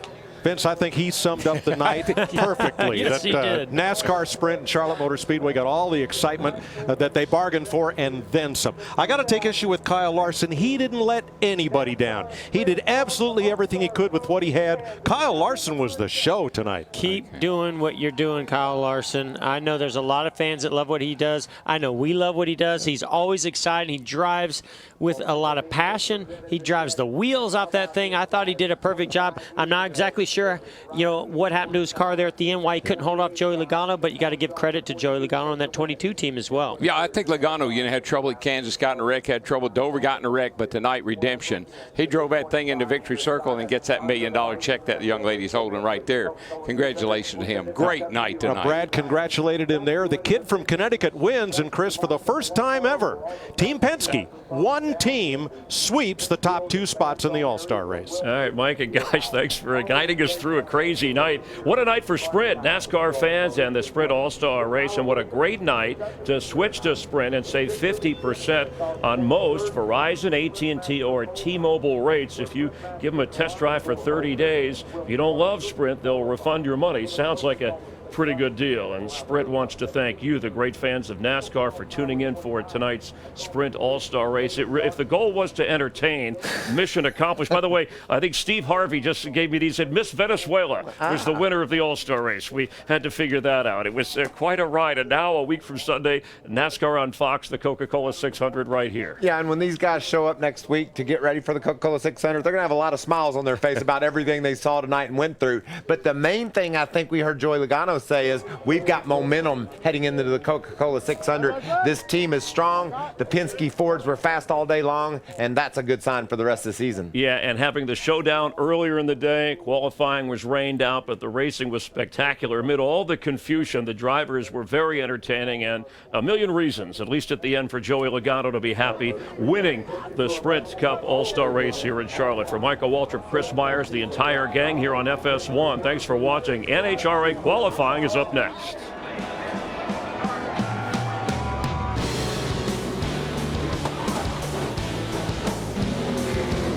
Vince, I think he summed up the night perfectly. Yes, he did. NASCAR Sprint and Charlotte Motor Speedway got all the excitement that they bargained for and then some. I got to take issue with Kyle Larson. He didn't let anybody down. He did absolutely everything he could with what he had. Kyle Larson was the show tonight. Keep doing what you're doing, Kyle Larson. I know there's a lot of fans that love what he does. I know we love what he does. He's always excited. He drives with a lot of passion. He drives the wheels off that thing. I thought he did a perfect job. I'm not exactly sure, what happened to his car there at the end, why he couldn't hold off Joey Logano, but you got to give credit to Joey Logano and that 22 team as well. Yeah, I think Logano, had trouble at Kansas, got in a wreck, had trouble. Dover got in a wreck, but tonight, redemption. He drove that thing into victory circle and gets that $1 million check that the young lady's holding right there. Congratulations to him. Great night tonight. Brad congratulated him there. The kid from Connecticut wins, and Chris, for the first time ever, Team Penske, one team sweeps the top 2 spots in the All-Star race. All right, Mike and guys, thanks for guiding us through a crazy night. What a night for Sprint, NASCAR fans, and the Sprint All-Star race, and what a great night to switch to Sprint and save 50% on most Verizon, AT&T, or T-Mobile rates. If you give them a test drive for 30 days, if you don't love Sprint, they'll refund your money. Sounds like a pretty good deal, and Sprint wants to thank you, the great fans of NASCAR, for tuning in for tonight's Sprint All-Star race. If the goal was to entertain, mission accomplished. By the way, I think Steve Harvey just gave me these. Said Miss Venezuela was the winner of the All-Star race. We had to figure that out. It was quite a ride, and now a week from Sunday, NASCAR on Fox, the Coca-Cola 600 right here. Yeah, and when these guys show up next week to get ready for the Coca-Cola 600, they're going to have a lot of smiles on their face about everything they saw tonight and went through. But the main thing I think we heard Joey Logano say is we've got momentum heading into the Coca-Cola 600. This team is strong. The Penske Fords were fast all day long, and that's a good sign for the rest of the season. Yeah, and having the showdown earlier in the day, qualifying was rained out, but the racing was spectacular. Amid all the confusion, the drivers were very entertaining, and a million reasons, at least at the end, for Joey Logano to be happy winning the Sprint Cup All-Star race here in Charlotte. For Michael Waltrip, Chris Myers, the entire gang here on FS1, thanks for watching. NHRA qualifying is up next.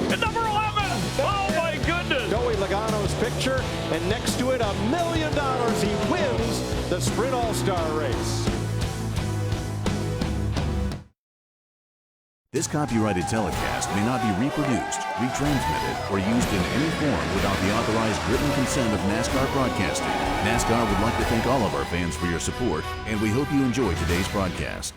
At number 11, picture, and next to it, $1 million. He wins the Sprint All-Star Race. This copyrighted telecast may not be reproduced, retransmitted, or used in any form without the authorized written consent of NASCAR Broadcasting. NASCAR would like to thank all of our fans for your support, and we hope you enjoy today's broadcast.